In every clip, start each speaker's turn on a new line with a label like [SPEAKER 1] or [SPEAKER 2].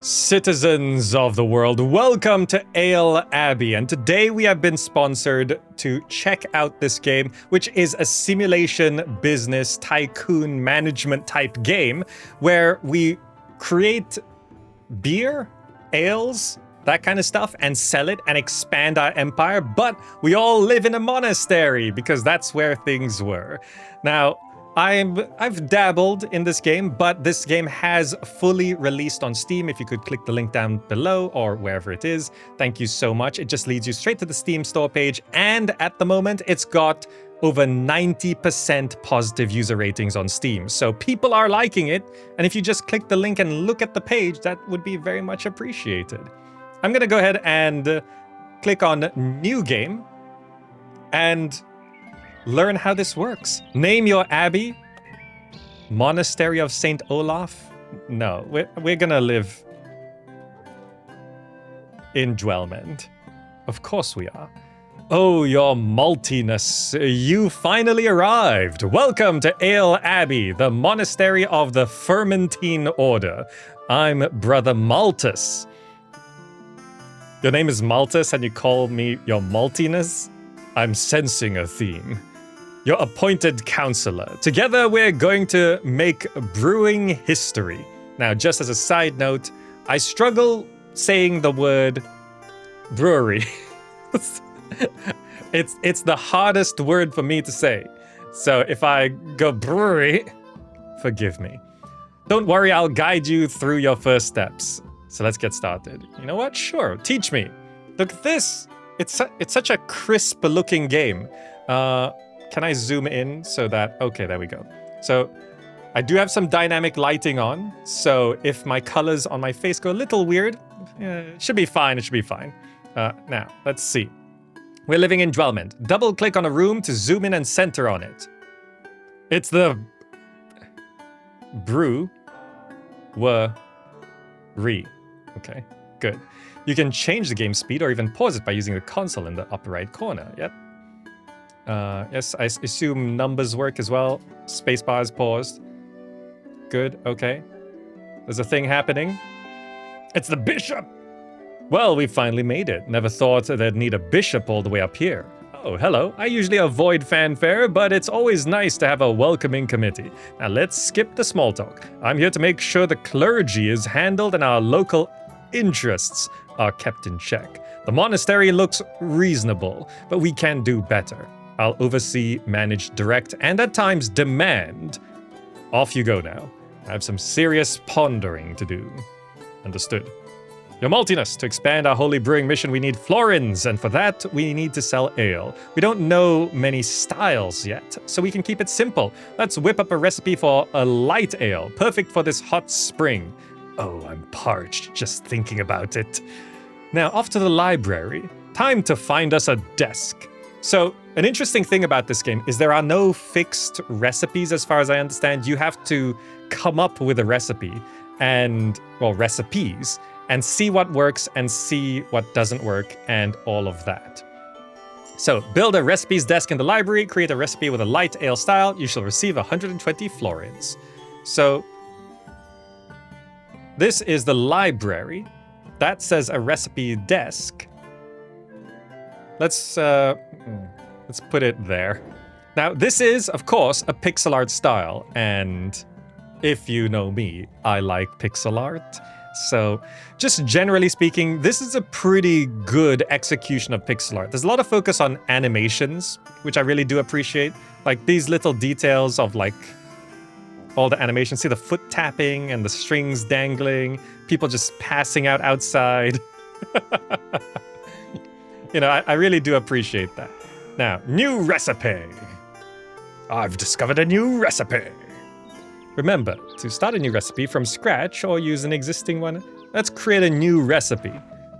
[SPEAKER 1] Citizens of the world, welcome to Ale Abbey, and today we have been sponsored to check out this game, which is a simulation business tycoon management type game where we create beer, ales, that kind of stuff, and sell it and expand our empire, but we all live in a monastery because that's where things were. Now, I've dabbled in this game, but this game has fully released on Steam. If you could click the link down below or wherever it is, thank you so much. It just leads you straight to the Steam store page, and at the moment, it's got over 90% positive user ratings on Steam. So people are liking it, and if you just click the link and look at the page, that would be very much appreciated. I'm gonna go ahead and click on New Game, and learn how this works. Name your abbey. Monastery of St. Olaf. No, we're gonna live in Dwellment. Of course we are. Oh, your maltiness. You finally arrived. Welcome to Ale Abbey, the monastery of the Fermentine Order. I'm Brother Maltus. Your name is Maltus and you call me your maltiness? I'm sensing a theme. Your appointed counselor. Together we're going to make brewing history. Now, just as a side note, I struggle saying the word brewery. It's the hardest word for me to say. So if I go brewery, forgive me. Don't worry, I'll guide you through your first steps. So let's get started. You know what? Sure, teach me. Look at this. It's such a crisp looking game. Can I zoom in so that, okay, there we go. So I do have some dynamic lighting on. So if my colors on my face go a little weird, it should be fine, it should be fine. Now, let's see. We're living in Dwellment. Double click on a room to zoom in and center on it. It's the brew, okay, good. You can change the game speed or even pause it by using the console in the upper right corner, yep. Yes, I assume numbers work as well. Spacebar is paused. Good, okay. There's a thing happening. It's the bishop! Well, we finally made it. Never thought they'd need a bishop all the way up here. Oh, hello. I usually avoid fanfare, but it's always nice to have a welcoming committee. Now let's skip the small talk. I'm here to make sure the clergy is handled and our local interests are kept in check. The monastery looks reasonable, but we can do better. I'll oversee, manage, direct, and at times demand. Off you go now. I have some serious pondering to do. Understood. Your maltiness, to expand our holy brewing mission, we need florins, and for that, we need to sell ale. We don't know many styles yet, so we can keep it simple. Let's whip up a recipe for a light ale, perfect for this hot spring. Oh, I'm parched just thinking about it. Now, off to the library. Time to find us a desk. So, an interesting thing about this game is there are no fixed recipes as far as I understand. You have to come up with a recipe recipes, and see what works and see what doesn't work and all of that. So, build a recipes desk in the library, create a recipe with a light ale style, you shall receive 120 florins. So, this is the library. That says a recipe desk. Let's put it there. Now, this is, of course, a pixel art style, and if you know me, I like pixel art. So, just generally speaking, this is a pretty good execution of pixel art. There's a lot of focus on animations, which I really do appreciate. Like these little details of like all the animations. See the foot tapping and the strings dangling, people just passing out outside. You know, I really do appreciate that. Now, new recipe. I've discovered a new recipe. Remember, to start a new recipe from scratch or use an existing one, let's create a new recipe.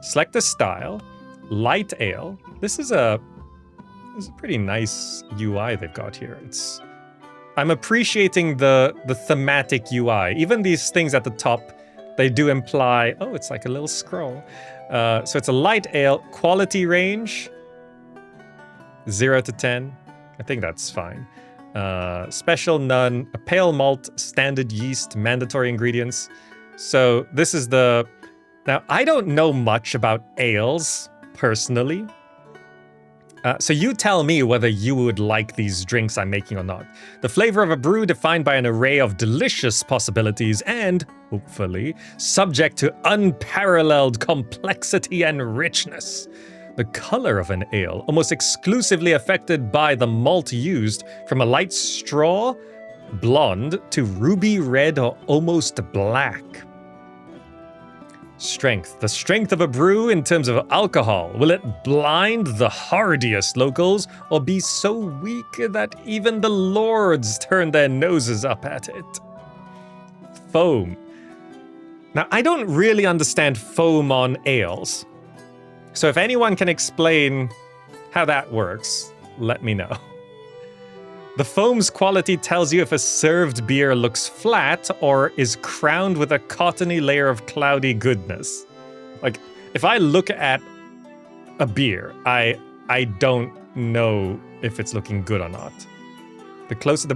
[SPEAKER 1] Select the style, light ale. This is a pretty nice UI they've got here. I'm appreciating the thematic UI. Even these things at the top, they do imply, oh, it's like a little scroll. So it's a light ale, quality range, 0 to 10. I think that's fine. Special, none, a pale malt, standard yeast, mandatory ingredients. So this is the Now, I don't know much about ales, personally. So you tell me whether you would like these drinks I'm making or not. The flavor of a brew defined by an array of delicious possibilities and, hopefully, subject to unparalleled complexity and richness. The color of an ale, almost exclusively affected by the malt used, from a light straw, blonde, to ruby red or almost black. Strength. The strength of a brew in terms of alcohol. Will it blind the hardiest locals or be so weak that even the lords turn their noses up at it? Foam. Now, I don't really understand foam on ales. So if anyone can explain how that works, let me know. The foam's quality tells you if a served beer looks flat or is crowned with a cottony layer of cloudy goodness. Like, if I look at a beer, I don't know if it's looking good or not. The closer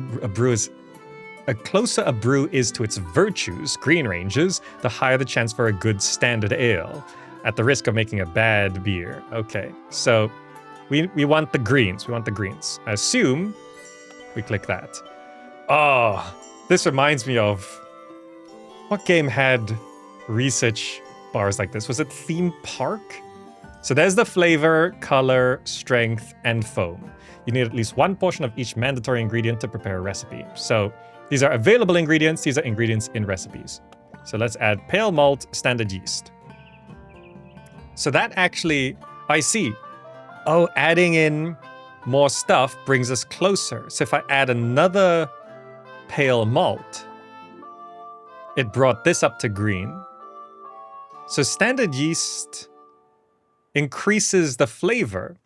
[SPEAKER 1] a brew is to its virtues, green ranges, the higher the chance for a good standard ale, at the risk of making a bad beer. Okay, so we want the greens. We want the greens. I assume we click that. Oh, this reminds me of... What game had research bars like this? Was it Theme Park? So there's the flavor, color, strength, and foam. You need at least one portion of each mandatory ingredient to prepare a recipe. So these are available ingredients. These are ingredients in recipes. So let's add pale malt, standard yeast. So that actually... I see. Oh, adding in more stuff brings us closer. So if I add another pale malt, it brought this up to green. So standard yeast increases the flavor,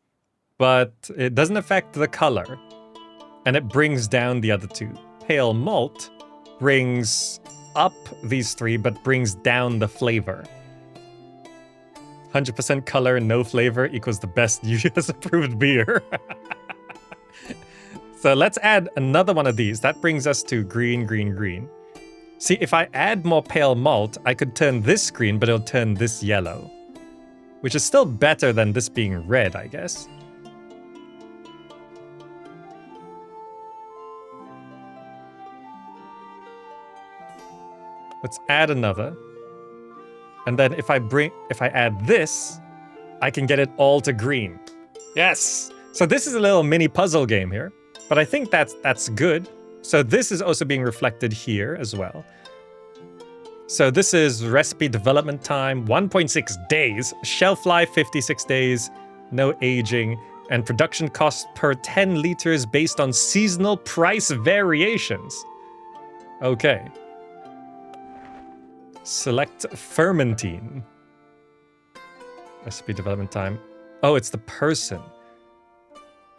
[SPEAKER 1] but it doesn't affect the color. And it brings down the other two. Pale malt brings up these three, but brings down the flavor. 100% color, no flavor equals the best US approved beer. So let's add another one of these. That brings us to green, green, green. See, if I add more pale malt, I could turn this green, but it'll turn this yellow. Which is still better than this being red, I guess. Let's add another. And then if I add this, I can get it all to green. Yes! So this is a little mini puzzle game here, but I think that's good. So this is also being reflected here as well. So this is recipe development time, 1.6 days, shelf life 56 days, no aging, and production cost per 10 liters based on seasonal price variations. Okay. Select fermentine. Recipe development time. Oh, it's the person.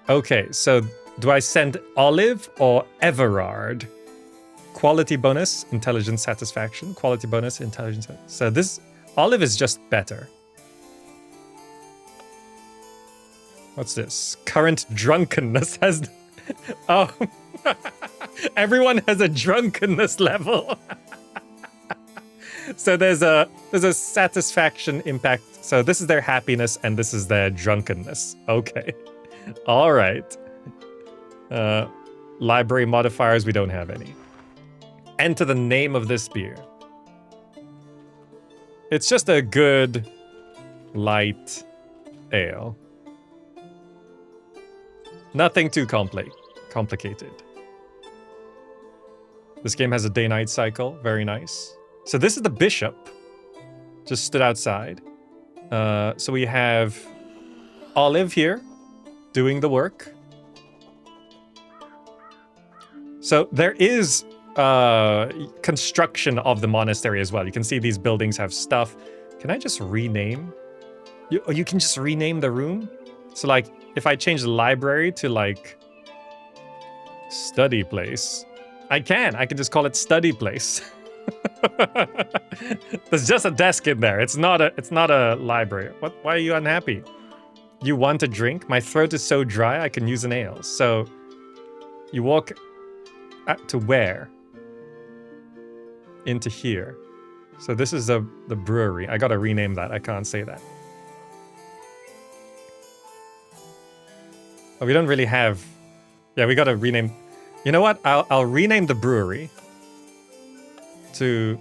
[SPEAKER 1] Okay, so do I send Olive or Everard? Quality bonus, intelligence satisfaction. Quality bonus, intelligence. So this Olive is just better. What's this? Current drunkenness has... Oh. Everyone has a drunkenness level. So there's a satisfaction impact. So this is their happiness and this is their drunkenness. Okay. All right. Library modifiers, we don't have any. Enter the name of this beer. It's just a good light ale. Nothing too complicated. This game has a day-night cycle. Very nice. So this is the bishop. Just stood outside. So we have Olive here doing the work. So there is construction of the monastery as well. You can see these buildings have stuff. Can I just rename? You can just rename the room? So like, if I change the library to like study place, I can just call it study place. There's just a desk in there. It's not a library. Why are you unhappy? You want a drink? My throat is so dry I can use an ale. So you walk to where? Into here. So this is the brewery. I gotta rename that. I can't say that. Oh, we don't really have... Yeah, we gotta rename... You know what? I'll rename the brewery to...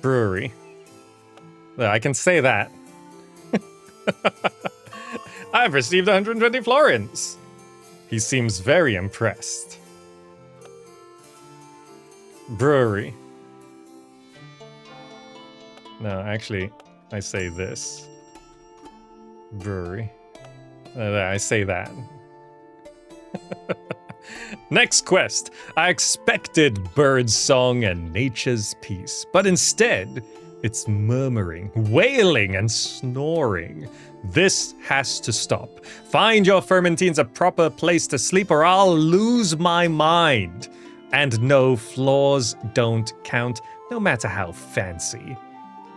[SPEAKER 1] Brewery. Yeah, I can say that. I've received 120 florins. He seems very impressed. Brewery. No, actually, I say this. Brewery. I say that. Next quest. I expected bird song and nature's peace, but instead, it's murmuring, wailing, and snoring. This has to stop. Find your fermentines a proper place to sleep or I'll lose my mind. And no, floors don't count, no matter how fancy.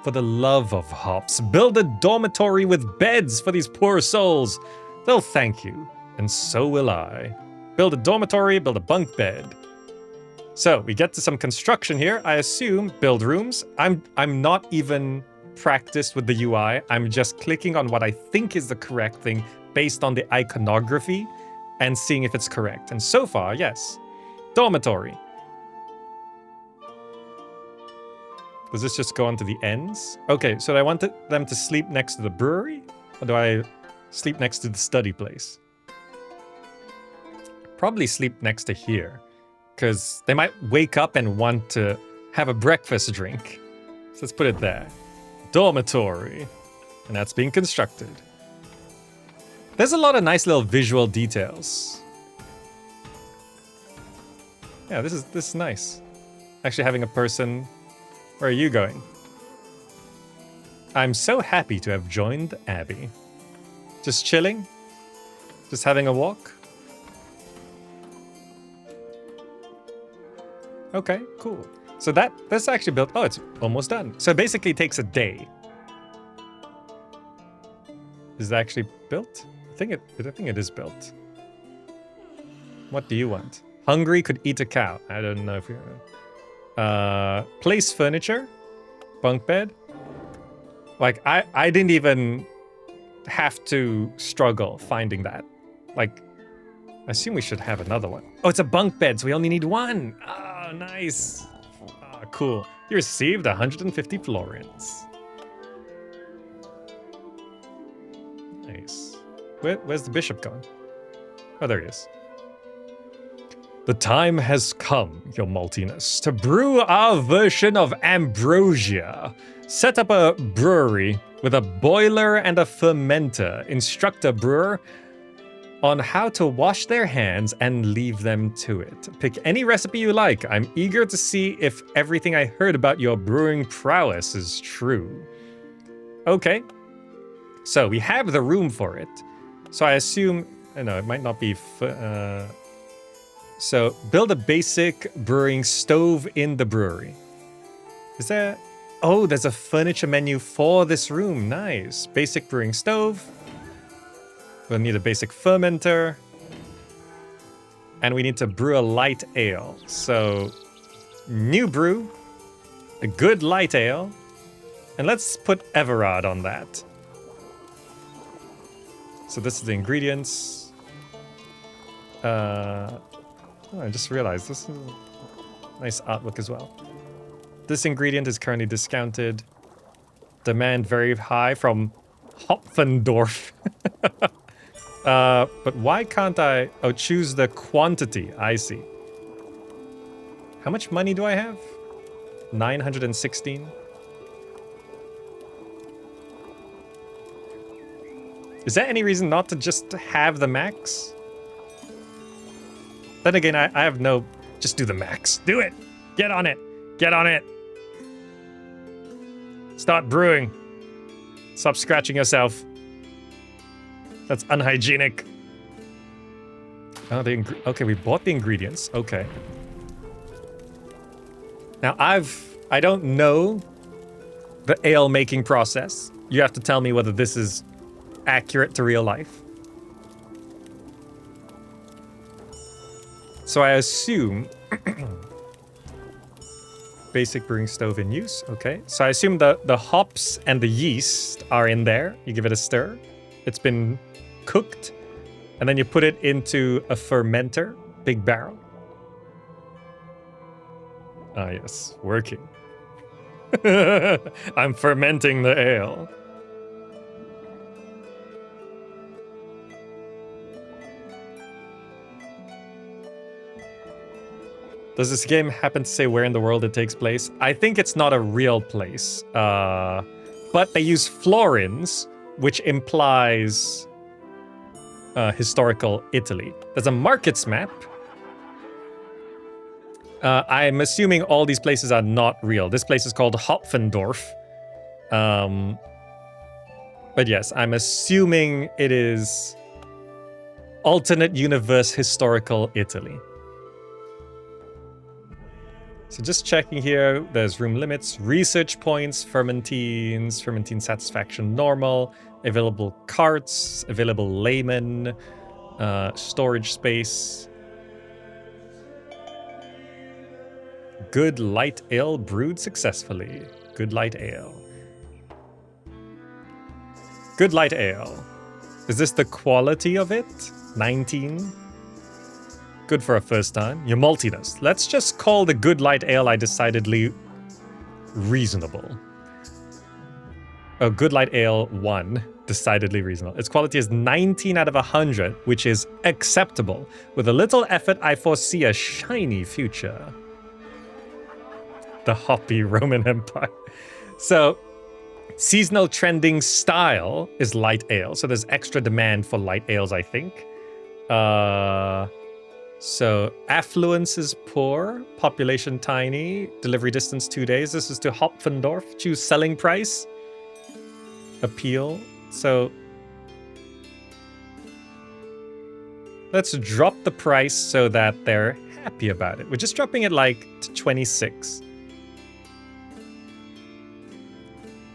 [SPEAKER 1] For the love of hops, build a dormitory with beds for these poor souls. They'll thank you, and so will I. Build a dormitory, build a bunk bed. So we get to some construction here. I assume build rooms. I'm not even practiced with the UI. I'm just clicking on what I think is the correct thing based on the iconography and seeing if it's correct. And so far, yes. Dormitory. Does this just go on to the ends? Okay, so I wanted them to sleep next to the brewery? Or do I sleep next to the study place? Probably sleep next to here. Because they might wake up and want to have a breakfast drink. So let's put it there. Dormitory. And that's being constructed. There's a lot of nice little visual details. Yeah, this is nice. Actually having a person... Where are you going? I'm so happy to have joined Abbey. Just chilling? Just having a walk? Okay, cool. So that's actually built... Oh, it's almost done. So it basically takes a day. Is it actually built? I think it is built. What do you want? Hungry could eat a cow. I don't know if you're... place furniture, bunk bed. Like I didn't even have to struggle finding that. Like, I assume we should have another one. Oh, it's a bunk bed, so we only need one. Oh, nice. Oh, cool. You received 150 florins. Nice. Where's the bishop gone? Oh, there he is. The time has come, your maltiness, to brew our version of ambrosia. Set up a brewery with a boiler and a fermenter. Instruct a brewer on how to wash their hands and leave them to it. Pick any recipe you like. I'm eager to see if everything I heard about your brewing prowess is true. Okay. So we have the room for it. So I assume, no, it might not be... So, build a basic brewing stove in the brewery. Is there... Oh, there's a furniture menu for this room. Nice. Basic brewing stove. We'll need a basic fermenter. And we need to brew a light ale. So, new brew. A good light ale. And let's put Everard on that. So this is the ingredients. Oh, I just realized this is a nice artwork as well. This ingredient is currently discounted. Demand very high from Hopfendorf. But why can't I... Oh, choose the quantity. I see. How much money do I have? 916. Is there any reason not to just have the max? Then again, I have no... Just do the max. Do it! Get on it! Get on it! Start brewing. Stop scratching yourself. That's unhygienic. Oh, okay, we bought the ingredients. Okay. Now, I don't know the ale making process. You have to tell me whether this is accurate to real life. So I assume Basic brewing stove in use. Okay. So I assume the hops and the yeast are in there. You give it a stir. It's been cooked. And then you put it into a fermenter. Big barrel. Ah, yes. Working. I'm fermenting the ale. Does this game happen to say where in the world it takes place? I think it's not a real place. But they use florins, which implies historical Italy. There's a markets map. I'm assuming all these places are not real. This place is called Hopfendorf. But yes, I'm assuming it is alternate universe historical Italy. So just checking here, there's room limits, research points, fermentine satisfaction normal, available carts, available laymen, storage space. Good light ale brewed successfully. Good light ale. Good light ale. Is this the quality of it? 19? Good for a first time. Your maltiness. Let's just call the good light ale I decidedly reasonable. Oh, good light ale 1. Decidedly reasonable. Its quality is 19 out of 100, which is acceptable. With a little effort, I foresee a shiny future. The hoppy Roman Empire. So, seasonal trending style is light ale. So there's extra demand for light ales, I think. So affluence is poor, population tiny, delivery distance 2 days. This is to Hopfendorf. Choose selling price. Appeal. So let's drop the price so that they're happy about it. We're just dropping it like to 26.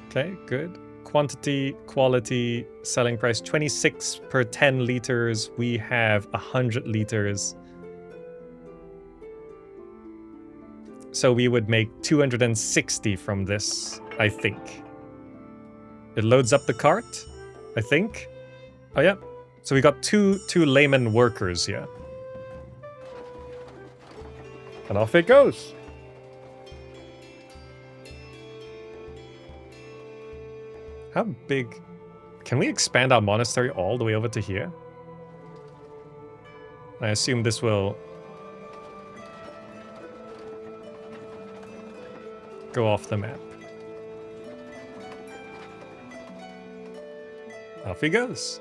[SPEAKER 1] Okay, good. Quantity, quality, selling price 26 per 10 liters. We have 100 liters. So we would make 260 from this, I think. It loads up the cart, I think. Oh yeah. So we got two layman workers here. And off it goes. How big? Can we expand our monastery all the way over to here? I assume this will go off the map. Off he goes.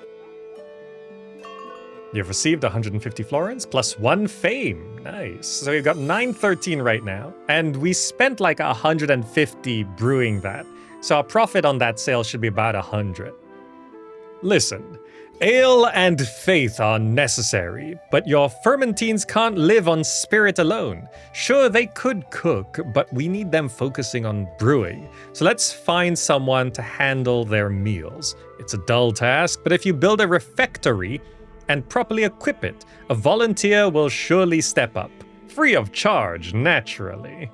[SPEAKER 1] You've received 150 florins plus 1 fame. Nice. So we've got 913 right now. And we spent like 150 brewing that. So our profit on that sale should be about 100. Listen, ale and faith are necessary, but your fermentines can't live on spirit alone. Sure, they could cook, but we need them focusing on brewing. So let's find someone to handle their meals. It's a dull task, but if you build a refectory and properly equip it, a volunteer will surely step up. Free of charge, naturally.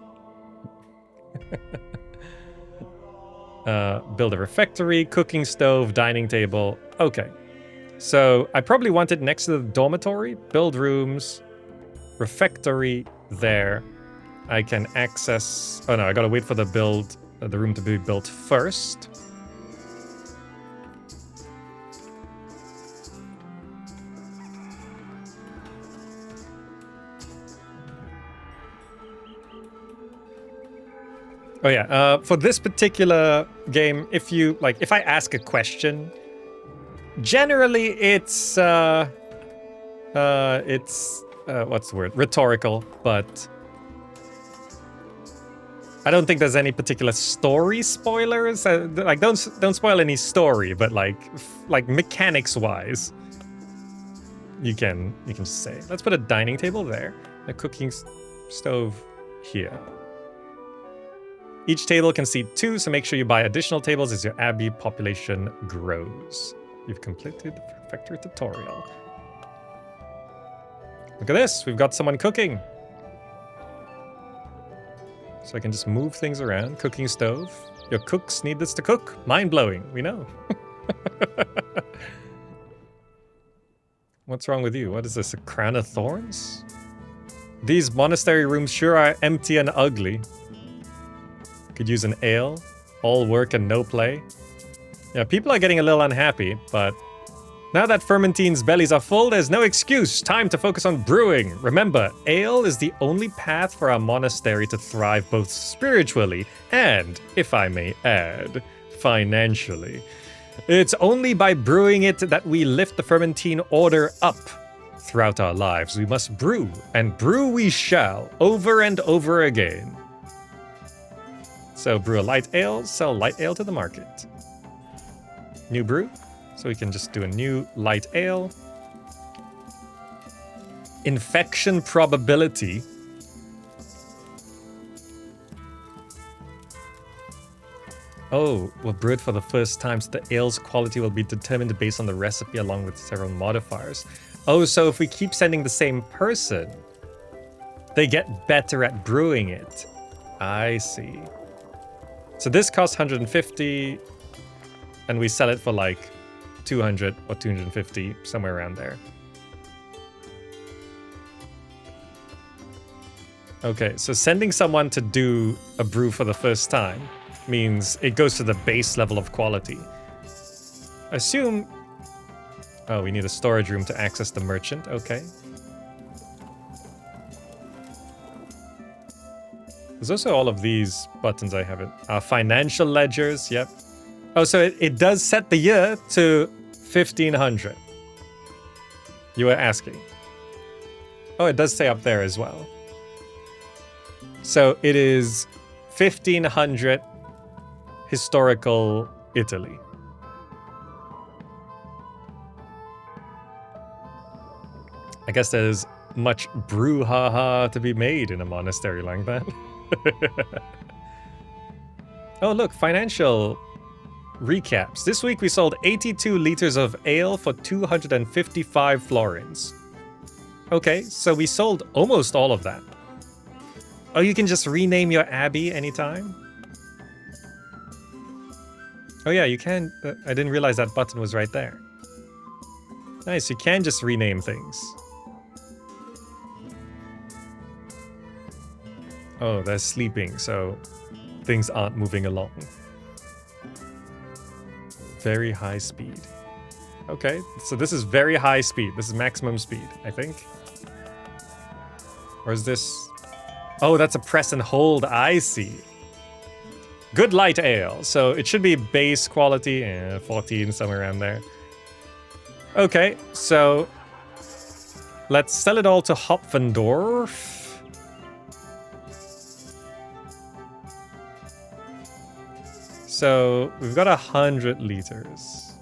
[SPEAKER 1] Build a refectory, cooking stove, dining table. Okay. So I probably want it next to the dormitory. Build rooms. Refectory there. I can access... Oh no, I gotta wait for the room to be built first. Oh yeah, for this particular game, if I ask a question, generally it's what's the word? Rhetorical, but I don't think there's any particular story spoilers. Like don't spoil any story, but like mechanics wise, you can just say, let's put a dining table there, a cooking stove here. Each table can seat 2, so make sure you buy additional tables as your abbey population grows. You've completed the refectory tutorial. Look at this, we've got someone cooking. So I can just move things around. Cooking stove. Your cooks need this to cook. Mind-blowing, we know. What's wrong with you? What is this, a crown of thorns? These monastery rooms sure are empty and ugly. Could use an ale. All work and no play. Yeah, people are getting a little unhappy, but now that Fermentine's bellies are full, there's no excuse. Time to focus on brewing. Remember, ale is the only path for our monastery to thrive both spiritually and, if I may add, financially. It's only by brewing it that we lift the Fermentine order up. Throughout our lives, we must brew, and brew we shall, over and over again. So brew a light ale, sell light ale to the market. New brew. So we can just do a new light ale. Infection probability. Oh, we'll brew it for the first time, so the ale's quality will be determined based on the recipe along with several modifiers. Oh, so if we keep sending the same person, they get better at brewing it. I see. So this costs 150, and we sell it for like 200 or 250, somewhere around there. Okay, so sending someone to do a brew for the first time means it goes to the base level of quality. Assume... Oh, we need a storage room to access the merchant. Okay. There's also all of these buttons I haven't. Financial ledgers, yep. Oh, so it does set the year to 1500. You were asking. Oh, it does say up there as well. So it is 1500 historical Italy. I guess there's much brouhaha to be made in a monastery like that. Oh, look, financial recaps. This week we sold 82 liters of ale for 255 florins. Okay, so we sold almost all of that. Oh, you can just rename your abbey anytime? Oh yeah, you can. I didn't realize that button was right there. Nice, you can just rename things. Oh, they're sleeping, so things aren't moving along. Very high speed. Okay, so this is very high speed. This is maximum speed, I think. Or is this... Oh, that's a press and hold, I see. Good light ale, so it should be base quality, 14, somewhere around there. Okay, so let's sell it all to Hopfendorf. So we've got 100 liters.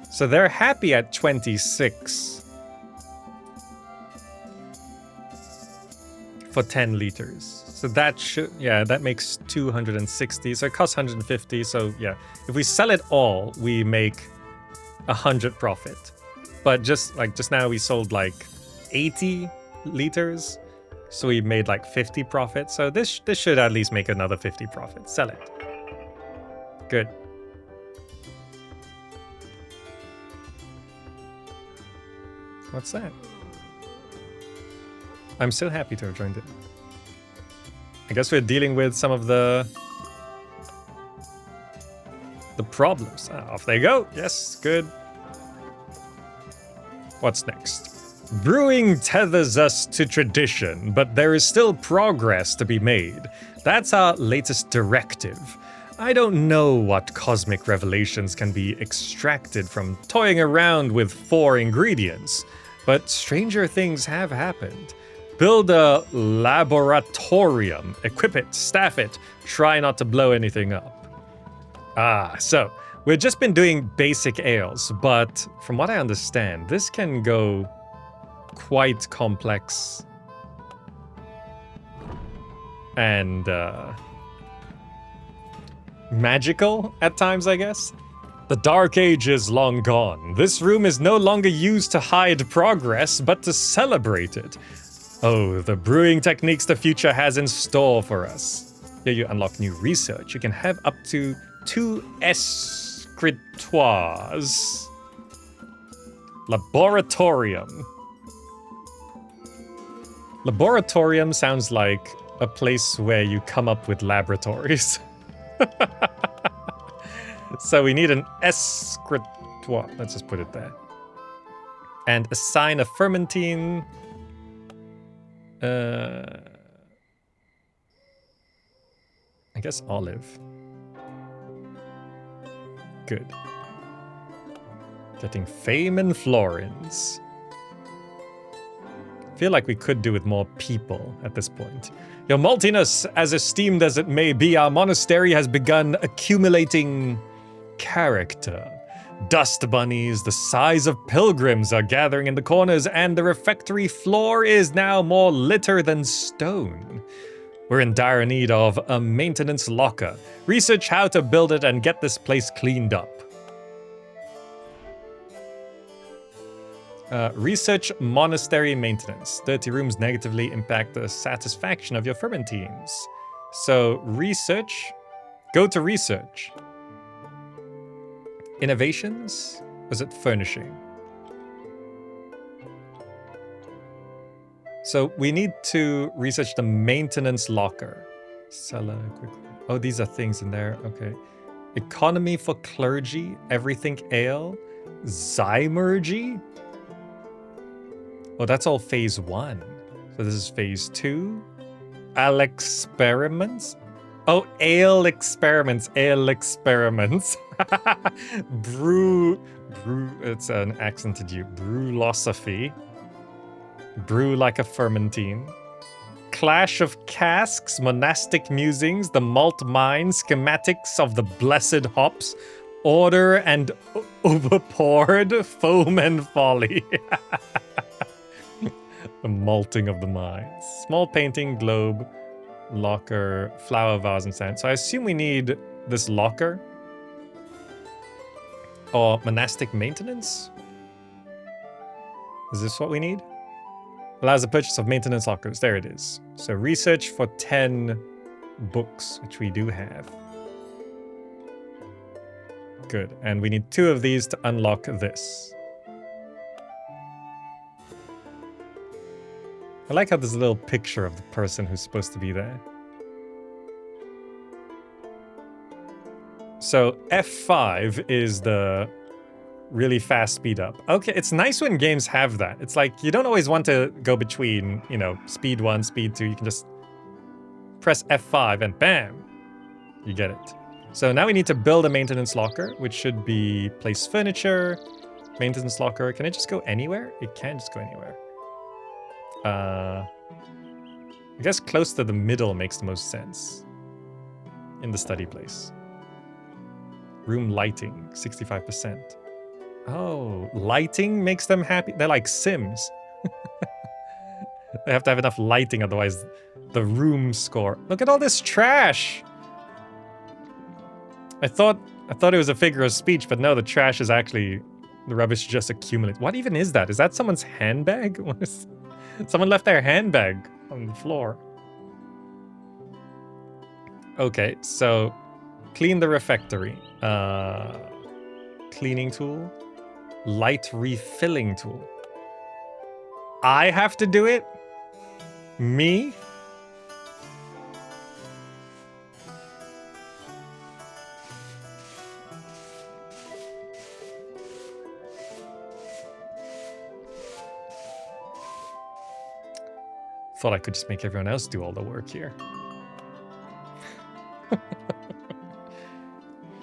[SPEAKER 1] So they're happy at 26 for 10 liters. So that should, yeah, that makes 260. So it costs 150. So yeah, if we sell it all, we make 100 profit. But just now we sold like 80 liters. So we made like 50 profit. So this should at least make another 50 profit. Sell it. Good. What's that? I'm so happy to have joined it. I guess we're dealing with some of the problems. Off they go. Yes, good. What's next? Brewing tethers us to tradition, but there is still progress to be made. That's our latest directive. I don't know what cosmic revelations can be extracted from toying around with 4 ingredients, but stranger things have happened. Build a laboratorium, equip it, staff it, try not to blow anything up. So we've just been doing basic ales, but from what I understand, this can go quite complex and magical at times, I guess. The Dark Age is long gone. This room is no longer used to hide progress, but to celebrate it. Oh, the brewing techniques the future has in store for us. Here you unlock new research. You can have up to 2 escritoires. Laboratorium. Laboratorium sounds like a place where you come up with laboratories. So we need an escritoire. Let's just put it there. And assign a fermentine. I guess olive. Good. Getting fame and florins. Feel like we could do with more people at this point. Your maltiness, as esteemed as it may be, our monastery has begun accumulating character. Dust bunnies the size of pilgrims are gathering in the corners, and the refectory floor is now more litter than stone. We're in dire need of a maintenance locker. Research how to build it and get this place cleaned up. Research monastery maintenance. Dirty rooms negatively impact the satisfaction of your fermentines. So research, go to research. Innovations? Was it furnishing? So we need to research the maintenance locker. Cellar, quickly. Oh, these are things in there. Okay. Economy for clergy. Everything ale. Zymergy. Oh, that's all phase 1. So this is phase 2. Ale experiments. Oh, ale experiments. Ale experiments. Brew, it's an accented U. Brewlosophy. Brew like a fermentine. Clash of casks, monastic musings, the malt mine, schematics of the blessed hops, order and overpoured, foam and folly. The malting of the mines. Small painting, globe, locker, flower vase and sand. So I assume we need this locker. Or monastic maintenance? Is this what we need? Allows the purchase of maintenance lockers. There it is. So research for 10 books, which we do have. Good. And we need 2 of these to unlock this. I like how there's a little picture of the person who's supposed to be there. So F5 is the really fast speed up. Okay, it's nice when games have that. It's like you don't always want to go between, you know, speed 1, speed 2. You can just press F5 and bam, you get it. So now we need to build a maintenance locker, which should be place furniture, maintenance locker. Can it just go anywhere? It can just go anywhere. I guess close to the middle makes the most sense. In the study place. Room lighting, 65%. Oh, lighting makes them happy? They're like Sims. They have to have enough lighting, otherwise the room score. Look at all this trash! I thought it was a figure of speech, but no, the trash is actually... The rubbish just accumulates. What even is that? Is that someone's handbag? What is... Someone left their handbag on the floor. Okay, so clean the refectory. Cleaning tool. Light refilling tool. I have to do it? Me? Thought I could just make everyone else do all the work here.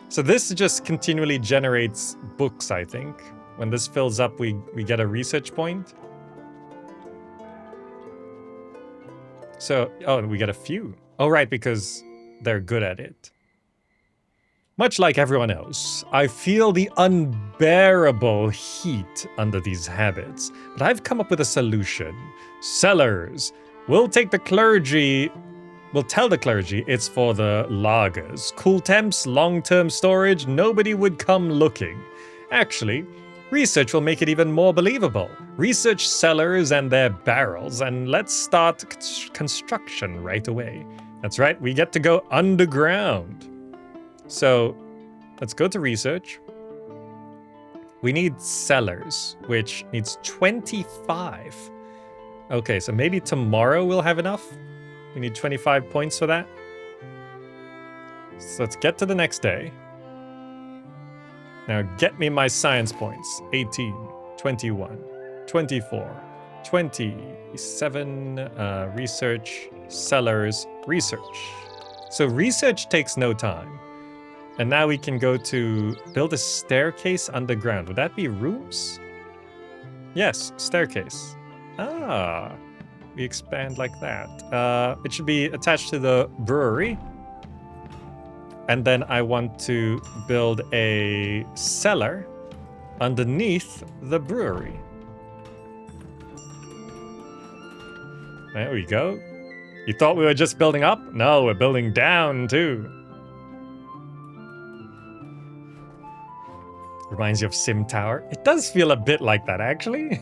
[SPEAKER 1] So this just continually generates books, I think. When this fills up, we get a research point. So, oh, we get a few. Oh, right, because they're good at it. Much like everyone else, I feel the unbearable heat under these habits, but I've come up with a solution. Cellars. We'll tell the clergy it's for the lagers. Cool temps, long-term storage, nobody would come looking. Actually, Research will make it even more believable. Research cellars and their barrels, and let's start construction right away. That's right, we get to go underground. So, let's go to research. We need cellars, which needs 25. Okay, so maybe tomorrow we'll have enough. We need 25 points for that. So let's get to the next day. Now get me my science points. 18, 21, 24, 27, research, cellars, research. So research takes no time. And now we can go to build a staircase underground. Would that be rooms? Yes, staircase. Ah, we expand like that. It should be attached to the brewery. And then I want to build a cellar underneath the brewery. There we go. You thought we were just building up? No, we're building down too. Reminds you of Sim Tower. It does feel a bit like that, actually.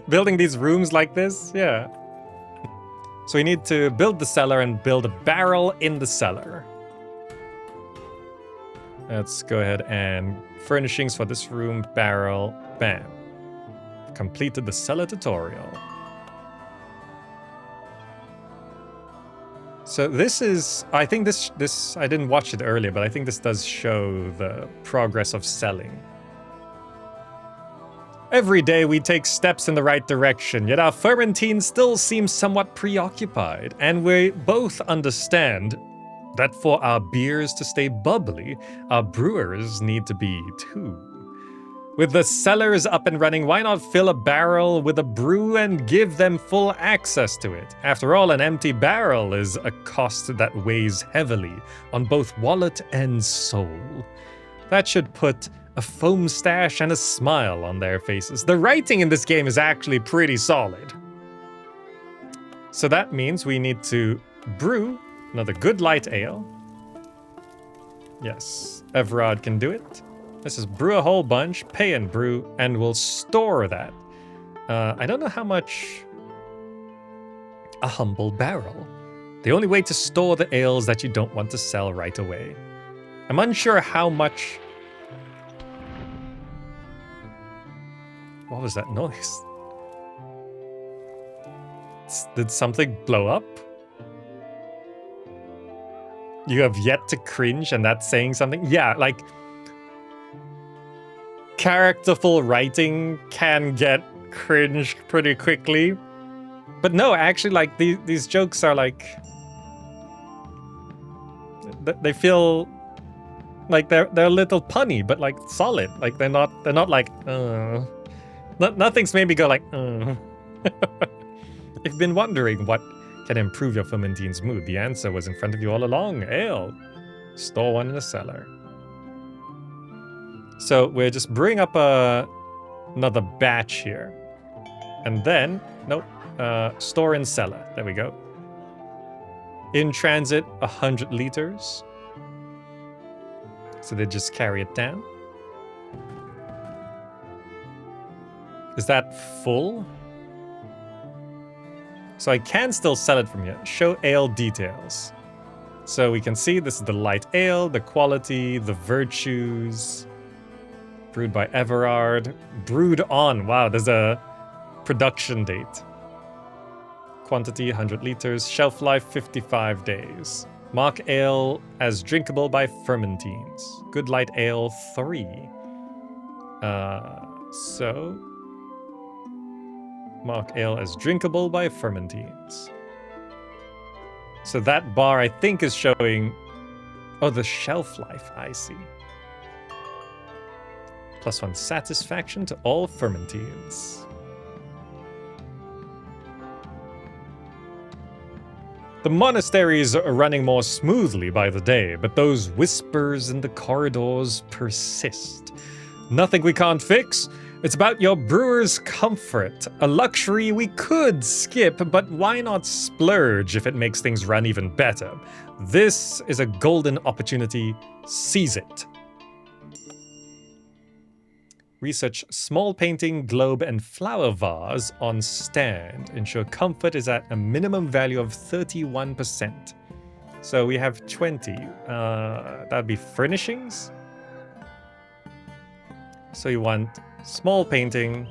[SPEAKER 1] Building these rooms like this, yeah. So we need to build the cellar and build a barrel in the cellar. Let's go ahead and furnishings for this room, barrel, bam. Completed the cellar tutorial. So this is, I think this, I didn't watch it earlier, but I think this does show the progress of selling. Every day we take steps in the right direction, yet our fermentine still seems somewhat preoccupied, and we both understand that for our beers to stay bubbly, our brewers need to be too. With the cellars up and running, why not fill a barrel with a brew and give them full access to it? After all, an empty barrel is a cost that weighs heavily on both wallet and soul. That should put a foam stash and a smile on their faces. The writing in this game is actually pretty solid. So that means we need to brew another good light ale. Yes, Everard can do it. This is brew a whole bunch, pay and brew, and we'll store that. I don't know how much a humble barrel. The only way to store the ales that you don't want to sell right away. I'm unsure how much... What was that noise? Did something blow up? You have yet to cringe and that's saying something? Yeah, like... characterful writing can get cringe pretty quickly. But no, actually, like, these jokes are like... They feel like they're a little punny, but like solid. Like they're not like nothing's made me go like If you've been wondering what can improve your fermentine's mood, the answer was in front of you all along. Ale. Store one in the cellar. So we're just brewing up another batch here. And then, nope, store in cellar. There we go. In transit, 100 liters. So they just carry it down. Is that full? So I can still sell it from here. Show ale details. So we can see this is the light ale, the quality, the virtues. Brewed by Everard. Brewed on. Wow, there's a production date. Quantity 100 liters. Shelf life 55 days. Mark ale as drinkable by fermentines. Good light ale 3. So mark ale as drinkable by fermentines. So that bar I think is showing... Oh, the shelf life, I see. +1 satisfaction to all fermentines. The monasteries are running more smoothly by the day, but those whispers in the corridors persist. Nothing we can't fix. It's about your brewer's comfort, a luxury we could skip, but why not splurge if it makes things run even better? This is a golden opportunity. Seize it. Research small painting, globe, and flower vase on stand. Ensure comfort is at a minimum value of 31%. So we have 20. That'd be furnishings. So you want small painting,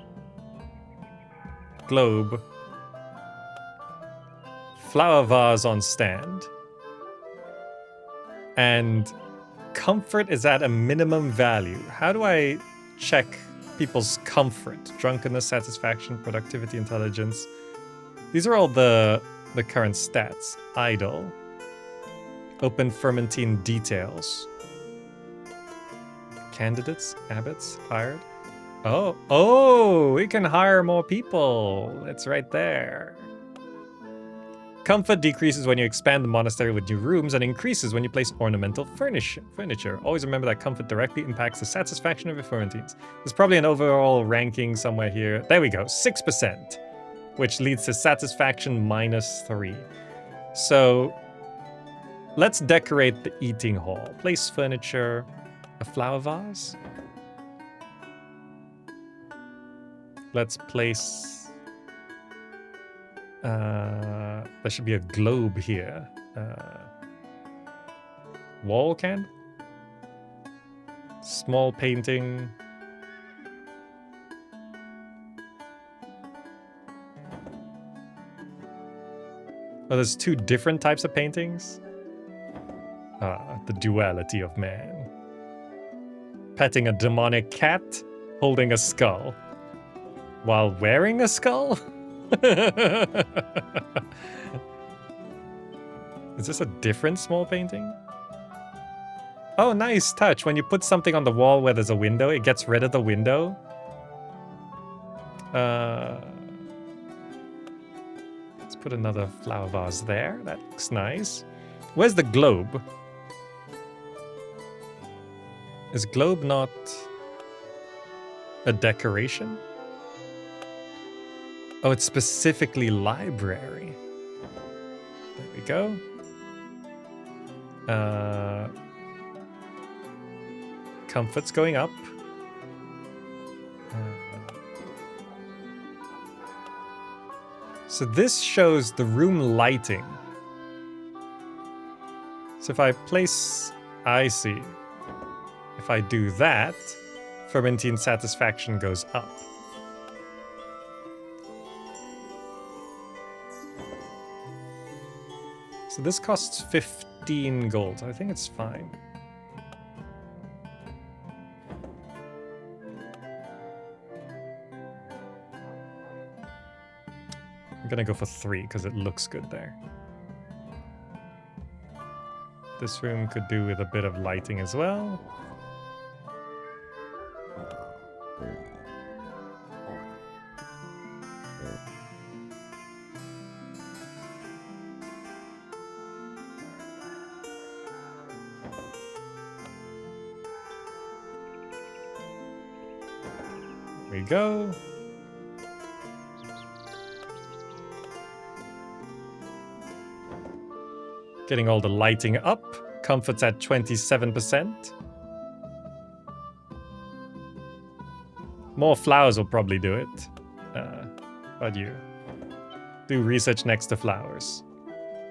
[SPEAKER 1] globe, flower vase on stand, and comfort is at a minimum value. How do I check people's comfort? Drunkenness, satisfaction, productivity, intelligence. These are all the current stats. Idle. Open fermentine details. Candidates, abbots, hired. Oh, we can hire more people. It's right there. Comfort decreases when you expand the monastery with new rooms and increases when you place ornamental furniture. Always remember that comfort directly impacts the satisfaction of your fermentines. There's probably an overall ranking somewhere here. There we go, 6%, which leads to satisfaction -3. So let's decorate the eating hall. Place furniture, a flower vase. Let's place... there should be a globe here. Wall candle? Small painting. Oh, there's 2 different types of paintings? The duality of man. Petting a demonic cat, holding a skull. While wearing a skull? Is this a different small painting? Oh, nice touch. When you put something on the wall where there's a window, it gets rid of the window. Let's put another flower vase there. That looks nice. Where's the globe? Is globe not a decoration? Oh, it's specifically library. There we go. Comfort's going up. So this shows the room lighting. So if I place... I see. If I do that, fermentine satisfaction goes up. So this costs 15 gold. I think it's fine. I'm gonna go for 3 because it looks good there. This room could do with a bit of lighting as well. There we go. Getting all the lighting up. Comfort's at 27%. More flowers will probably do it. But you do research next to flowers.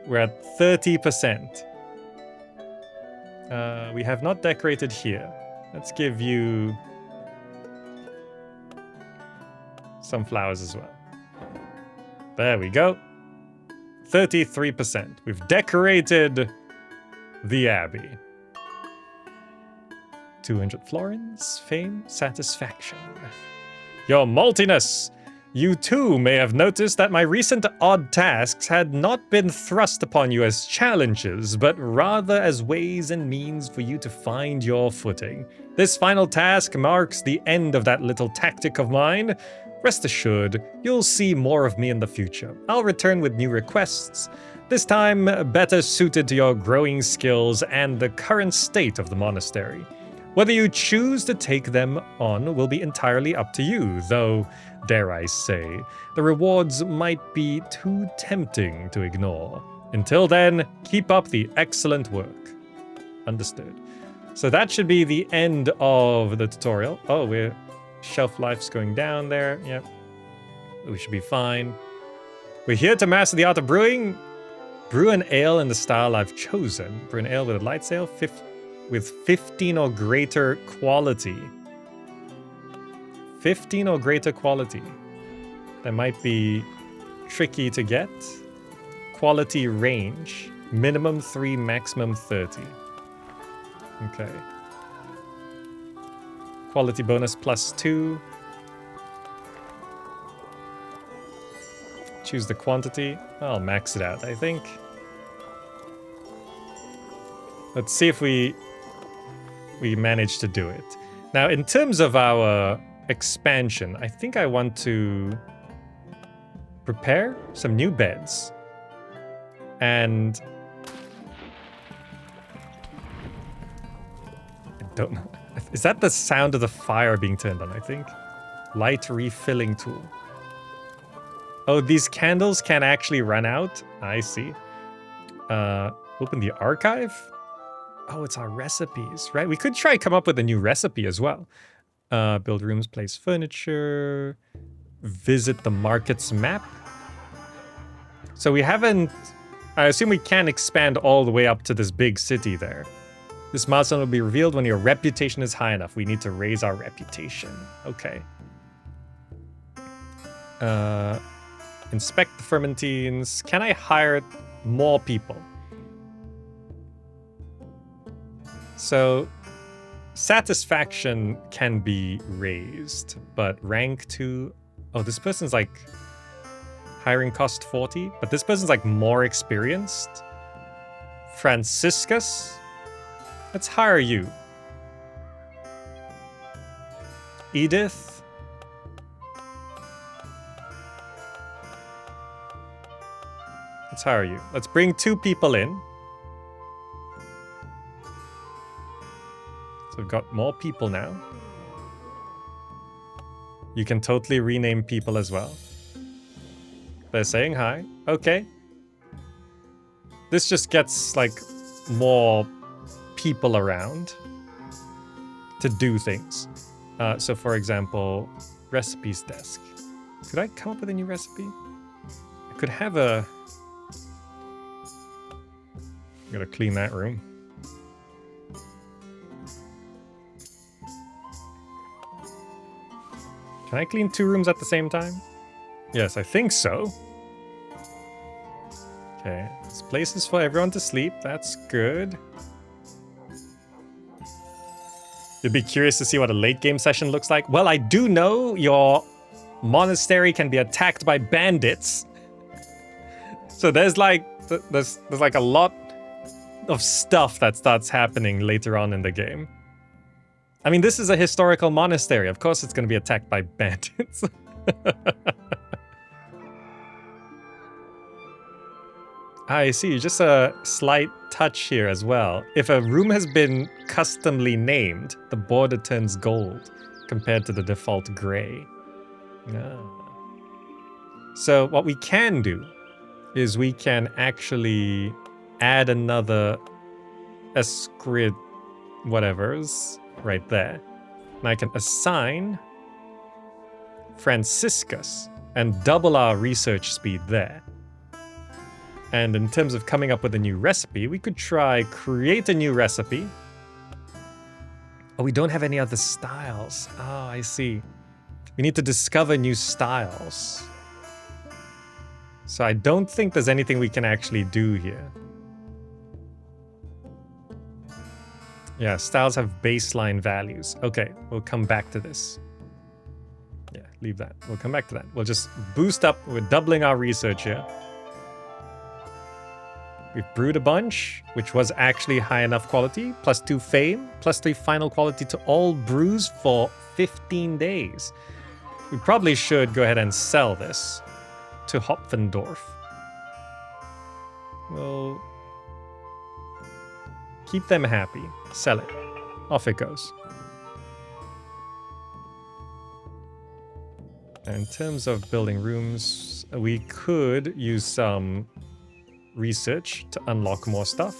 [SPEAKER 1] We're at 30%. We have not decorated here. Let's give you some flowers as well. There we go. 33%. We've decorated the Abbey. 200 florins, fame, satisfaction. Your maltiness! You too may have noticed that my recent odd tasks had not been thrust upon you as challenges, but rather as ways and means for you to find your footing. This final task marks the end of that little tactic of mine. Rest assured, you'll see more of me in the future. I'll return with new requests, this time better suited to your growing skills and the current state of the monastery. Whether you choose to take them on will be entirely up to you, though, dare I say, the rewards might be too tempting to ignore. Until then, keep up the excellent work. Understood. So that should be the end of the tutorial. Oh, we're Shelf life's going down there. Yep. We should be fine. We're here to master the art of brewing. Brew an ale in the style I've chosen. Brew an ale with a light sail with 15 or greater quality. 15 or greater quality. That might be tricky to get. Quality range. Minimum 3, maximum 30. Okay. Quality bonus +2. Choose the quantity. I'll max it out, I think. Let's see if we manage to do it. Now, in terms of our expansion, I think I want to prepare some new beds. And I don't know. Is that the sound of the fire being turned on, I think? Light refilling tool. Oh, these candles can actually run out? I see. Open the archive? Oh, it's our recipes, right? We could try come up with a new recipe as well. Build rooms, place furniture, visit the market's map. So we haven't... I assume we can't expand all the way up to this big city there. This milestone will be revealed when your reputation is high enough. We need to raise our reputation. Okay. Inspect the fermentines. Can I hire more people? So, satisfaction can be raised, but rank 2... Oh, this person's like... Hiring cost 40, but this person's like more experienced. Franciscus? Let's hire you. Edith? Let's hire you. Let's bring 2 people in. So we've got more people now. You can totally rename people as well. They're saying hi. Okay. This just gets, like, more people around to do things. So, for example, recipes desk. Could I come up with a new recipe? I could have a... Gotta clean that room. Can I clean 2 rooms at the same time? Yes, I think so. Okay, this place is for everyone to sleep. That's good. You'd be curious to see what a late game session looks like. Well, I do know your monastery can be attacked by bandits. So there's like there's like a lot of stuff that starts happening later on in the game. I mean, this is a historical monastery. Of course it's going to be attacked by bandits. I see, just a slight touch here as well. If a room has been customly named, the border turns gold compared to the default gray. So what we can do is we can actually add another escrit whatever's right there. And I can assign Franciscus and double our research speed there. And in terms of coming up with a new recipe, we could try create a new recipe. Oh, we don't have any other styles. Oh, I see. We need to discover new styles. So I don't think there's anything we can actually do here. Yeah, styles have baseline values. Okay, we'll come back to this. Yeah, leave that. We'll come back to that. We'll just boost up. We're doubling our research here. We've brewed a bunch, which was actually high enough quality. +2 fame, +3 final quality to all brews for 15 days. We probably should go ahead and sell this to Hopfendorf. We'll keep them happy. Sell it. Off it goes. And in terms of building rooms, we could use some research to unlock more stuff.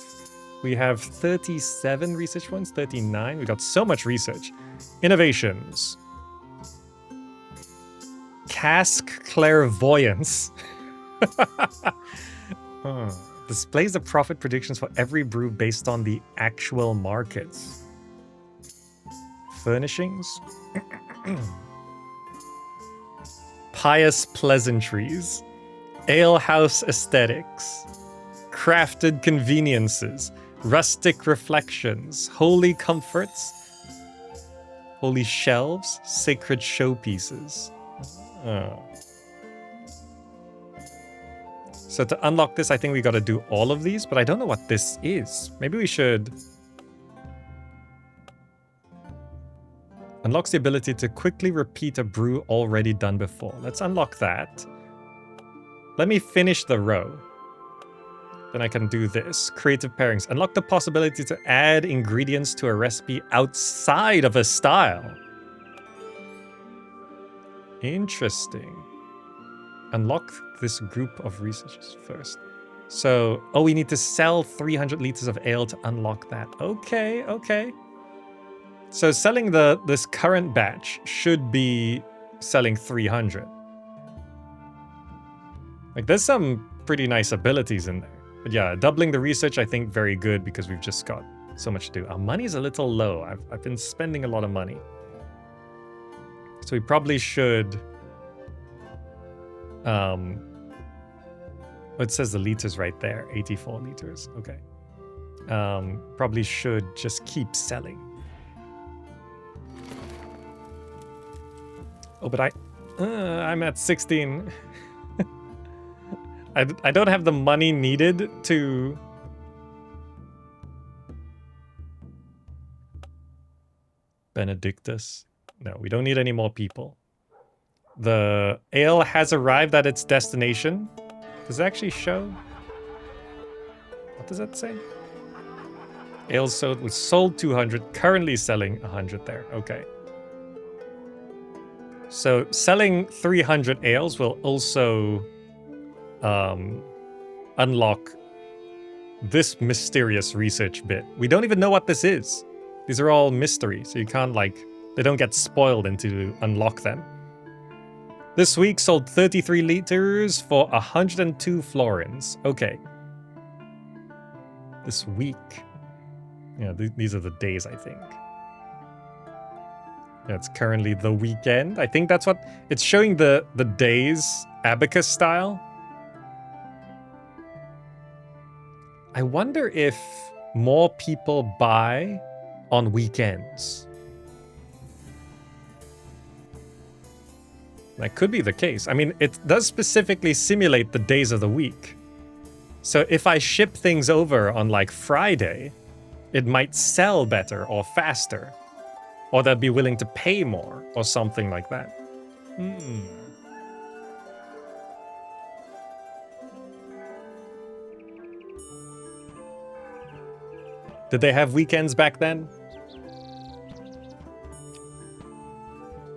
[SPEAKER 1] We have 37 research points, 39. We got so much research. Innovations. Cask clairvoyance. Displays the profit predictions for every brew based on the actual markets. Furnishings. Pious pleasantries. Alehouse aesthetics. Crafted conveniences. Rustic reflections. Holy comforts. Holy shelves. Sacred showpieces. So to unlock this, I think we got to do all of these, but I don't know what this is. Maybe we should... Unlocks the ability to quickly repeat a brew already done before. Let's unlock that. Let me finish the row. Then I can do this. Creative pairings. Unlock the possibility to add ingredients to a recipe outside of a style. Interesting. Unlock this group of researchers first. So, oh, we need to sell 300 liters of ale to unlock that. Okay, okay. So selling this current batch should be selling 300. Like, there's some pretty nice abilities in there. But yeah, doubling the research, I think, very good because we've just got so much to do. Our money's a little low. I've been spending a lot of money. So we probably should... it says the liters right there. 84 liters. Okay. Probably should just keep selling. Oh, but I'm at 16. I don't have the money needed to... Benedictus. No, we don't need any more people. The ale has arrived at its destination. Does it actually show? What does that say? Ale was sold 200, currently selling 100 there. Okay. So selling 300 ales will also unlock this mysterious research bit. We don't even know what this is. These are all mysteries, so you can't, like, they don't get spoiled into unlock them. This week sold 33 liters for 102 florins. Okay. This week. Yeah, these are the days, I think. Yeah, it's currently the weekend. I think that's what... It's showing the days abacus style. I wonder if more people buy on weekends. That could be the case. I mean, it does specifically simulate the days of the week. So if I ship things over on, like, Friday, it might sell better or faster. Or they'd be willing to pay more or something like that. Did they have weekends back then?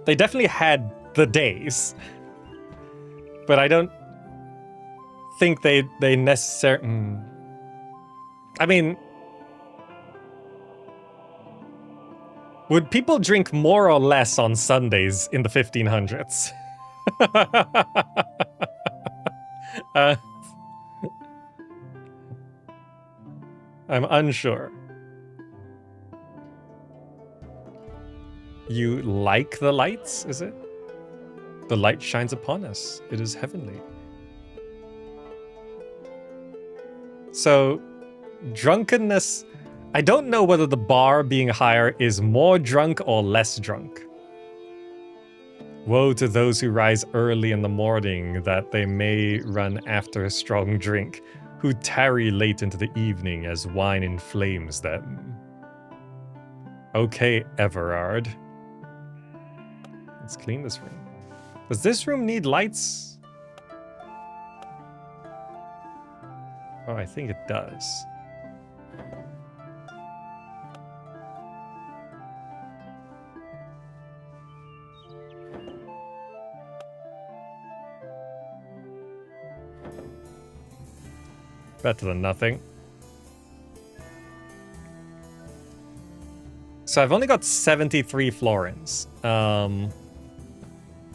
[SPEAKER 1] They definitely had the days. But I don't think they necessarily... I mean... Would people drink more or less on Sundays in the 1500s? I'm unsure. You like the lights, is it? The light shines upon us. It is heavenly. So, drunkenness... I don't know whether the bar being higher is more drunk or less drunk. Woe to those who rise early in the morning, that they may run after a strong drink, who tarry late into the evening as wine inflames them. Okay, Everard. Let's clean this room. Does this room need lights? Oh, I think it does. Better than nothing. So I've only got 73 florins.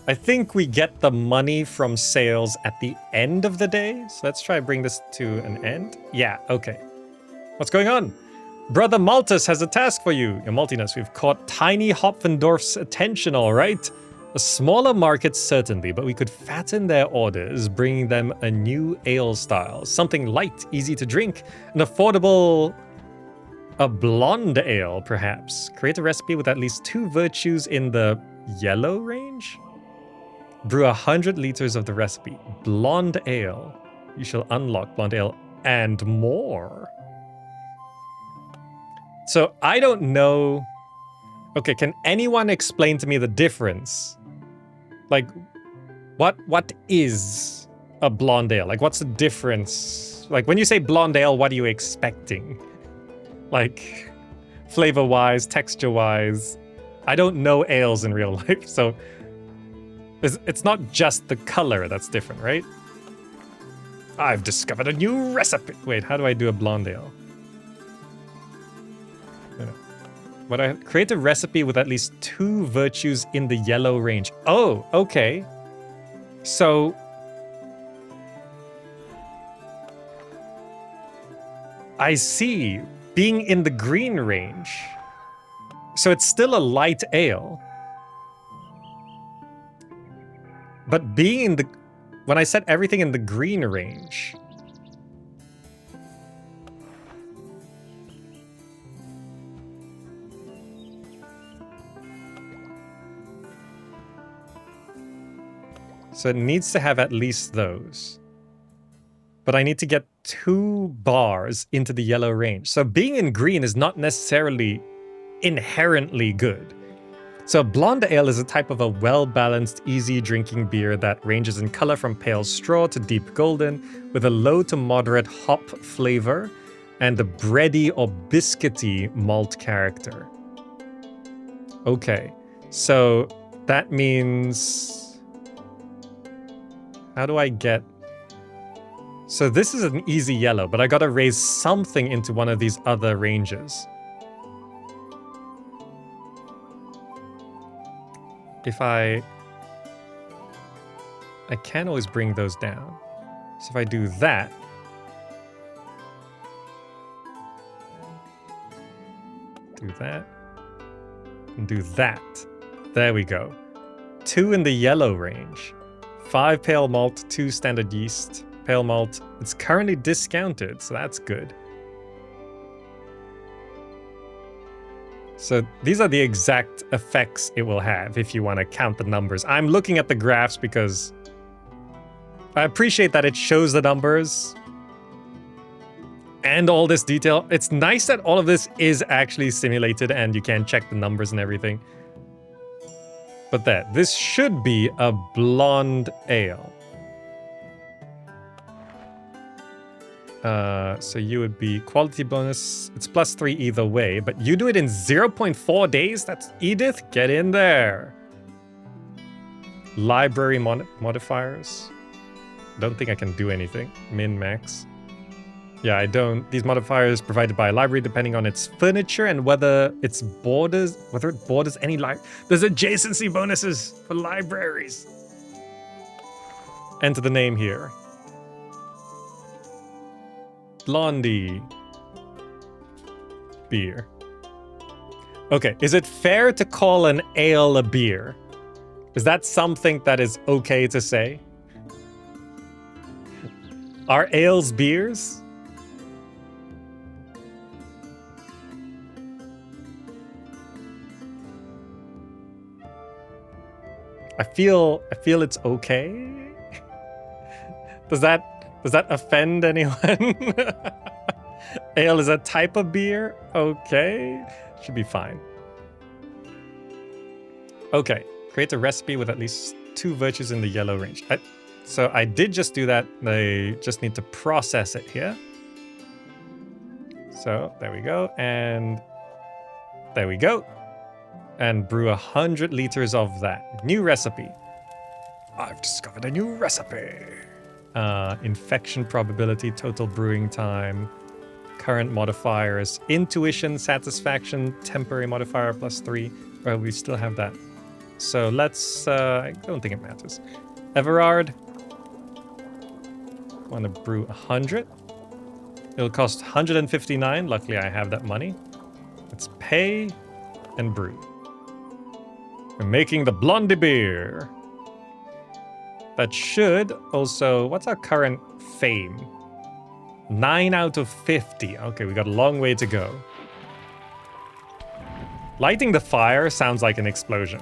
[SPEAKER 1] I think we get the money from sales at the end of the day. So let's try bring this to an end. Yeah, okay. What's going on? Brother Maltus has a task for you. Your maltiness, we've caught Tiny Hopfendorf's attention, all right? A smaller market, certainly, but we could fatten their orders, bringing them a new ale style. Something light, easy to drink, an affordable... a blonde ale, perhaps. Create a recipe with at least 2 virtues in the yellow range? Brew 100 liters of the recipe. Blonde ale. You shall unlock blonde ale and more. So I don't know. Okay, can anyone explain to me the difference? Like, what is a blonde ale? Like, what's the difference? Like, when you say blonde ale, what are you expecting? Like, flavor-wise, texture-wise. I don't know ales in real life, so it's not just the color that's different, right? I've discovered a new recipe. Wait, how do I do a blonde ale? What I create a recipe with at least 2 virtues in the yellow range. Oh, okay. So I see. Being in the green range. So it's still a light ale. But being in the... when I set everything in the green range... So it needs to have at least those. But I need to get 2 bars into the yellow range. So being in green is not necessarily inherently good. So blonde ale is a type of a well-balanced, easy-drinking beer that ranges in color from pale straw to deep golden, with a low to moderate hop flavor and a bready or biscuity malt character. Okay, so that means... how do I get... So this is an easy yellow, but I gotta raise something into one of these other ranges. If I can always bring those down. So if I do that... do that. And do that. There we go. 2 in the yellow range. 5 pale malt, 2 standard yeast. Pale malt. It's currently discounted, so that's good. So these are the exact effects it will have if you want to count the numbers. I'm looking at the graphs because I appreciate that it shows the numbers and all this detail. It's nice that all of this is actually simulated and you can check the numbers and everything. But this should be a blonde ale. So you would be quality bonus. It's +3 either way, but you do it in 0.4 days? That's Edith. Get in there. Library modifiers. Don't think I can do anything. Min, max. Yeah, I don't. These modifiers provided by a library depending on its furniture and whether it borders any There's adjacency bonuses for libraries. Enter the name here. Blondie. Beer. Okay, is it fair to call an ale a beer? Is that something that is okay to say? Are ales beers? I feel it's okay. Does that offend anyone? Ale is a type of beer? Okay. Should be fine. Okay. Create a recipe with at least 2 virtues in the yellow range. So I did just do that. They just need to process it here. So there we go. And there we go. And brew 100 liters of that. New recipe. I've discovered a new recipe. Infection probability, total brewing time, current modifiers, intuition, satisfaction, temporary modifier +3. Well, we still have that. So let's, I don't think it matters. Everard. Want to brew 100. It'll cost 159. Luckily, I have that money. Let's pay and brew. We're making the Blondie beer. That should also... What's our current fame? 9 out of 50. Okay, we got a long way to go. Lighting the fire sounds like an explosion.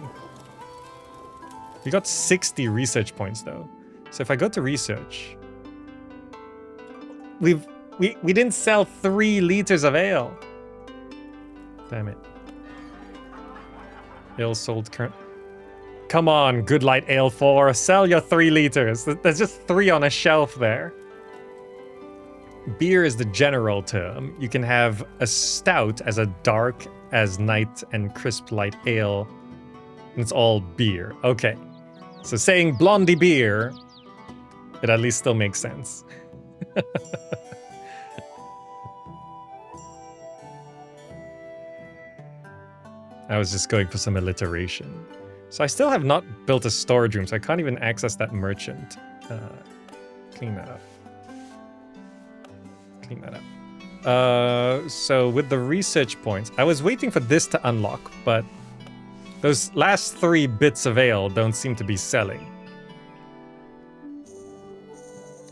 [SPEAKER 1] We got 60 research points, though. So if I go to research... We didn't sell 3 liters of ale. Damn it. Ale sold current... Come on, Good Light Ale 4. Sell your 3 liters. There's just 3 on a shelf there. Beer is the general term. You can have a stout as a dark as night and crisp light ale. And it's all beer. Okay. So saying Blondie beer, it at least still makes sense. I was just going for some alliteration. So I still have not built a storage room, so I can't even access that merchant. Clean that up. Clean that up. So with the research points, I was waiting for this to unlock, but those last 3 bits of ale don't seem to be selling.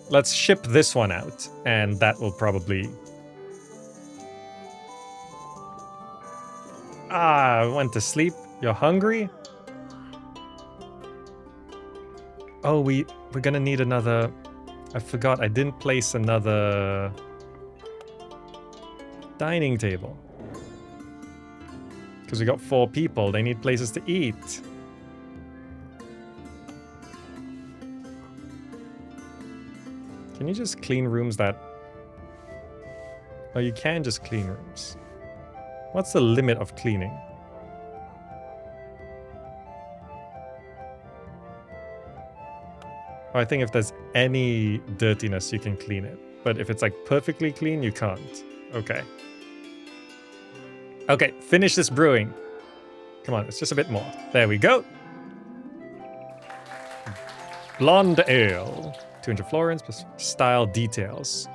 [SPEAKER 1] Let's ship this one out, and that will probably... I went to sleep. You're hungry? Oh, we're gonna need another... I forgot, I didn't place another... dining table. Because we got 4 people, they need places to eat. Can you just clean rooms that... Oh, you can just clean rooms. What's the limit of cleaning? Oh, I think if there's any dirtiness, you can clean it. But if it's like perfectly clean, you can't. Okay. Okay, finish this brewing. Come on, it's just a bit more. There we go. Blonde ale. 200 florins plus style details.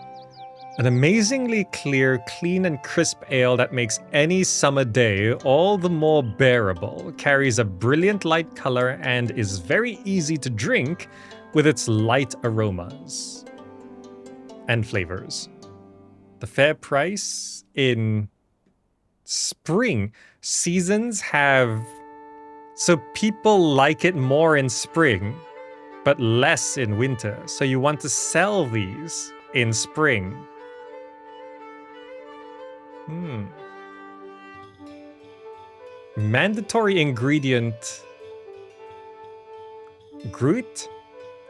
[SPEAKER 1] An amazingly clear, clean and crisp ale that makes any summer day all the more bearable, carries a brilliant light color and is very easy to drink with its light aromas and flavors. The fair price in spring. Seasons have... So people like it more in spring, but less in winter. So you want to sell these in spring. Mandatory ingredient... Groot?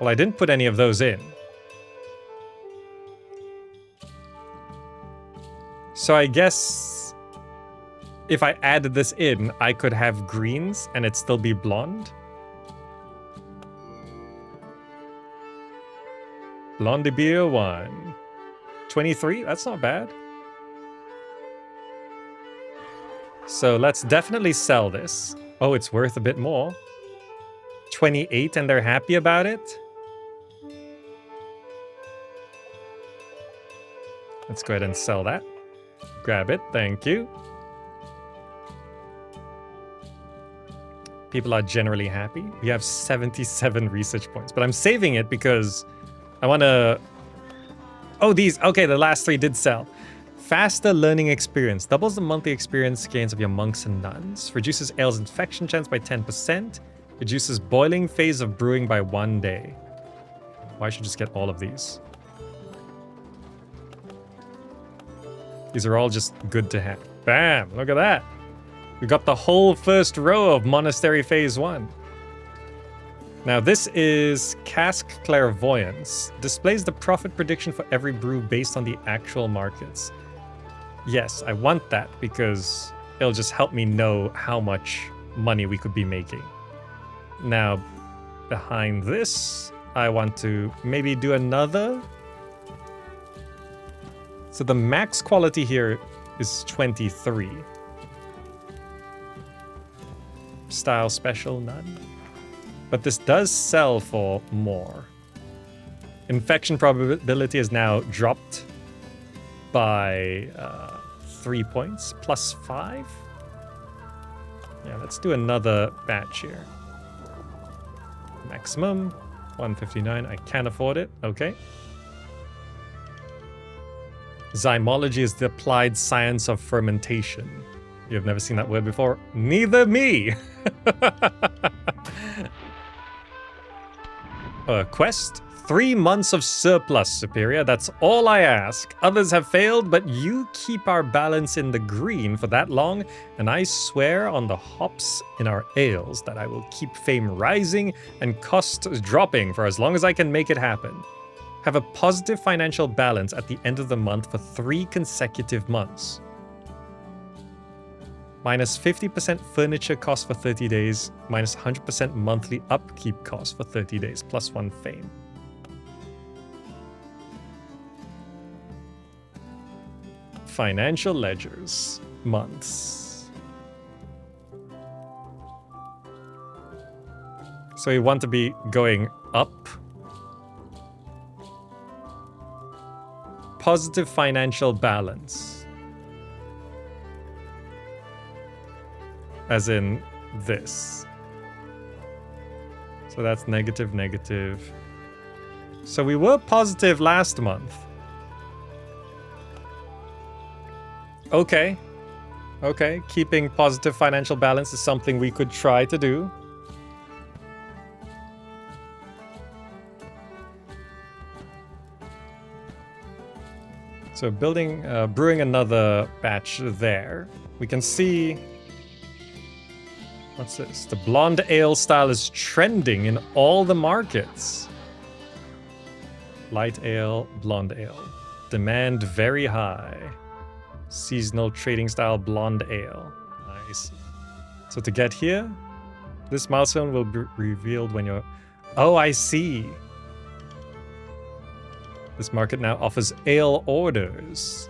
[SPEAKER 1] Well, I didn't put any of those in. So I guess if I added this in, I could have greens and it'd still be blonde. Blondie beer 1. 23? That's not bad. So let's definitely sell this. Oh, it's worth a bit more. 28 and they're happy about it? Let's go ahead and sell that. Grab it, thank you. People are generally happy. We have 77 research points, but I'm saving it because I want to... Oh, these. Okay, the last 3 did sell. Faster learning experience. Doubles the monthly experience gains of your monks and nuns. Reduces ale's infection chance by 10%. Reduces boiling phase of brewing by 1 day. Well, I should just get all of these. These are all just good to have. Bam! Look at that. We got the whole first row of Monastery Phase 1. Now this is Cask Clairvoyance. Displays the profit prediction for every brew based on the actual markets. Yes, I want that because it'll just help me know how much money we could be making. Now, behind this, I want to maybe do another. So the max quality here is 23. style special, none. But this does sell for more. Infection probability is now dropped by 3 points, plus 5. Yeah, let's do another batch here. Maximum 159. I can't afford it. Okay. Zymology is the applied science of fermentation. You've never seen that word before? Neither me! Quest. 3 months of surplus, Superior. That's all I ask. Others have failed, but you keep our balance in the green for that long, and I swear on the hops in our ales that I will keep fame rising and costs dropping for as long as I can make it happen. Have a positive financial balance at the end of the month for 3 consecutive months. Minus 50% furniture cost for 30 days, minus 100% monthly upkeep cost for 30 days, plus 1 fame. Financial ledgers, months. So you want to be going up. Positive financial balance. As in this. So that's negative, negative. So we were positive last month. Okay. Okay, keeping positive financial balance is something we could try to do. So brewing another batch there. We can see, what's this? The blonde ale style is trending in all the markets. Light ale, blonde ale. Demand very high. Seasonal trading style blonde ale. Nice. So to get here, this milestone will be revealed when you're... Oh, I see. This market now offers ale orders.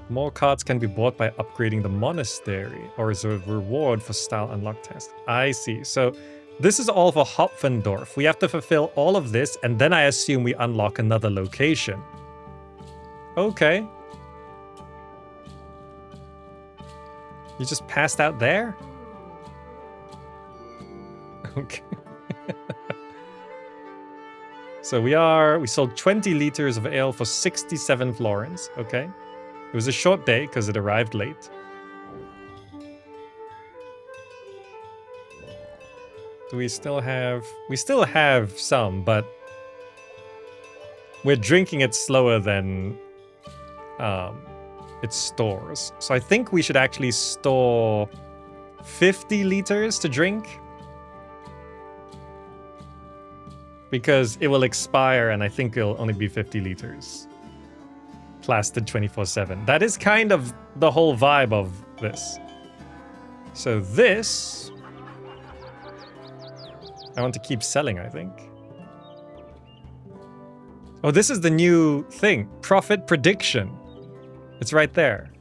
[SPEAKER 1] More cards can be bought by upgrading the Monastery, or as a reward for style unlock test. I see. So this is all for Hopfendorf. We have to fulfill all of this, and then I assume we unlock another location. Okay. You just passed out there? Okay. So we sold 20 liters of ale for 67 florins. Okay. It was a short day because it arrived late. Do we still have... We still have some, but we're drinking it slower than it stores. So I think we should actually store 50 liters to drink. Because it will expire and I think it'll only be 50 liters. Plastered 24/7. That is kind of the whole vibe of this. So this... I want to keep selling, I think. Oh, this is the new thing. Profit prediction. It's right there.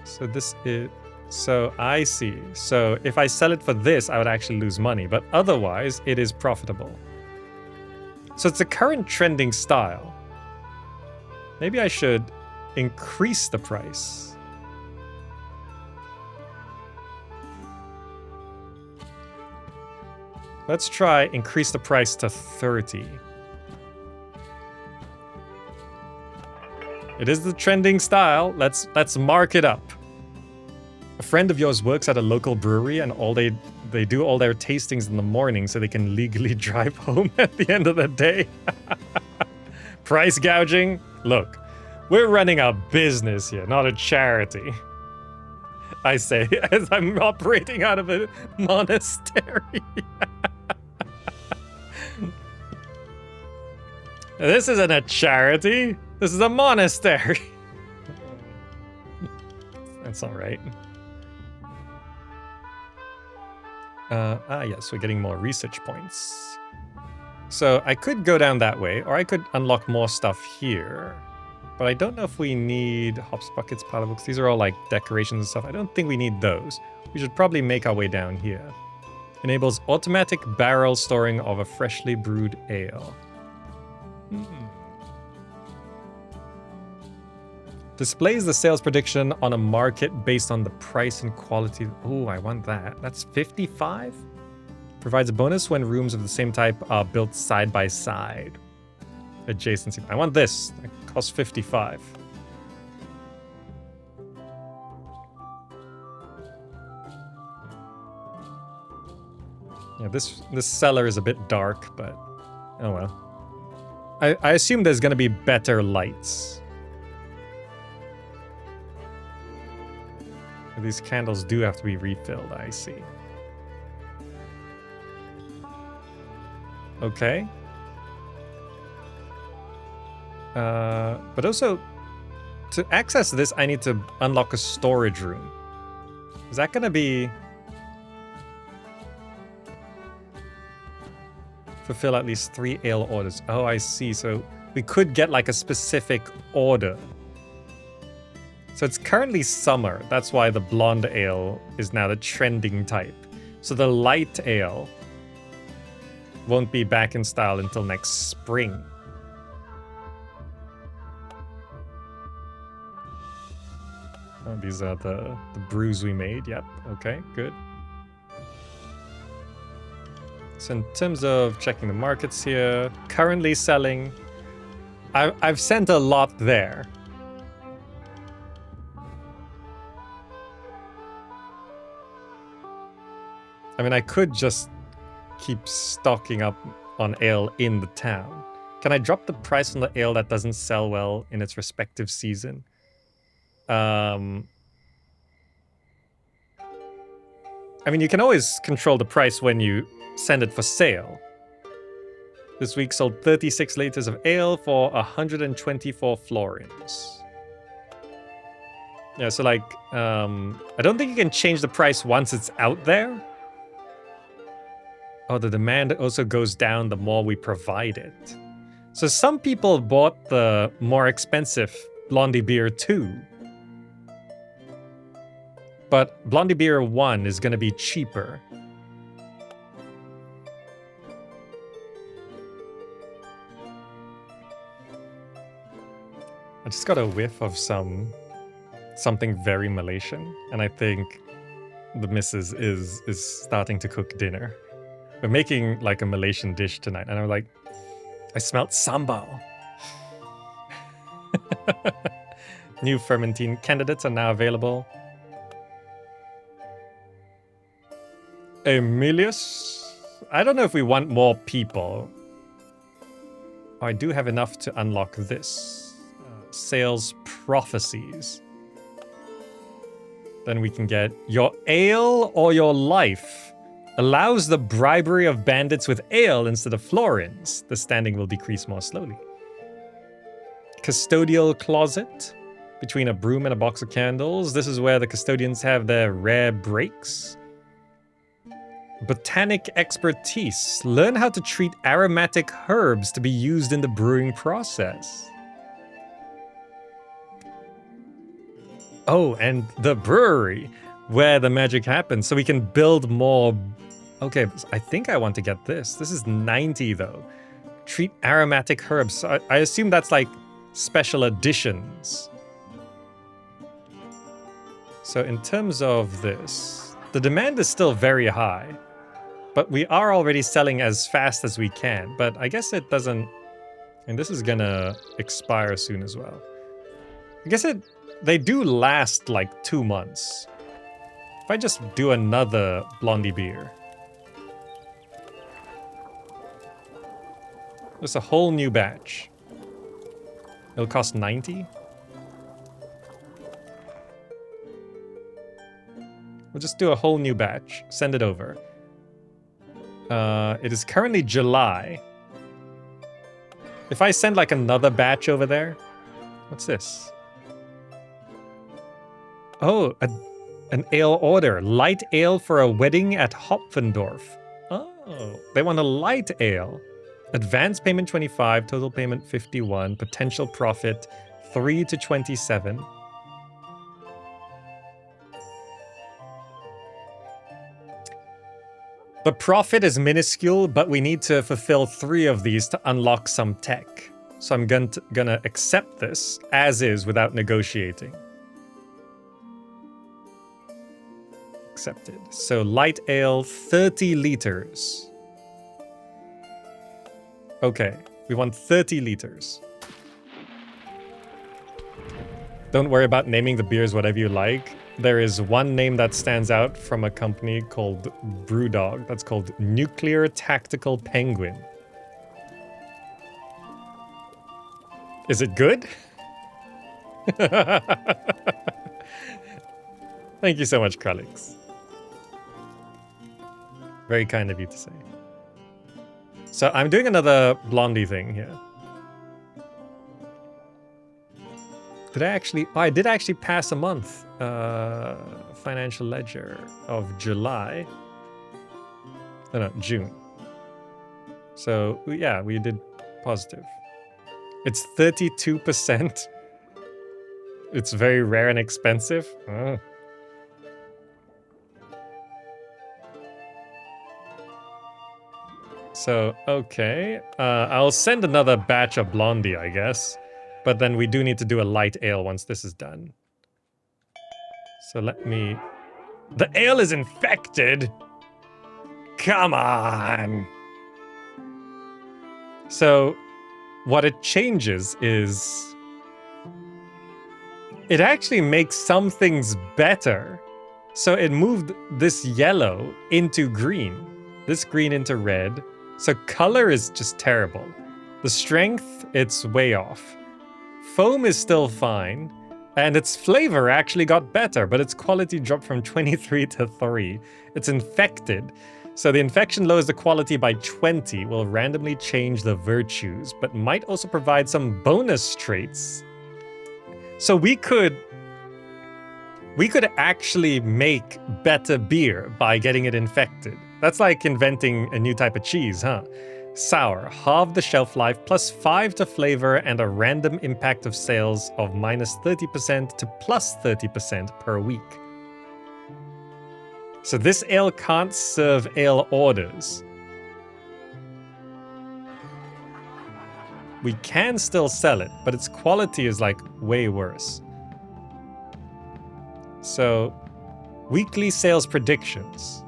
[SPEAKER 1] So this is... So I see. So if I sell it for this, I would actually lose money. But otherwise, it is profitable. So it's the current trending style. Maybe I should increase the price. Let's try increase the price to 30. It is the trending style. Let's mark it up. A friend of yours works at a local brewery and they do all their tastings in the morning so they can legally drive home at the end of the day. Price gouging? Look, we're running a business here, not a charity. I say as I'm operating out of a monastery. This isn't a charity. This is a monastery. That's all right. Yes, we're getting more research points. So I could go down that way, or I could unlock more stuff here. But I don't know if we need hops, buckets, paddle books. These are all like decorations and stuff. I don't think we need those. We should probably make our way down here. Enables automatic barrel storing of a freshly brewed ale. Displays the sales prediction on a market based on the price and quality. Oh, I want that. That's 55? Provides a bonus when rooms of the same type are built side by side. Adjacency. I want this. It costs 55. Yeah, this cellar is a bit dark, but oh well. I assume there's gonna be better lights. These candles do have to be refilled, I see. Okay. But also, to access this, I need to unlock a storage room. Is that gonna be... Fulfill at least 3 ale orders. Oh, I see. So we could get like a specific order. So it's currently summer. That's why the blonde ale is now the trending type. So the light ale won't be back in style until next spring. Oh, these are the brews we made. Yep. Okay, good. So in terms of checking the markets here, currently selling, I've sent a lot there. I mean, I could just keep stocking up on ale in the town. Can I drop the price on the ale that doesn't sell well in its respective season? I mean, you can always control the price when you send it for sale. This week sold 36 liters of ale for 124 florins. Yeah, so like, I don't think you can change the price once it's out there. Oh, the demand also goes down the more we provide it. So some people bought the more expensive Blondie beer too. But Blondie beer 1 is going to be cheaper. I just got a whiff of something very Malaysian, and I think the missus is starting to cook dinner. We're making like a Malaysian dish tonight, and I'm like, I smelled sambal. New fermenting candidates are now available. Emilius? I don't know if we want more people. Oh, I do have enough to unlock this. Sales prophecies. Then we can get your ale or your life. Allows the bribery of bandits with ale instead of florins. The standing will decrease more slowly. Custodial closet. Between a broom and a box of candles. This is where the custodians have their rare breaks. Botanic expertise. Learn how to treat aromatic herbs to be used in the brewing process. Oh, and the brewery, where the magic happens, so we can build more. Okay, I think I want to get this. This is 90 though. Treat aromatic herbs. So I assume that's like special editions. So in terms of this, the demand is still very high, but we are already selling as fast as we can. But I guess it doesn't, and this is gonna expire soon as well. I guess they do last like 2 months. If I just do another Blondie beer. Just a whole new batch. It'll cost 90. We'll just do a whole new batch. Send it over. It is currently July. If I send like another batch over there. What's this? Oh, an ale order. Light ale for a wedding at Hopfendorf. Oh, they want a light ale. Advance payment 25, total payment 51, potential profit 3 to 27. The profit is minuscule, but we need to fulfill 3 of these to unlock some tech. So I'm gonna accept this as is without negotiating. Accepted. So light ale, 30 liters. Okay, we want 30 liters. Don't worry about naming the beers whatever you like. There is one name that stands out from a company called Brewdog. That's called Nuclear Tactical Penguin. Is it good? Thank you so much, Kralix. Very kind of you to say. So I'm doing another blondie thing here. Did I actually... Oh, I did actually pass a month. Financial ledger of July. No, June. So, yeah, we did positive. It's 32%. It's very rare and expensive. Oh. So, okay. I'll send another batch of blondie, I guess. But then we do need to do a light ale once this is done. So let me... The ale is infected! Come on! So, what it changes is... It actually makes some things better. So it moved this yellow into green. This green into red. So color is just terrible. The strength, it's way off. Foam is still fine, and its flavor actually got better, but its quality dropped from 23 to 3. It's infected, so the infection lowers the quality by 20, will randomly change the virtues, but might also provide some bonus traits. So we could actually make better beer by getting it infected. That's like inventing a new type of cheese, huh? Sour, halve the shelf life, plus 5 to flavor, and a random impact of sales of minus 30% to plus 30% per week. So this ale can't serve ale orders. We can still sell it, but its quality is like way worse. So, weekly sales predictions.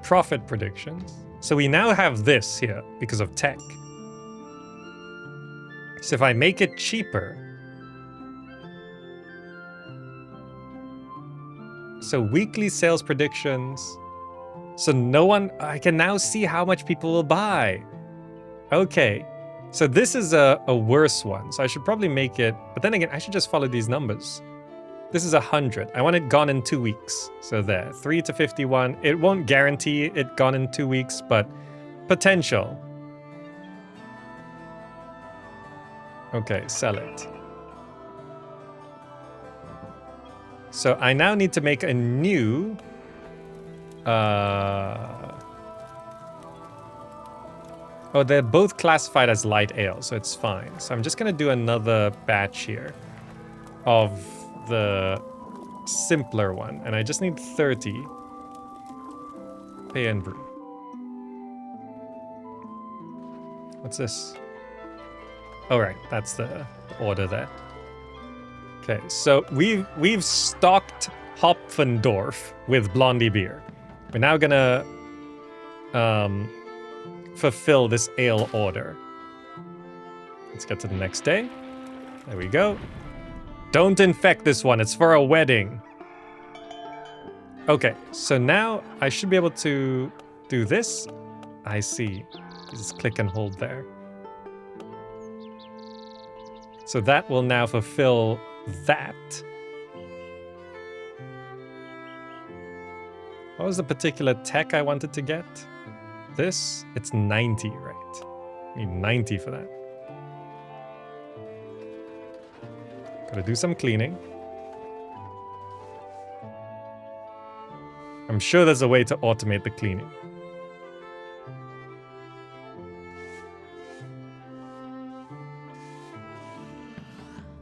[SPEAKER 1] Profit predictions. So we now have this here because of tech. So if I make it cheaper, so weekly sales predictions, so I can now see how much people will buy. Okay, so this is a worse one, so I should probably make it, but then again, I should just follow these numbers. This is 100. I want it gone in 2 weeks. So there, 3 to 51. It won't guarantee it gone in 2 weeks, but potential. Okay, sell it. So I now need to make a new... Oh, they're both classified as light ale, so it's fine. So I'm just going to do another batch here of the simpler one, and I just need 30. Pay and brew. What's this? Oh, right, that's the order there. Okay, so we've stocked Hopfendorf with blondie beer. We're now gonna fulfill this ale order. Let's get to the next day. There we go. Don't infect this one, it's for a wedding. Okay, so now I should be able to do this. I see. Just click and hold there. So that will now fulfill that. What was the particular tech I wanted to get? This? It's 90, right? I need 90 for that. Gotta do some cleaning. I'm sure there's a way to automate the cleaning.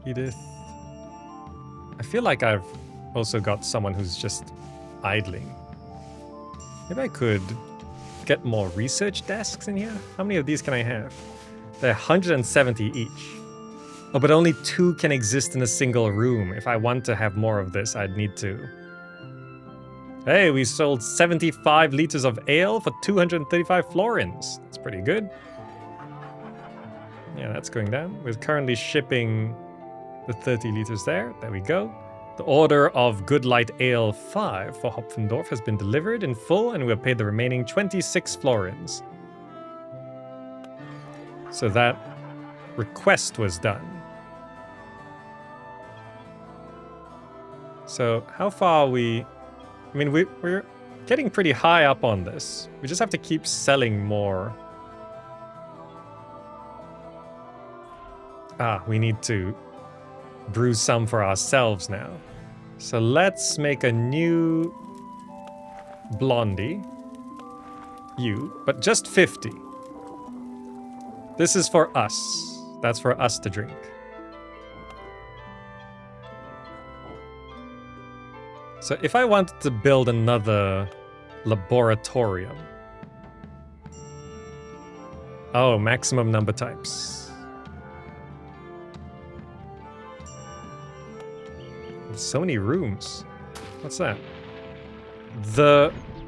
[SPEAKER 1] Edith. I feel like I've also got someone who's just idling. Maybe I could get more research desks in here. How many of these can I have? They're 170 each. Oh, but only 2 can exist in a single room. If I want to have more of this, I'd need to. Hey, we sold 75 liters of ale for 235 florins. That's pretty good. Yeah, that's going down. We're currently shipping the 30 liters there. There we go. The order of Good Light Ale 5 for Hopfendorf has been delivered in full, and we have paid the remaining 26 florins. So that request was done. So how far are we? I mean, we're getting pretty high up on this. We just have to keep selling more. We need to brew some for ourselves now. So let's make a new blondie. But just 50. This is for us. That's for us to drink. So if I wanted to build another laboratorium. Oh, maximum number types. So many rooms. What's that?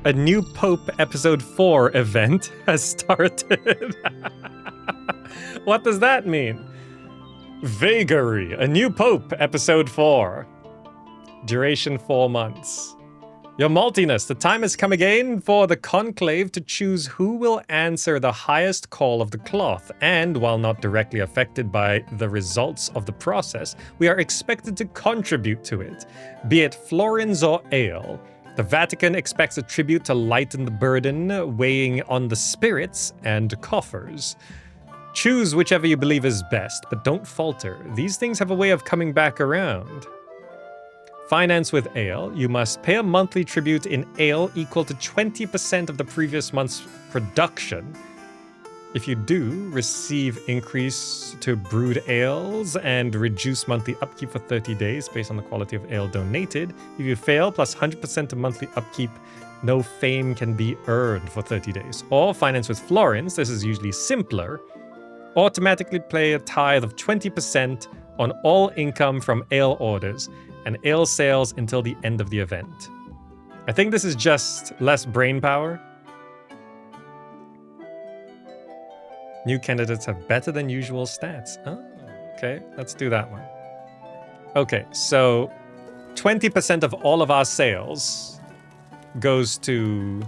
[SPEAKER 1] A new Pope episode 4 event has started. What does that mean? Vagary, a new Pope episode 4. Duration 4 months. Your maltiness, the time has come again for the conclave to choose who will answer the highest call of the cloth, and while not directly affected by the results of the process, we are expected to contribute to it, be it florins or ale. The Vatican expects a tribute to lighten the burden weighing on the spirits and coffers. Choose whichever you believe is best, but don't falter. These things have a way of coming back around. Finance with ale. You must pay a monthly tribute in ale equal to 20% of the previous month's production. If you do, receive increase to brewed ales and reduce monthly upkeep for 30 days based on the quality of ale donated. If you fail, plus 100% of monthly upkeep, no fame can be earned for 30 days. Or finance with florins. This is usually simpler. Automatically pay a tithe of 20% on all income from ale orders and ale sales until the end of the event. I think this is just less brain power. New candidates have better than usual stats. Oh, okay, let's do that one. Okay, so 20% of all of our sales goes to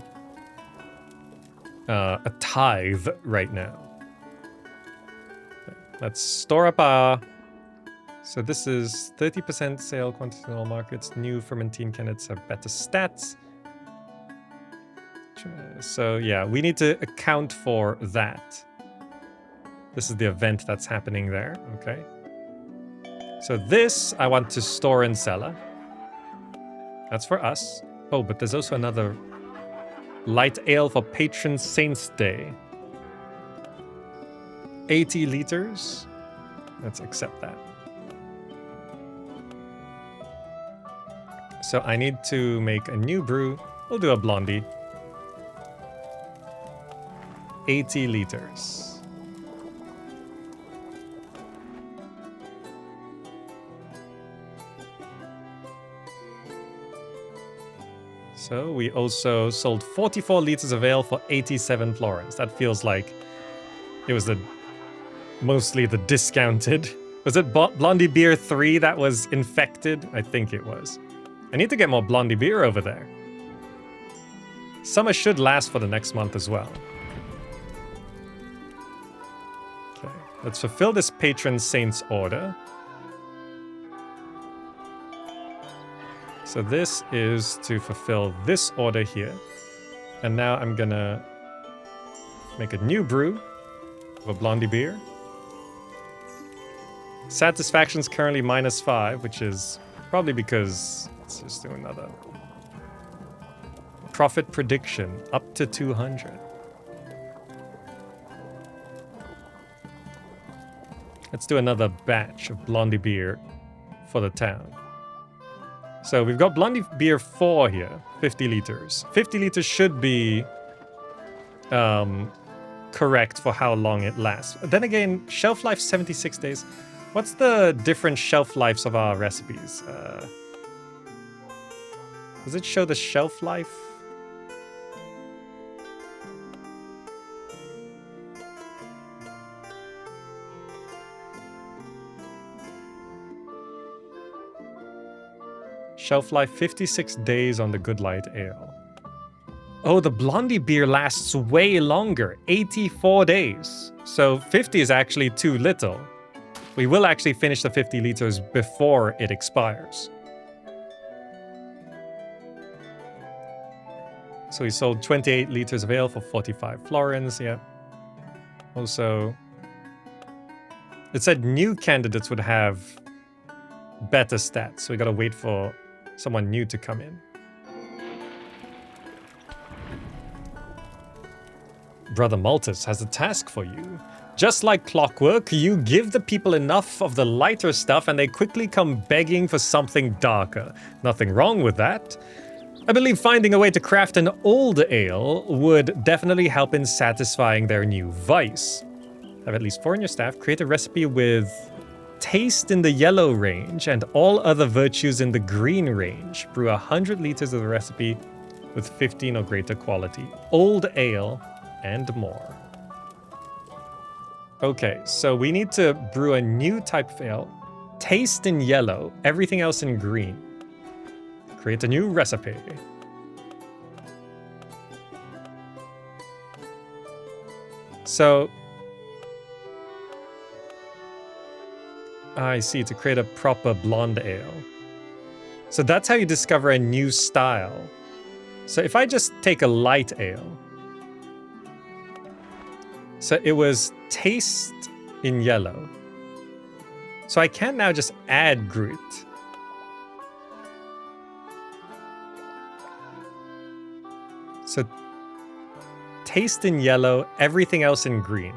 [SPEAKER 1] a tithe right now. Let's store up our... So this is 30% sale quantity in all markets. New fermentine candidates have better stats. So yeah, we need to account for that. This is the event that's happening there, okay? So this I want to store in Cellar. That's for us. Oh, but there's also another light ale for Patron Saint's Day. 80 liters. Let's accept that. So I need to make a new brew. We'll do a blondie. 80 liters. So we also sold 44 liters of ale for 87 florins. That feels like it was mostly the discounted. Was it Blondie Beer 3 that was infected? I think it was. I need to get more Blondie Beer over there. Summer should last for the next month as well. Okay, let's fulfill this patron saint's order. So this is to fulfill this order here. And now I'm gonna make a new brew of a Blondie Beer. Satisfaction's currently -5, which is probably because... Let's just do another. Profit prediction, up to 200. Let's do another batch of Blondie beer for the town. So we've got Blondie beer 4 here, 50 liters. 50 liters should be correct for how long it lasts. Then again, shelf life 76 days. What's the different shelf lives of our recipes? Does it show the shelf life? Shelf life 56 days on the Good Light Ale. Oh, the Blondie beer lasts way longer, 84 days. So 50 is actually too little. We will actually finish the 50 liters before it expires. So we sold 28 liters of ale for 45 florins, yeah. Also, it said new candidates would have better stats, so we gotta wait for someone new to come in. Brother Maltus has a task for you. Just like clockwork, you give the people enough of the lighter stuff and they quickly come begging for something darker. Nothing wrong with that. I believe finding a way to craft an old ale would definitely help in satisfying their new vice. Have at least 4 in your staff. Create a recipe with taste in the yellow range and all other virtues in the green range. Brew 100 liters of the recipe with 15 or greater quality. Old ale and more. Okay, so we need to brew a new type of ale. Taste in yellow, everything else in green. Create a new recipe. So, I see, to create a proper blonde ale. So that's how you discover a new style. So if I just take a light ale. So it was taste in yellow. So I can now just add Groot. So taste in yellow, everything else in green.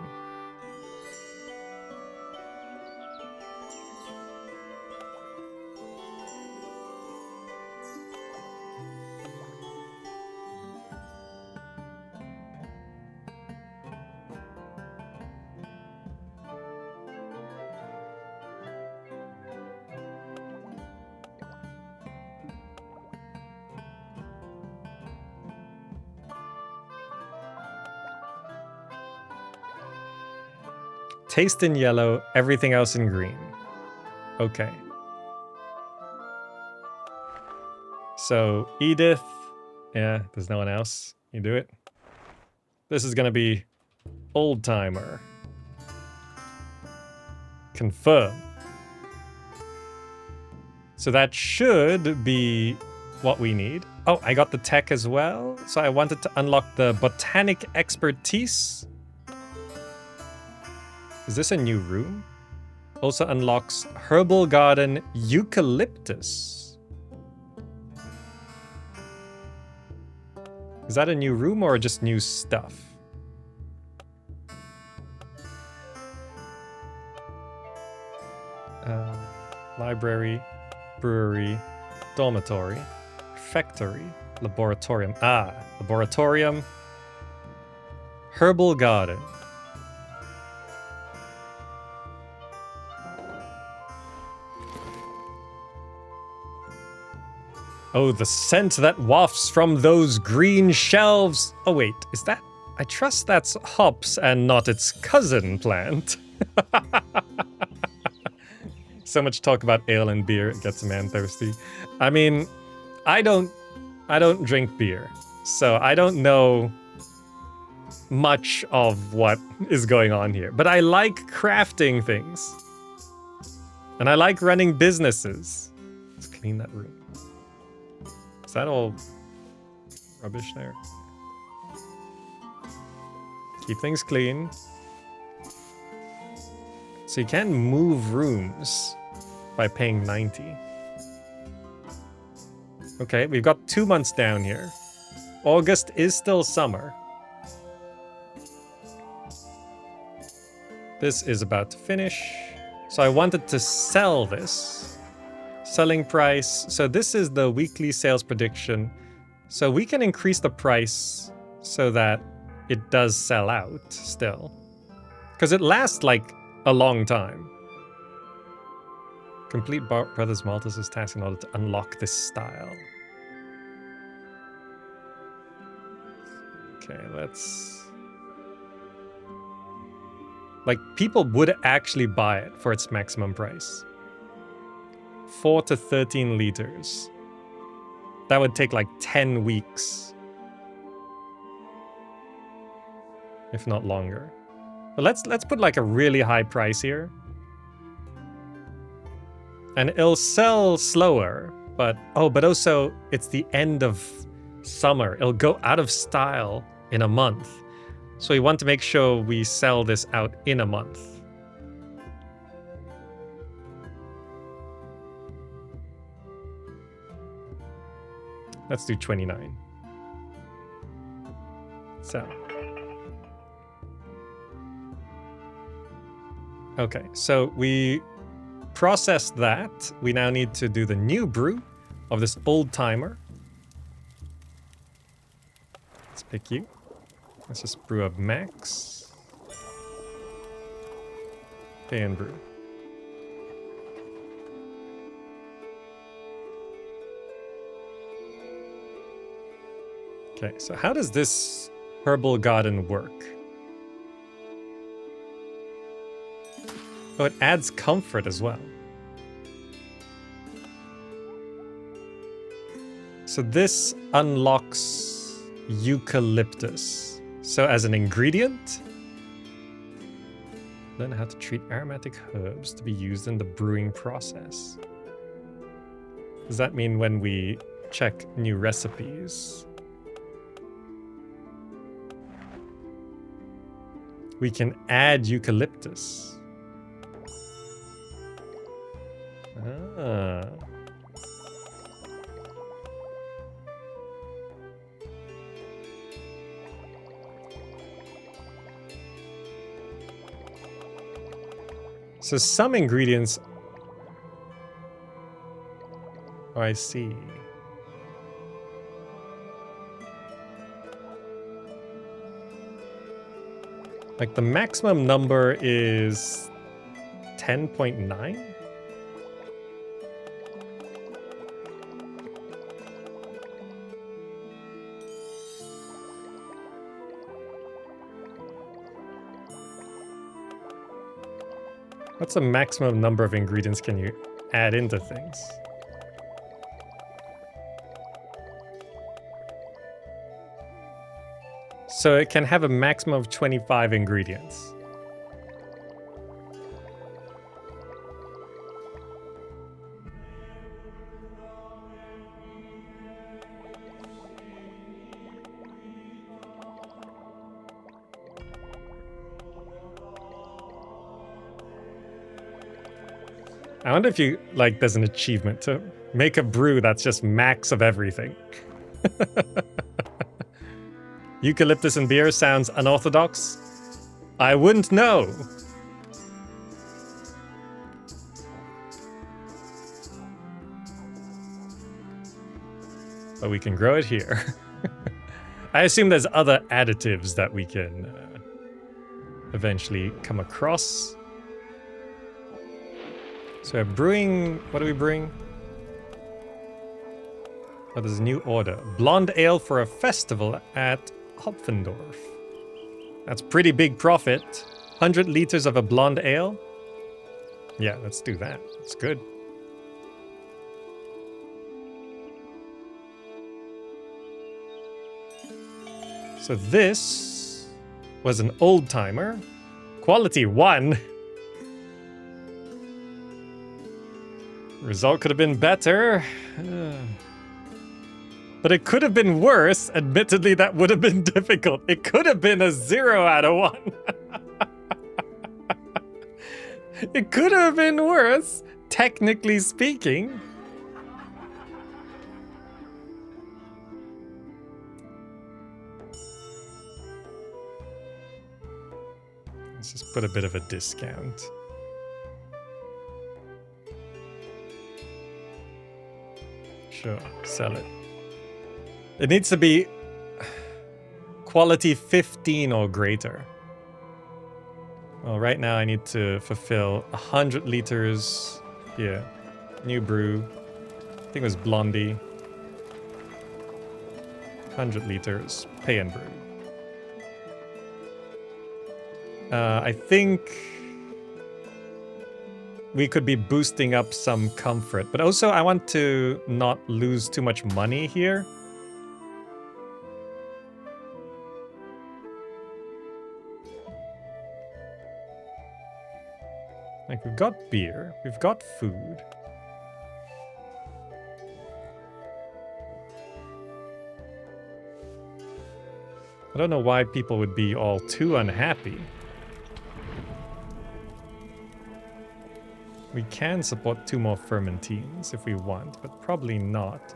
[SPEAKER 1] Taste in yellow, everything else in green. Okay. So, Edith. Yeah, there's no one else. You do it. This is gonna be old timer. Confirm. So that should be what we need. Oh, I got the tech as well. So I wanted to unlock the botanic expertise. Is this a new room? Also unlocks herbal garden eucalyptus. Is that a new room or just new stuff? Library, brewery, dormitory, refectory, laboratorium. Ah, laboratorium, herbal garden. Oh, the scent that wafts from those green shelves. Oh, wait, is that? I trust that's hops and not its cousin plant. So much talk about ale and beer. It gets a man thirsty. I mean, I don't drink beer, so I don't know much of what is going on here. But I like crafting things. And I like running businesses. Let's clean that room. Is that all rubbish there? Keep things clean. So you can move rooms by paying 90. Okay, we've got 2 months down here. August is still summer. This is about to finish. So I wanted to sell this. Selling price. So this is the weekly sales prediction. So we can increase the price so that it does sell out still. Because it lasts like a long time. Complete Brothers Maltus' task in order to unlock this style. Okay, let's... Like, people would actually buy it for its maximum price. 4 to 13 liters. That would take like 10 weeks. If not longer. But let's put like a really high price here. And it'll sell slower, but also it's the end of summer. It'll go out of style in a month. So we want to make sure we sell this out in a month. Let's do 29. So. Okay, so we processed that. We now need to do the new brew of this old timer. Let's pick you. Let's just brew up max. Okay, and brew. Okay, so how does this herbal garden work? Oh, it adds comfort as well. So this unlocks eucalyptus. So as an ingredient, learn how to treat aromatic herbs to be used in the brewing process. Does that mean when we check new recipes, we can add eucalyptus? Ah. So some ingredients... Oh, I see. Like the maximum number is 10.9? What's the maximum number of ingredients can you add into things? So it can have a maximum of 25 ingredients. I wonder if you, like, there's an achievement to make a brew that's just max of everything. Eucalyptus and beer sounds unorthodox. I wouldn't know. But we can grow it here. I assume there's other additives that we can eventually come across. So we're brewing... What are we brewing? Oh, there's a new order. Blonde ale for a festival at Hopfendorf. That's pretty big profit. 100 liters of a blonde ale? Yeah, let's do that. That's good. So this was an old timer. Quality 1. Result could have been better. But it could have been worse. Admittedly, that would have been difficult. It could have been a 0 out of 1. It could have been worse, technically speaking. Let's just put a bit of a discount. Sure, sell it. It needs to be quality 15 or greater. Well, right now I need to fulfill 100 liters. Yeah, new brew. I think it was Blondie. 100 liters, pay and brew. I think we could be boosting up some comfort, but also I want to not lose too much money here. Like, we've got beer, we've got food. I don't know why people would be all too unhappy. We can support 2 more fermentines if we want, but probably not.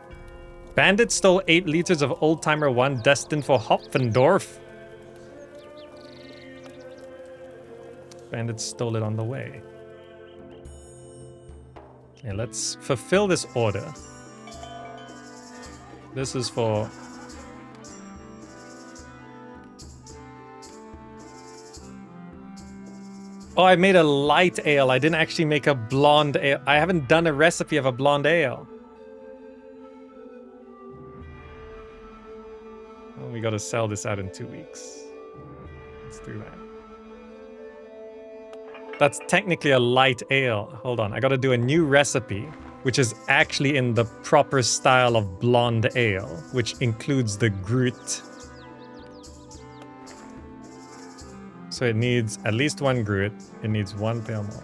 [SPEAKER 1] Bandit stole 8 liters of Old Timer 1 destined for Hopfendorf. Bandit stole it on the way. Okay, let's fulfill this order. This is for... Oh, I made a light ale. I didn't actually make a blonde ale. I haven't done a recipe of a blonde ale. Well, we gotta sell this out in 2 weeks. Let's do that. That's technically a light ale. Hold on, I gotta do a new recipe, which is actually in the proper style of blonde ale, which includes the Groot. So it needs at least 1 Groot. It needs 1 pale malt.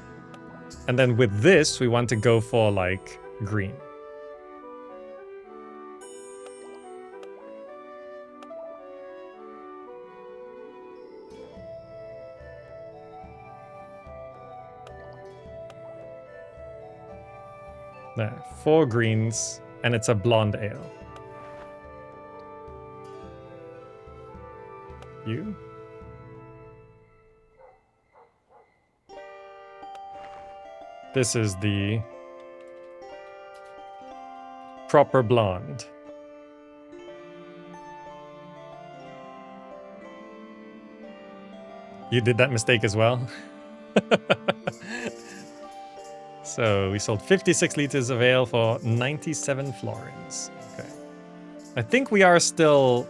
[SPEAKER 1] And then with this, we want to go for, like, green. There, 4 greens, and it's a blonde ale. You? This is the proper blonde. You did that mistake as well? So we sold 56 liters of ale for 97 florins. Okay. I think we are still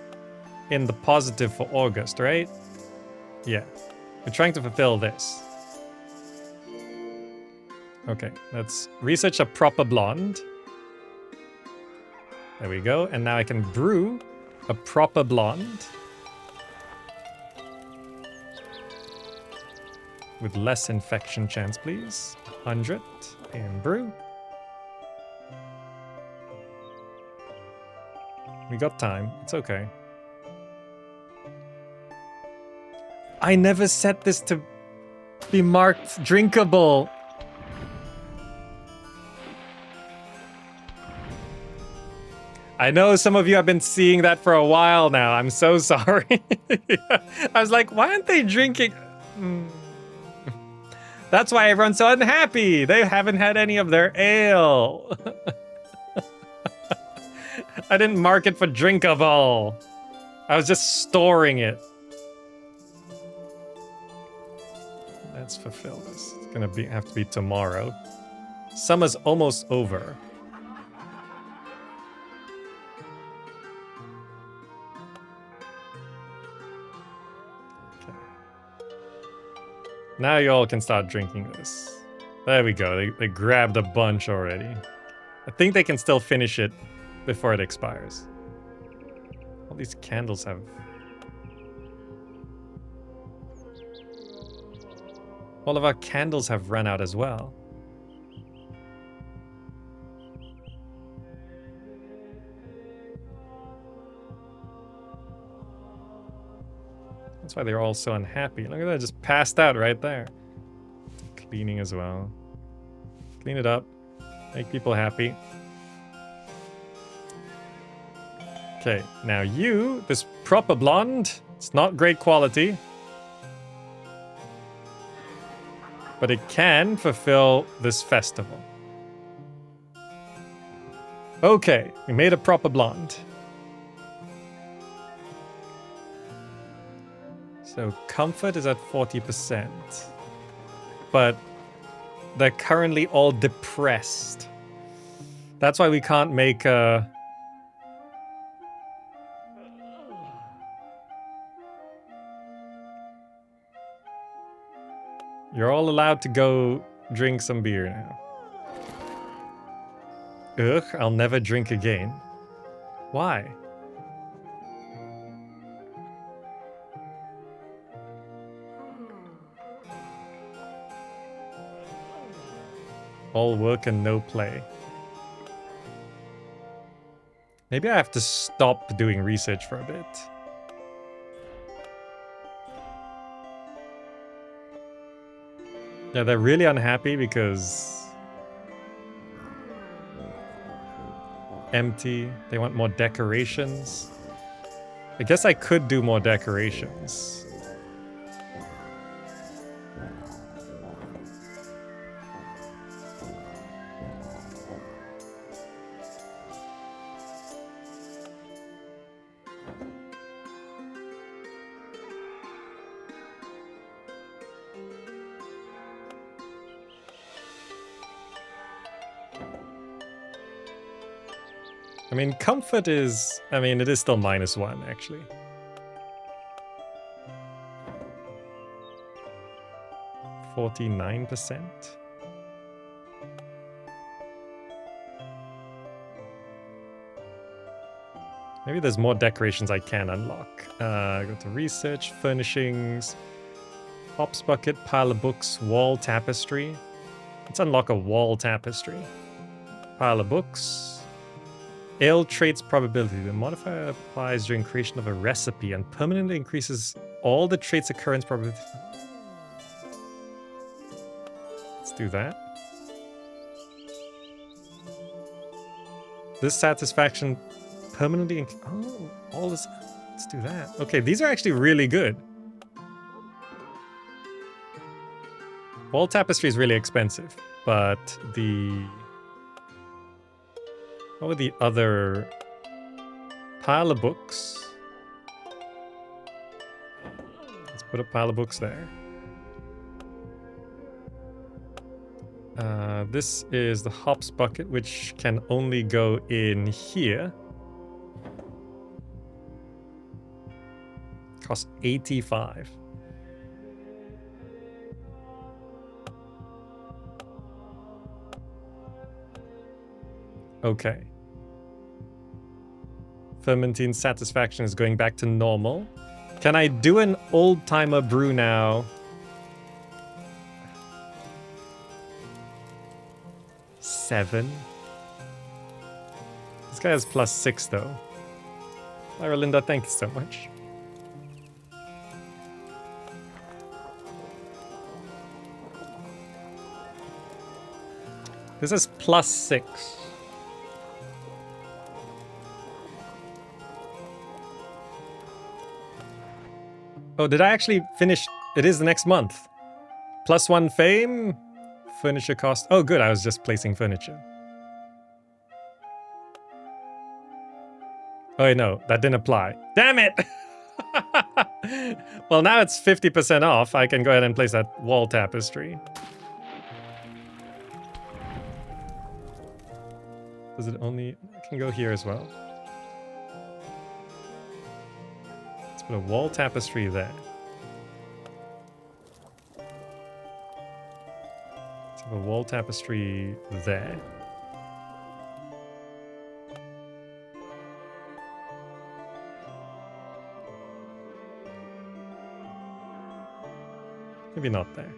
[SPEAKER 1] in the positive for August, right? Yeah. We're trying to fulfill this. Okay, let's research a proper blonde. There we go. And now I can brew a proper blonde with less infection chance, please. 100 and brew. We got time. It's okay. I never set this to be marked drinkable. I know some of you have been seeing that for a while now. I'm so sorry. I was like, why aren't they drinking? That's why everyone's so unhappy. They haven't had any of their ale. I didn't mark it for drinkable. I was just storing it. Let's fulfill this. It's gonna have to be tomorrow. Summer's almost over. Now you all can start drinking this. There we go. They grabbed a bunch already. I think they can still finish it before it expires. All these candles have... All of our candles have run out as well. That's why they're all so unhappy. Look at that, just passed out right there. Cleaning as well. Clean it up. Make people happy. Okay, now you, this proper blonde, it's not great quality. But it can fulfill this festival. Okay, we made a proper blonde. So comfort is at 40%. But they're currently all depressed. That's why we can't make a... You're all allowed to go drink some beer now. Ugh, I'll never drink again. Why? All work and no play. Maybe I have to stop doing research for a bit. Yeah, they're really unhappy because... empty. They want more decorations. I guess I could do more decorations. I mean, comfort is... I mean, it is still -1, actually. %49%. Maybe there's more decorations I can unlock. Go to research, furnishings, hops bucket, pile of books, wall tapestry. Let's unlock a wall tapestry. Pile of books. Ale traits probability. The modifier applies during creation of a recipe and permanently increases all the traits occurrence probability. Let's do that. This satisfaction permanently... Oh, all this... Let's do that. Okay, these are actually really good. Wall tapestry is really expensive, but the... What were the other... Pile of books. Let's put a pile of books there. This is the hops bucket, which can only go in here. Costs 85. Okay. Fermenting satisfaction is going back to normal. Can I do an old-timer brew now? 7. This guy has +6 though. Lyra Linda, thank you so much. This is +6. Oh, did I actually finish? It is the next month. +1 fame. Furniture cost. Oh, good. I was just placing furniture. Oh, no. That didn't apply. Damn it! Well, now it's 50% off. I can go ahead and place that wall tapestry. Does it only... I can go here as well. Let's put a wall tapestry there. Let's have a wall tapestry there. Maybe not there.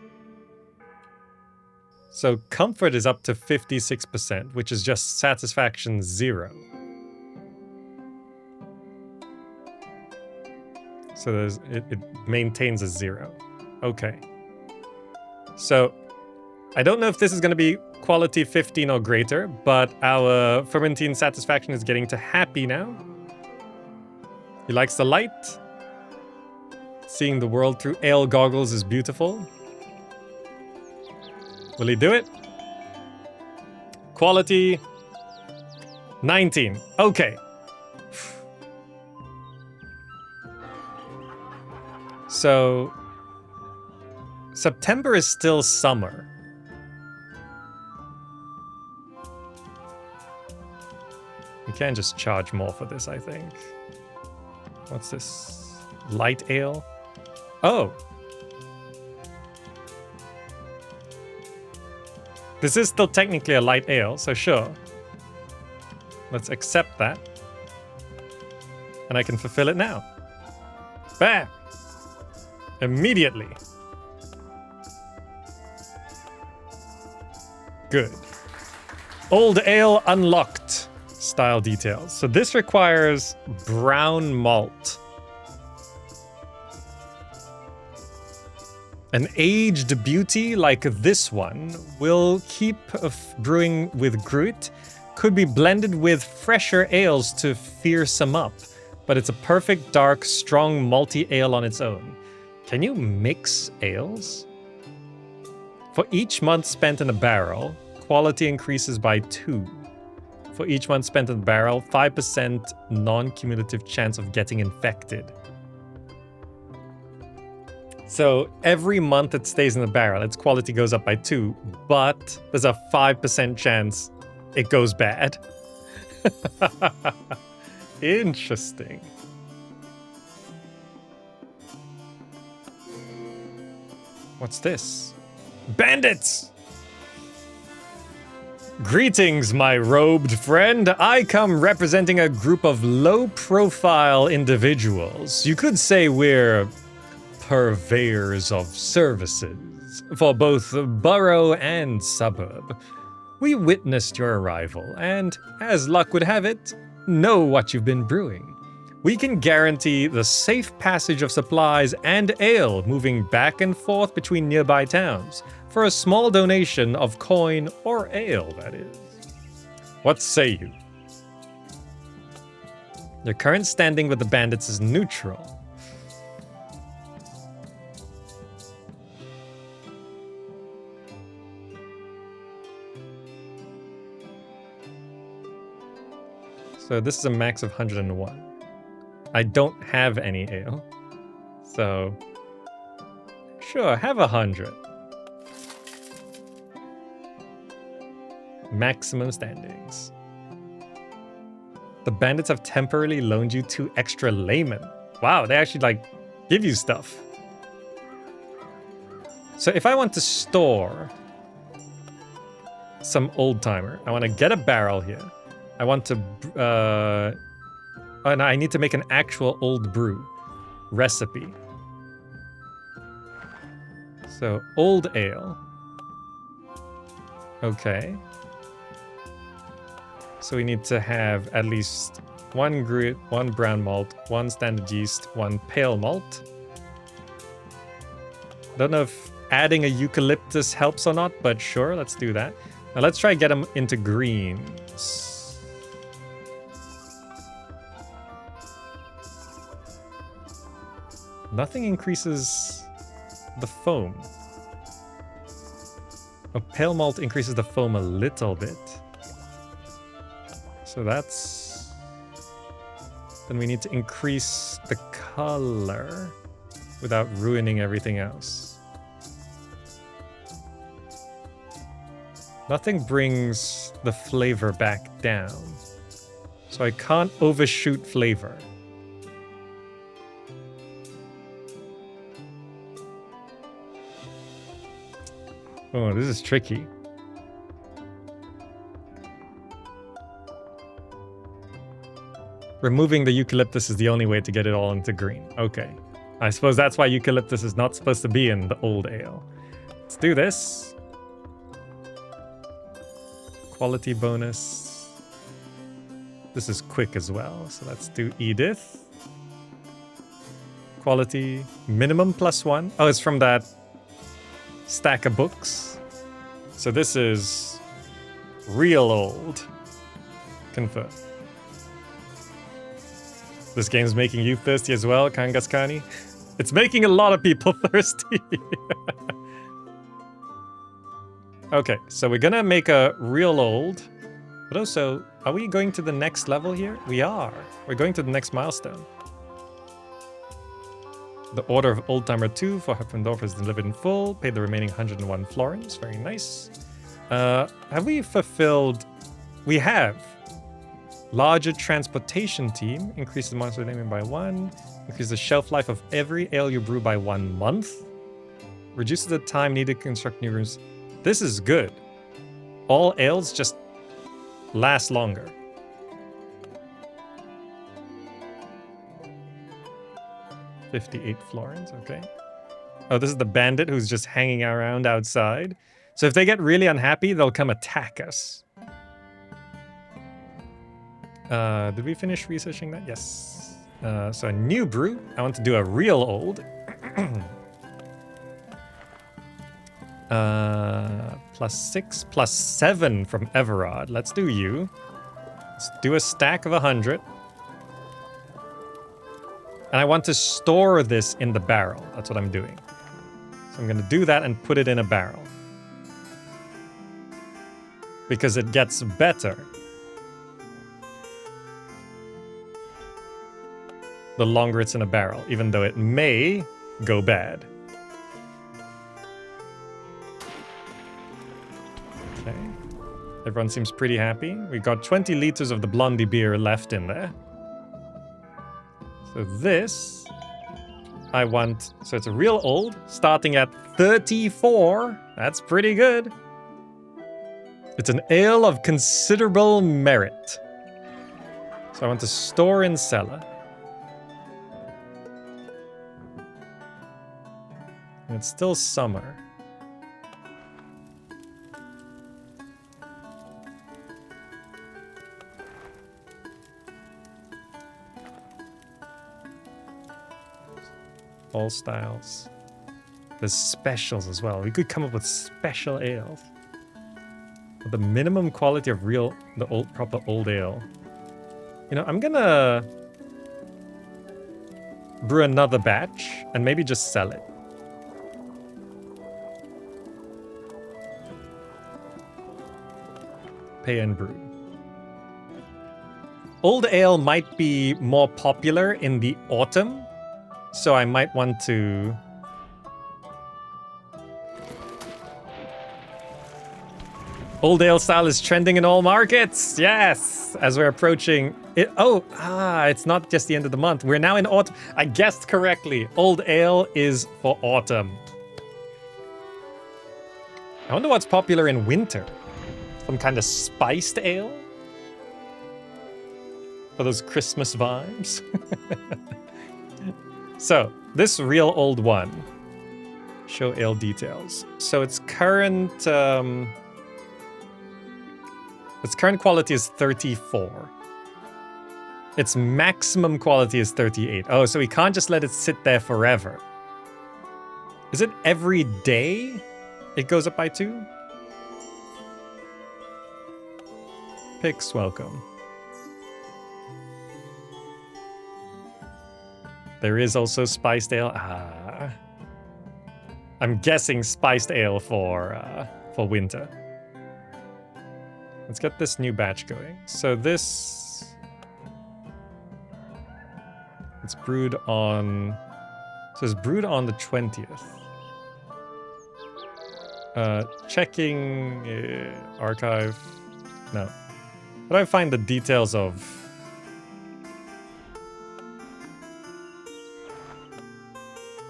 [SPEAKER 1] So comfort is up to 56%, which is just satisfaction 0. So it maintains a 0. Okay. So I don't know if this is going to be quality 15 or greater, but our fermenting satisfaction is getting to happy now. He likes the light. Seeing the world through ale goggles is beautiful. Will he do it? Quality 19. Okay. So September is still summer. You can't just charge more for this, I think. What's this? Light ale? Oh. This is still technically a light ale, so sure. Let's accept that. And I can fulfill it now. Bam! Immediately. Good. Old ale unlocked. Style details. So this requires brown malt. An aged beauty like this one will keep brewing with Groot. Could be blended with fresher ales to fearsome up, but it's a perfect dark, strong malty ale on its own. Can you mix ales? For each month spent in a barrel, quality increases by 2. For each month spent in the barrel, 5% non-cumulative chance of getting infected. So every month it stays in the barrel, its quality goes up by 2, but there's a 5% chance it goes bad. Interesting. What's this? Bandits! Greetings, my robed friend. I come representing a group of low-profile individuals. You could say we're purveyors of services for both borough and suburb. We witnessed your arrival, and as luck would have it, know what you've been brewing. We can guarantee the safe passage of supplies and ale moving back and forth between nearby towns for a small donation of coin or ale, that is. What say you? Your current standing with the bandits is neutral. So this is a max of 101. I don't have any ale. So, sure, have 100. Maximum standings. The bandits have temporarily loaned you 2 extra laymen. Wow, they actually, like, give you stuff. So if I want to store some old-timer, I want to get a barrel here. I want to, oh no, I need to make an actual old brew recipe. So, old ale. Okay. So we need to have at least 1 Groot, 1 brown malt, 1 standard yeast, 1 pale malt. Don't know if adding a eucalyptus helps or not, but sure, let's do that. Now let's try get them into greens. Nothing increases the foam. Oh, pale malt increases the foam a little bit. So that's... Then we need to increase the color without ruining everything else. Nothing brings the flavor back down. So I can't overshoot flavor. Oh, this is tricky. Removing the eucalyptus is the only way to get it all into green. Okay. I suppose that's why eucalyptus is not supposed to be in the old ale. Let's do this. Quality bonus. This is quick as well, so let's do Edith. Quality, minimum +1. Oh, it's from that stack of books. So this is real old. Confirm. This game's making you thirsty as well, Kangaskani. It's making a lot of people thirsty. Okay, so we're gonna make a real old, But also, are we going to the next level here? We are. We're going to the next milestone. The Order of Old Timer 2 for Heffendorf is delivered in full. Paid the remaining 101 florins. Very nice. Have we fulfilled... We have. Larger transportation team. Increase the monster naming by 1. Increase the shelf life of every ale you brew by 1 month. Reduces the time needed to construct new rooms. This is good. All ales just last longer. $58 florins, okay. Oh, this is the bandit who's just hanging around outside. So if they get really unhappy, they'll come attack us. Did we finish researching that? Yes. So a new brew. I want to do a real old. +6, +7 from Everard. Let's do you. Let's do a stack of 100. And I want to store this in the barrel. That's what I'm doing. So I'm going to do that and put it in a barrel. Because it gets better the longer it's in a barrel, even though it may go bad. Okay. Everyone seems pretty happy. We got 20 liters of the Blondie beer left in there. So this, I want, so it's a real old, starting at 34. That's pretty good. It's an ale of considerable merit. So I want to store in cellar. And it's still summer. All styles. There's specials as well. We could come up with special ales. With the minimum quality of real, the old, proper old ale. You know, I'm gonna brew another batch and maybe just sell it. Pay and brew. Old ale might be more popular in the autumn. So I might want to... Old ale style is trending in all markets. Yes, as we're approaching it. Oh, it's not just the end of the month. We're now in autumn. I guessed correctly. Old ale is for autumn. I wonder what's popular in winter. Some kind of spiced ale? For those Christmas vibes? So, this real old one. Show ale details. So its current quality is 34. Its maximum quality is 38. Oh, so we can't just let it sit there forever. Is it every day it goes up by 2? Picks welcome. There is also spiced ale. I'm guessing spiced ale for winter. Let's get this new batch going. So this... It's brewed on... So it's brewed on the 20th. Checking... archive... No. How do I find the details of...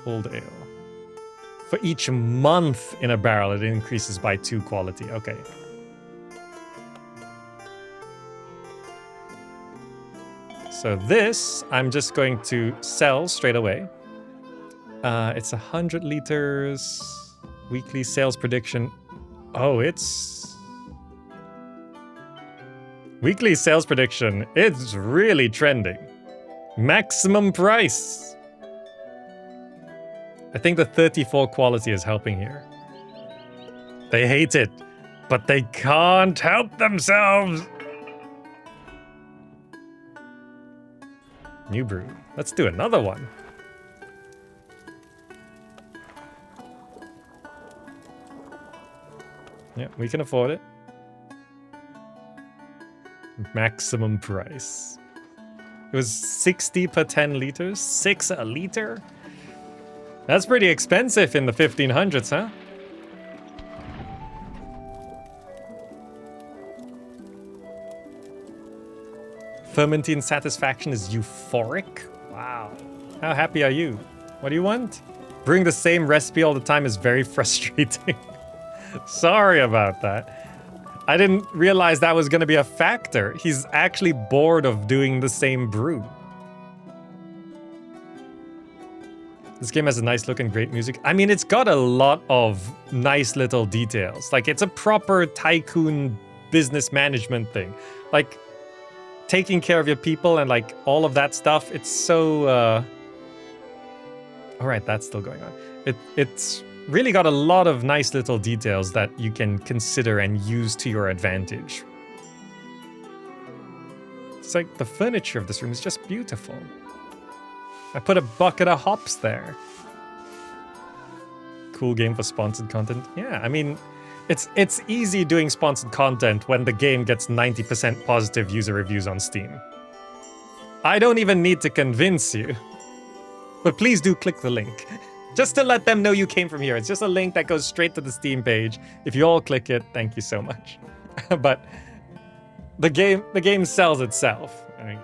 [SPEAKER 1] Old ale. For each month in a barrel, it increases by 2 quality. Okay. So this, I'm just going to sell straight away. It's 100 liters. Weekly sales prediction. Oh, it's... Weekly sales prediction. It's really trending. Maximum price. I think the 34 quality is helping here. They hate it, but they can't help themselves. New brew. Let's do another one. Yeah, we can afford it. Maximum price. It was 60 per 10 liters. 6 a liter? That's pretty expensive in the 1500s, huh? Fermenting satisfaction is euphoric? Wow. How happy are you? What do you want? Brewing the same recipe all the time is very frustrating. Sorry about that. I didn't realize that was going to be a factor. He's actually bored of doing the same brew. This game has a nice look and great music. I mean, it's got a lot of nice little details. Like, it's a proper Tycoon business management thing. Like, taking care of your people and, like, all of that stuff. It's so... All right, that's still going on. It's really got a lot of nice little details that you can consider and use to your advantage. It's like the furniture of this room is just beautiful. I put a bucket of hops there. Cool game for sponsored content. Yeah, I mean, it's easy doing sponsored content when the game gets 90% positive user reviews on Steam. I don't even need to convince you. But please do click the link. Just to let them know you came from here. It's just a link that goes straight to the Steam page. If you all click it, thank you so much. But the game sells itself. I mean,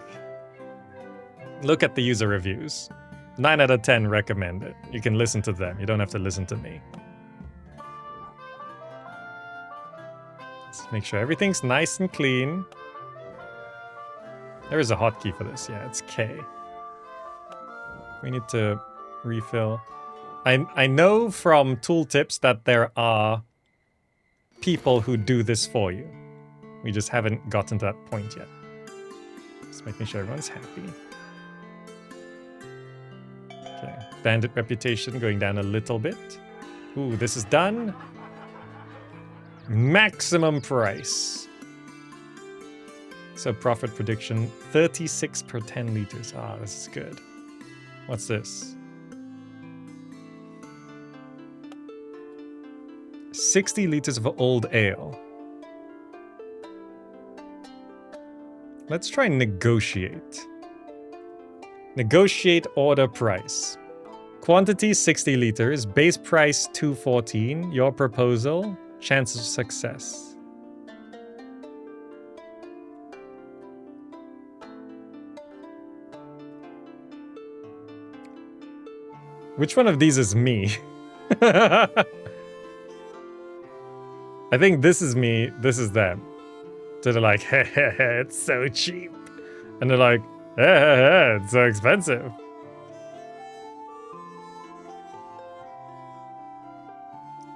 [SPEAKER 1] look at the user reviews. 9 out of 10 recommend it. You can listen to them. You don't have to listen to me. Let's make sure everything's nice and clean. There is a hotkey for this. Yeah, it's K. We need to refill. I know from tooltips that there are people who do this for you. We just haven't gotten to that point yet. Just making sure everyone's happy. Okay, Bandit reputation going down a little bit. Ooh, this is done. Maximum price. So profit prediction, 36 per 10 liters. Ah, this is good. What's this? 60 liters of old ale. Let's try and negotiate. Negotiate order price. Quantity 60 liters, base price 214. Your proposal, chance of success. Which one of these is me? I think this is me, this is them. So they're like, heh heh heh, it's so cheap. And they're like, heh heh heh, it's so expensive.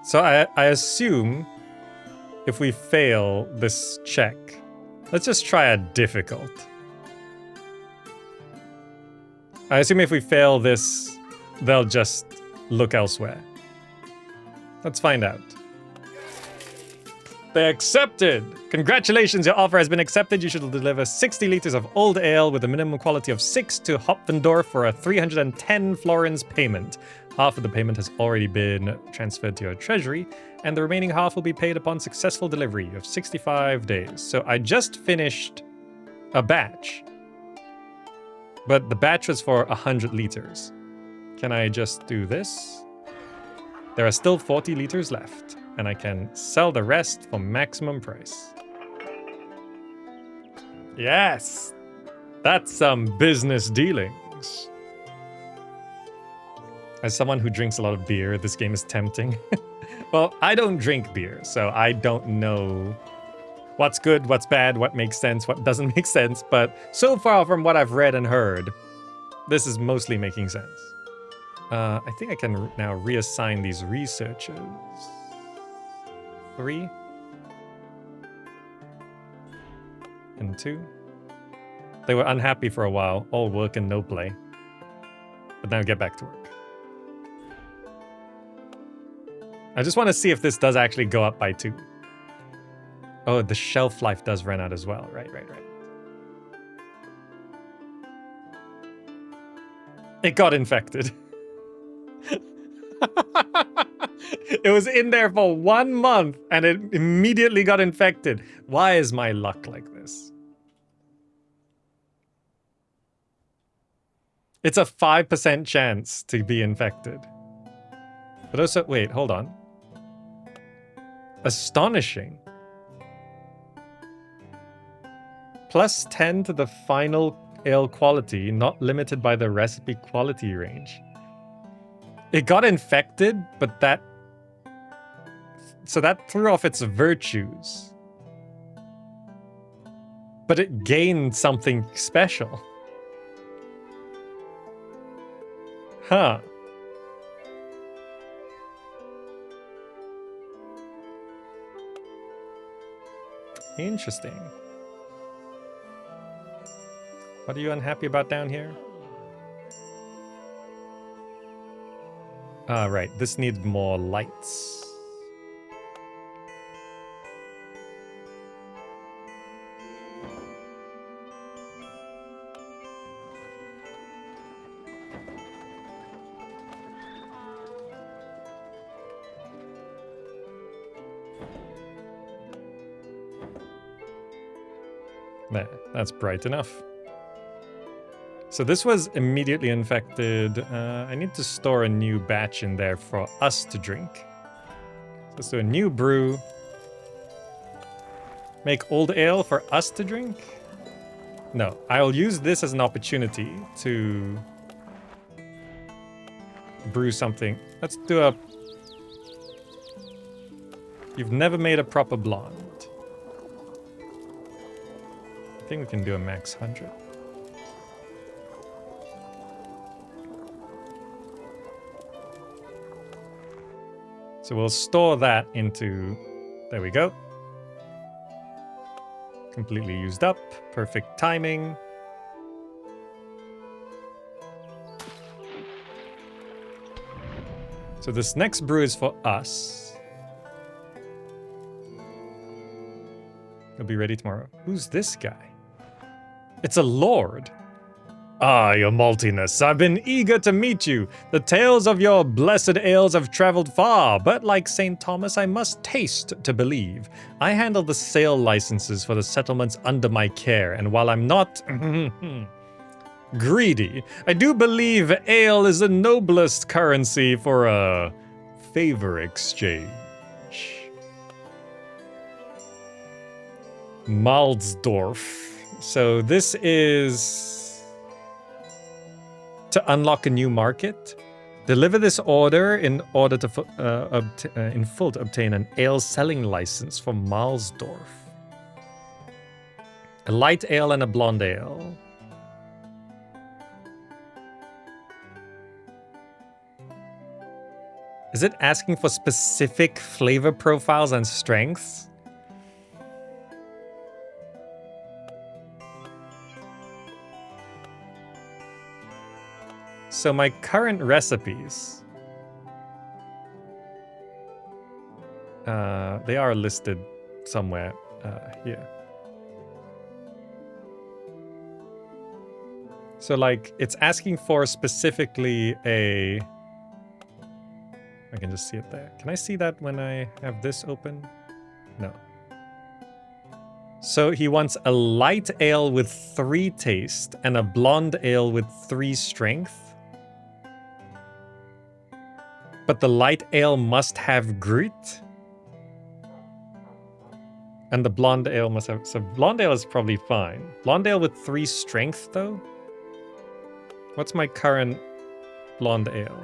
[SPEAKER 1] So I assume if we fail this check, let's just try a difficult. I assume if we fail this, they'll just look elsewhere. Let's find out. They accepted! Congratulations, your offer has been accepted. You should deliver 60 liters of old ale with a minimum quality of 6 to Hopfendorf for a 310 florins payment. Half of the payment has already been transferred to your treasury, and the remaining half will be paid upon successful delivery of 65 days. So I just finished a batch, but the batch was for 100 liters. Can I just do this? There are still 40 liters left, and I can sell the rest for maximum price. Yes! That's some business dealings. As someone who drinks a lot of beer, this game is tempting. Well, I don't drink beer, so I don't know what's good, what's bad, what makes sense, what doesn't make sense, but so far from what I've read and heard, this is mostly making sense. I think I can now reassign these researchers. 3 and 2. They were unhappy for a while, all work and no play. But now get back to work. I just want to see if this does actually go up by 2. Oh, the shelf life does run out as well. Right. It got infected. It was in there for 1 month and it immediately got infected. Why is my luck like this? It's a 5% chance to be infected. But also, wait, hold on. Astonishing. Plus 10 to the final ale quality, not limited by the recipe quality range. It got infected, but that... So that threw off its virtues. But it gained something special. Huh. Interesting. What are you unhappy about down here? Ah, right. This needs more lights. There, that's bright enough. So this was immediately infected. I need to store a new batch in there for us to drink. So let's do a new brew. Make old ale for us to drink? No, I'll use this as an opportunity to brew something. Let's do a... You've never made a proper blonde. I think we can do a max 100. So we'll store that into... There we go. Completely used up. Perfect timing. So this next brew is for us. It'll be ready tomorrow. Who's this guy? It's a lord. Ah, your maltiness, I've been eager to meet you. The tales of your blessed ales have traveled far, but like St. Thomas, I must taste to believe. I handle the sale licenses for the settlements under my care, and while I'm not greedy, I do believe ale is the noblest currency for a favor exchange. Maldsdorf. So this is... to unlock a new market. Deliver this order in order to in full to obtain an ale selling license for Malsdorf. A light ale and a blonde ale. Is it asking for specific flavor profiles and strengths? So my current recipes, they are listed somewhere here. So like it's asking for specifically a, I can just see it there. Can I see that when I have this open? No. So he wants a light ale with 3 taste and a blonde ale with 3 strength. But the light ale must have grit. And the blonde ale must have... So blonde ale is probably fine. Blonde ale with 3 strength, though? What's my current blonde ale?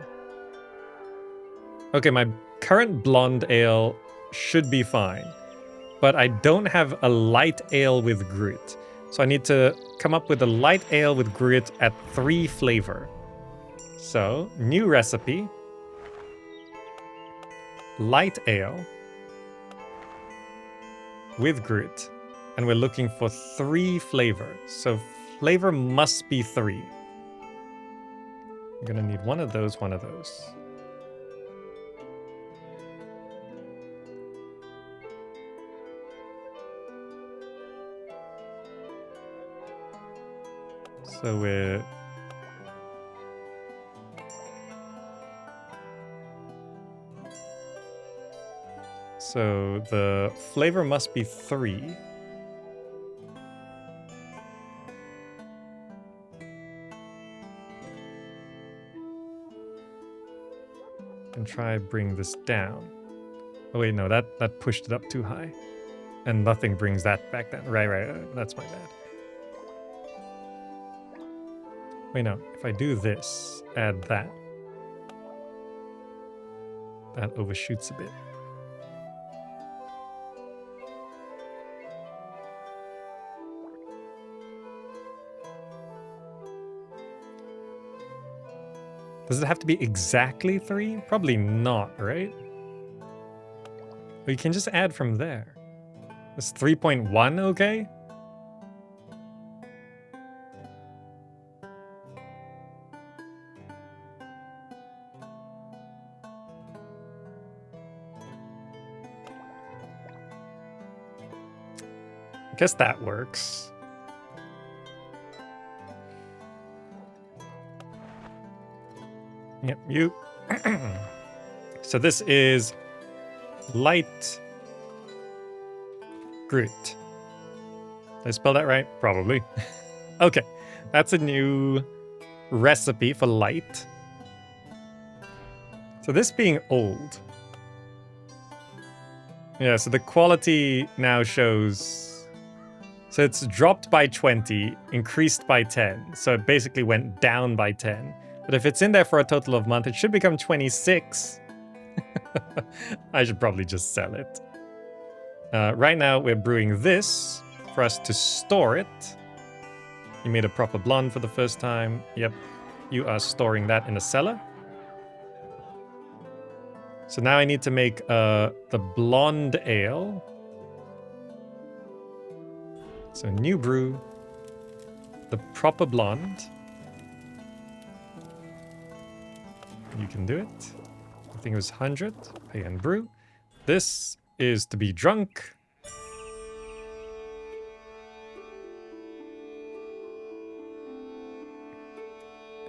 [SPEAKER 1] Okay, my current blonde ale should be fine. But I don't have a light ale with grit. So I need to come up with a light ale with grit at 3 flavor. So, new recipe. Light ale with grit, and we're looking for 3 flavor. So flavor must be 3. I'm gonna need one of those, one of those. So we're... So the flavor must be 3. can try bring this down. Oh wait, no, that pushed it up too high. And nothing brings that back down. Right, that's my bad. Wait, no, if I do this, add that. That overshoots a bit. Does it have to be exactly 3? Probably not, right? Or you can just add from there. Is 3.1 okay? I guess that works. Yep, you. So this is light Groot. Did I spell that right? Probably. Okay, that's a new recipe for light. So this being old. Yeah, so the quality now shows... So it's dropped by 20, increased by 10. So it basically went down by 10. But if it's in there for a total of a month, it should become 26. I should probably just sell it. Right now, we're brewing this for us to store it. You made a proper blonde for the first time. Yep, you are storing that in a cellar. So now I need to make the blonde ale. So new brew, the proper blonde. You can do it. I think it was 100. Pay and brew. This is to be drunk.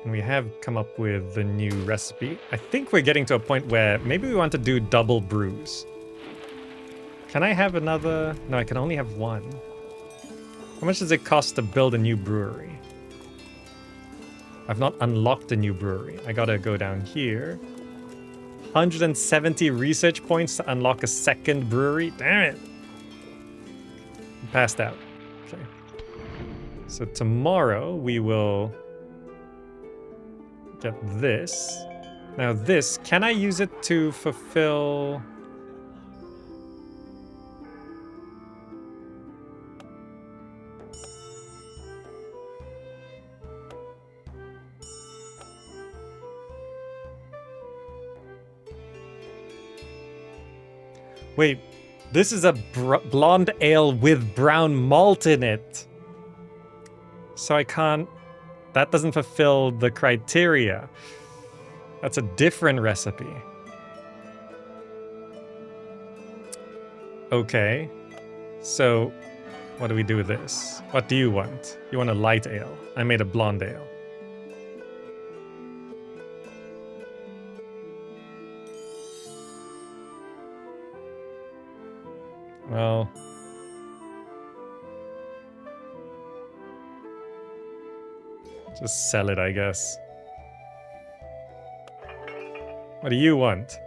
[SPEAKER 1] And we have come up with the new recipe. I think we're getting to a point where maybe we want to do double brews. Can I have another? No, I can only have one. How much does it cost to build a new brewery? I've not unlocked a new brewery. I gotta go down here. 170 research points to unlock a second brewery. Damn it. Passed out. Okay. So tomorrow we will get this. Now this, can I use it to fulfill... Wait, this is a blonde ale with brown malt in it. So I can't... That doesn't fulfill the criteria. That's a different recipe. Okay. So, what do we do with this? What do you want? You want a light ale. I made a blonde ale. Well... Just sell it, I guess. What do you want?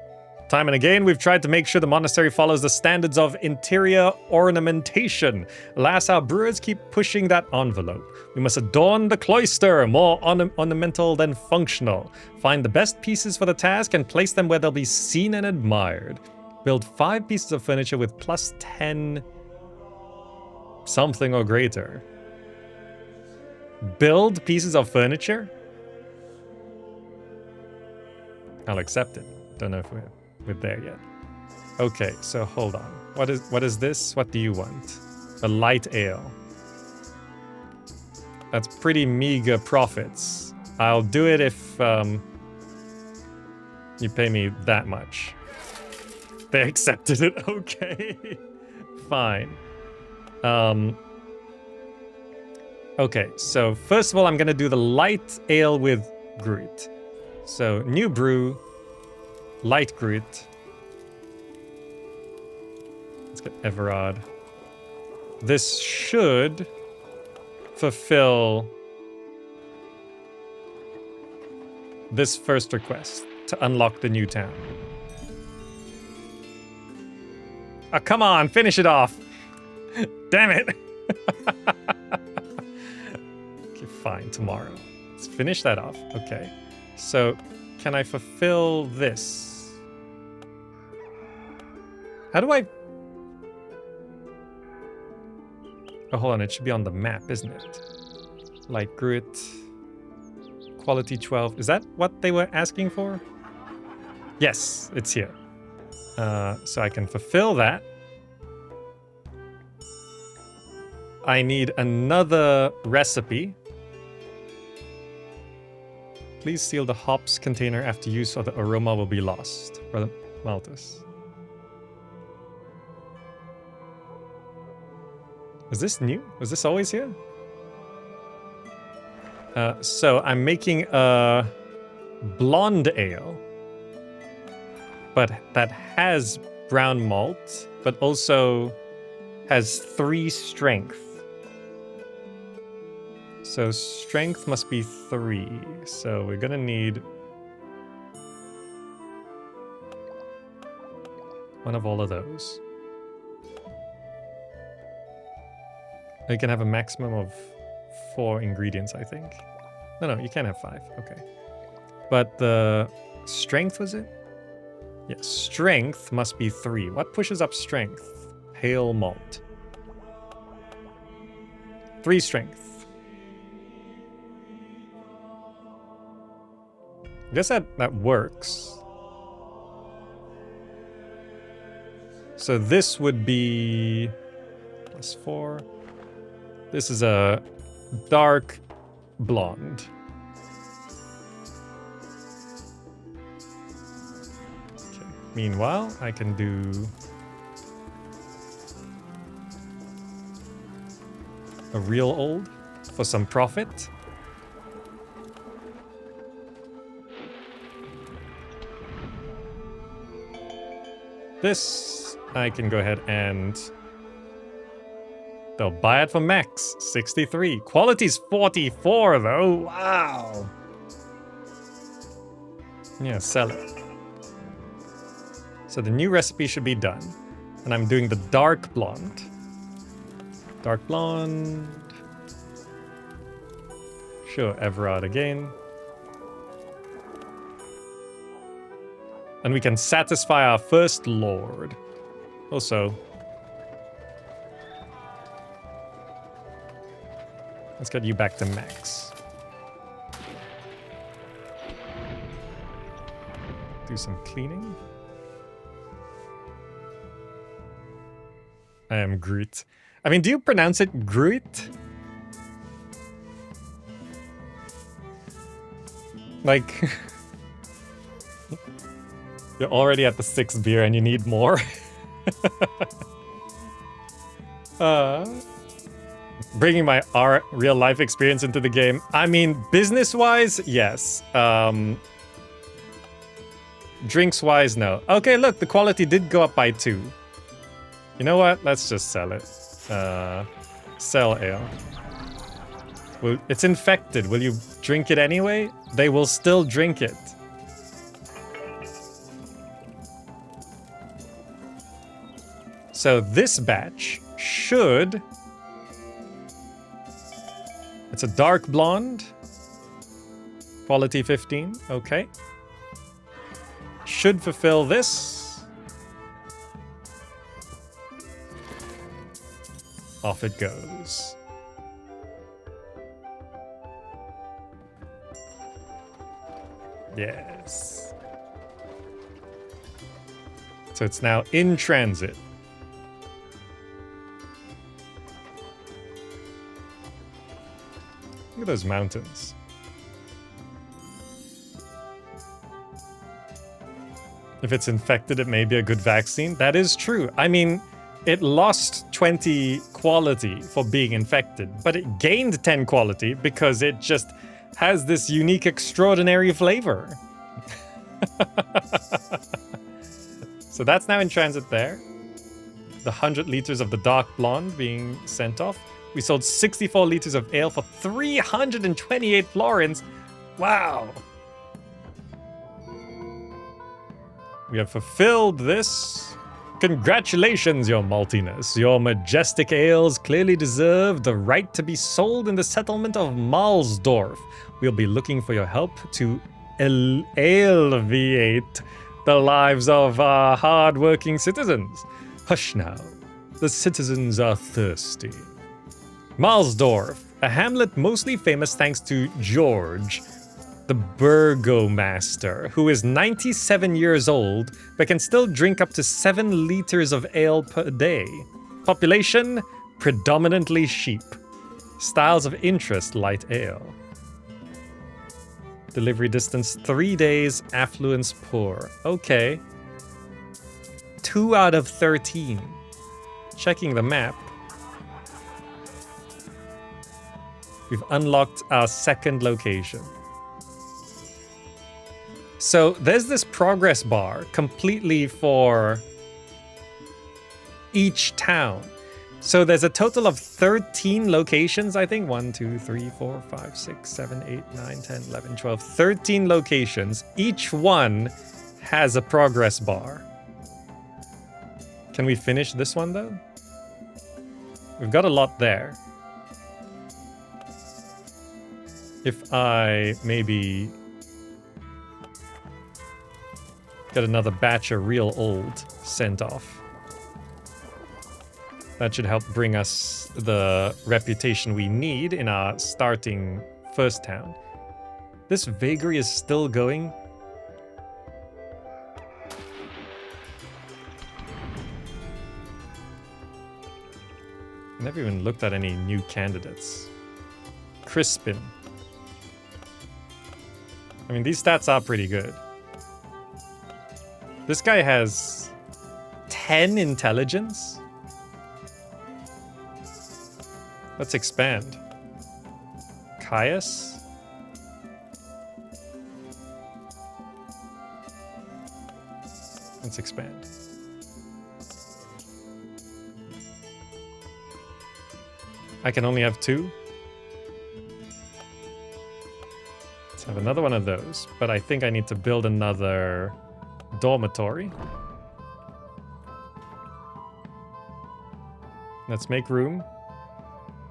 [SPEAKER 1] Time and again, we've tried to make sure the monastery follows the standards of interior ornamentation. Alas, our brewers keep pushing that envelope. We must adorn the cloister, more ornamental than functional. Find the best pieces for the task and place them where they'll be seen and admired. Build 5 pieces of furniture with plus 10 something or greater. Build pieces of furniture? I'll accept it. Don't know if we're there yet. Okay, so hold on. What is this? What do you want? A light ale. That's pretty meager profits. I'll do it if you pay me that much. They accepted it. Okay. Fine. Okay, so first of all, I'm going to do the light ale with Groot. So, new brew, light Groot. Let's get Everard. This should fulfill this first request. to unlock the new town. Oh, come on, finish it off. Damn it. Okay, fine, tomorrow. Let's finish that off. Okay. So, can I fulfill this? How do I... Oh, hold on, it should be on the map, isn't it? Light grit. Quality 12. Is that what they were asking for? Yes, it's here. So I can fulfill that. I need another recipe. Please seal the hops container after use or the aroma will be lost. Brother Maltus. Is this new? Was this always here? So I'm making a blonde ale. But that has brown malt, but also has 3 strength. So strength must be 3. So we're gonna need one of all of those. You can have a maximum of 4 ingredients, I think. No, you can't have 5. Okay. But the strength, was it? Yeah, strength must be 3. What pushes up strength? Pale malt. 3 strength. I guess that works. So this would be +4. This is a dark blonde. Okay. Meanwhile, I can do a real old for some profit. This, I can go ahead and... They'll buy it for max, 63. Quality's 44, though. Wow. Yeah, sell it. So the new recipe should be done. And I'm doing the dark blonde. Dark blonde. Sure, Everard again. And we can satisfy our first lord. Also, let's get you back to max. Do some cleaning. I am Groot. I mean, do you pronounce it Groot? Like, you're already at the 6th beer and you need more. Bringing my real life experience into the game. I mean, business-wise, yes. Drinks-wise, no. Okay, look, the quality did go up by 2. You know what? Let's just sell it. Sell ale. Well, it's infected. Will you drink it anyway? They will still drink it. So this batch should... It's a dark blonde. Quality 15. Okay. Should fulfill this. Off it goes. Yes. So it's now in transit. Look at those mountains. If it's infected, it may be a good vaccine. That is true. I mean, it lost 20 quality for being infected, but it gained 10 quality because it just has this unique, extraordinary flavor. So that's now in transit there. The 100 liters of the dark blonde being sent off. We sold 64 liters of ale for 328 florins. Wow. We have fulfilled this. Congratulations, your maltiness. Your majestic ales clearly deserve the right to be sold in the settlement of Malsdorf. We'll be looking for your help to alleviate the lives of our hard-working citizens. Hush now. The citizens are thirsty. Malsdorf, a hamlet mostly famous thanks to George, the burgomaster, who is 97 years old but can still drink up to 7 liters of ale per day. Population, predominantly sheep. Styles of interest, light ale. Delivery distance, 3 days, affluence poor. Okay. 2 out of 13. Checking the map. We've unlocked our second location. So there's this progress bar completely for each town. So there's a total of 13 locations, I think. 1, 2, 3, 4, 5, 6, 7, 8, 9, 10, 11, 12. 13 locations. Each one has a progress bar. Can we finish this one, though? We've got a lot there. If I maybe get another batch of real old sent off. That should help bring us the reputation we need in our starting first town. This vagary is still going. I never even looked at any new candidates. Crispin. I mean, these stats are pretty good. This guy has 10 intelligence. Let's expand. Caius. Let's expand. I can only have 2. Let's have another one of those, but I think I need to build another dormitory. Let's make room.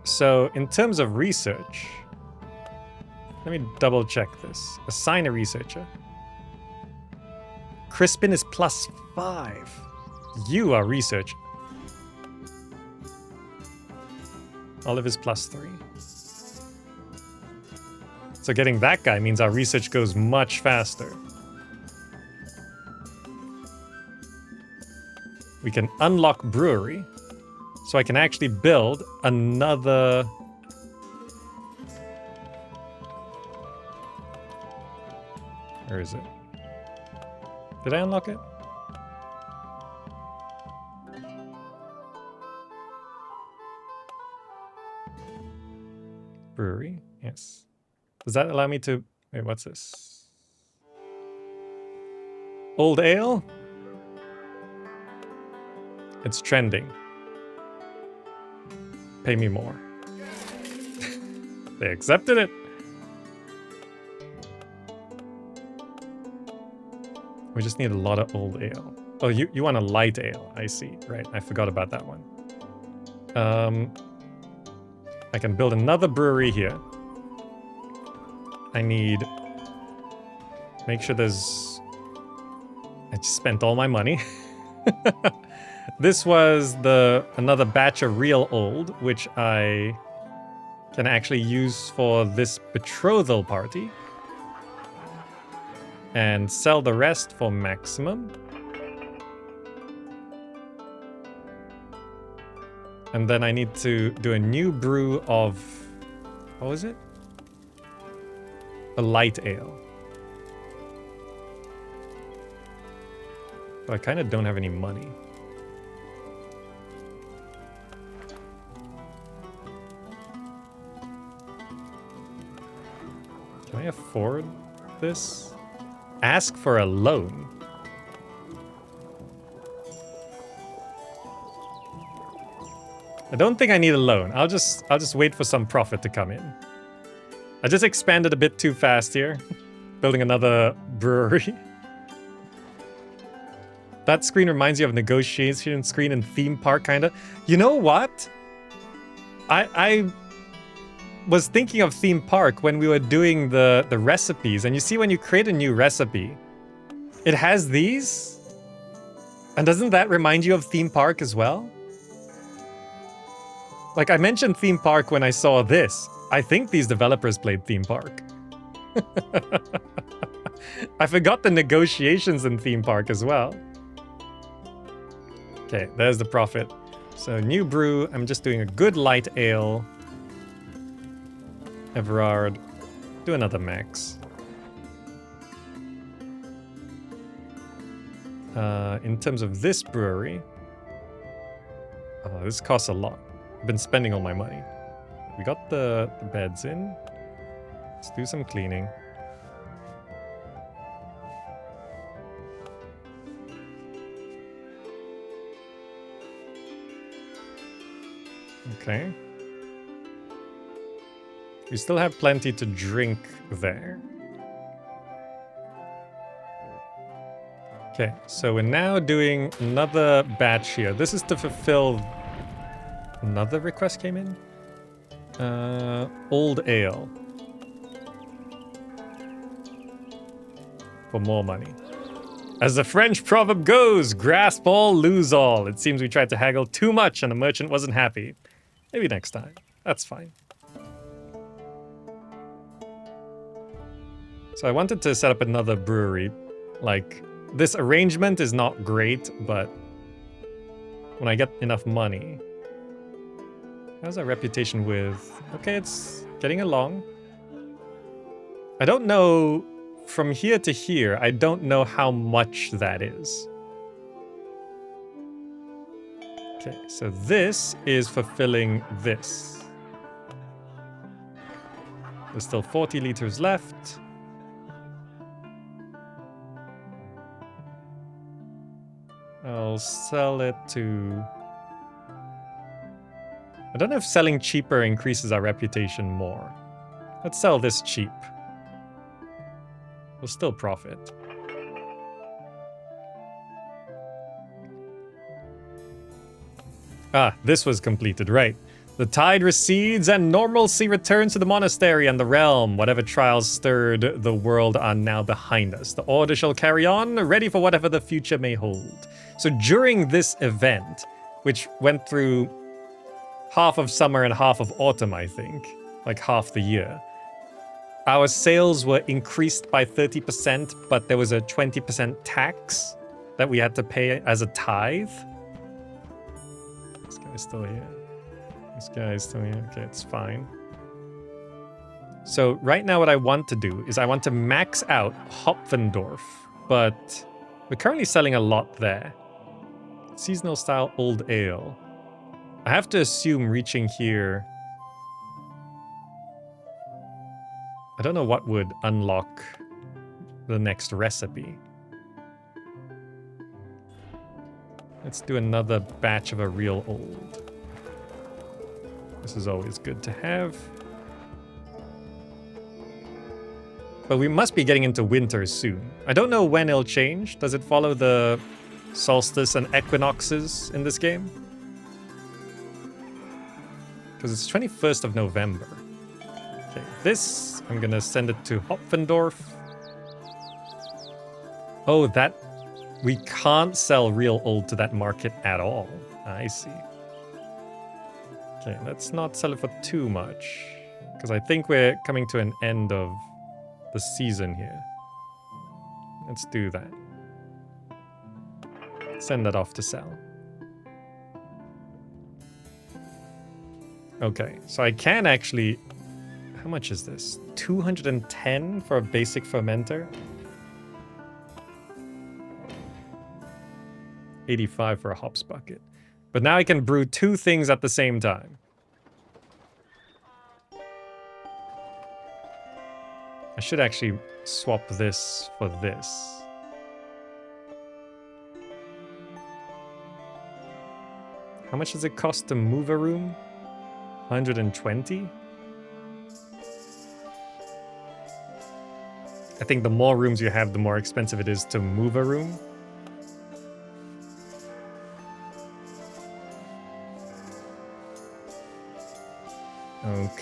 [SPEAKER 1] So in terms of research, let me double check this. Assign a researcher. Crispin is +5. You are research. Olive is +3. So getting that guy means our research goes much faster. We can unlock brewery, so I can actually build another. Where is it? Did I unlock it? Brewery, yes. Does that allow me to... Wait, what's this? Old ale? It's trending. Pay me more. They accepted it. We just need a lot of old ale. Oh, you want a light ale. I see. Right, I forgot about that one. I can build another brewery here. I need... Make sure there's... I just spent all my money. This was another batch of real old, which I can actually use for this betrothal party. And sell the rest for maximum. And then I need to do a new brew of... What was it? A light ale. But I kind of don't have any money. Can I afford this? Ask for a loan. I don't think I need a loan. I'll just wait for some profit to come in. I just expanded a bit too fast here. Building another brewery. That screen reminds you of negotiation screen and theme park, kind of. You know what? I was thinking of theme park when we were doing the recipes, and you see when you create a new recipe, it has these, and doesn't that remind you of theme park as well? Like, I mentioned theme park when I saw this. I think these developers played theme park. I forgot the negotiations in theme park as well. Okay, there's the profit. So new brew, I'm just doing a good light ale. Everard, do another max. In terms of this brewery, this costs a lot. I've been spending all my money. We got the beds in. Let's do some cleaning. Okay. We still have plenty to drink there. Okay, so we're now doing another batch here. This is to fulfill... Another request came in? Old ale. For more money. As the French proverb goes, grasp all, lose all. It seems we tried to haggle too much and the merchant wasn't happy. Maybe next time. That's fine. So I wanted to set up another brewery. Like, this arrangement is not great, but when I get enough money... How's our reputation with... Okay, it's getting along. I don't know... From here to here, I don't know how much that is. Okay, so this is fulfilling this. There's still 40 liters left. I'll sell it to... I don't know if selling cheaper increases our reputation more. Let's sell this cheap. We'll still profit. Ah, this was completed, right. The tide recedes and normalcy returns to the monastery and the realm. Whatever trials stirred the world are now behind us. The order shall carry on, ready for whatever the future may hold. So during this event, which went through half of summer and half of autumn, I think, like half the year, our sales were increased by 30%, but there was a 20% tax that we had to pay as a tithe. This guy's still here. This guy's still here. Okay, it's fine. So right now what I want to do is I want to max out Hopfendorf, but we're currently selling a lot there. Seasonal style old ale. I have to assume reaching here... I don't know what would unlock the next recipe. Let's do another batch of a real old. This is always good to have. But we must be getting into winter soon. I don't know when it'll change. Does it follow the solstice and equinoxes in this game? Because it's 21st of November. Okay, this, I'm gonna send it to Hopfendorf. Oh, that... We can't sell real old to that market at all. I see. Okay, let's not sell it for too much. Because I think we're coming to an end of the season here. Let's do that. Send that off to sell. Okay, so I can actually... How much is this? 210 for a basic fermenter? 85 for a hops bucket. But now I can brew two things at the same time. I should actually swap this for this. How much does it cost to move a room? 120? I think the more rooms you have, the more expensive it is to move a room.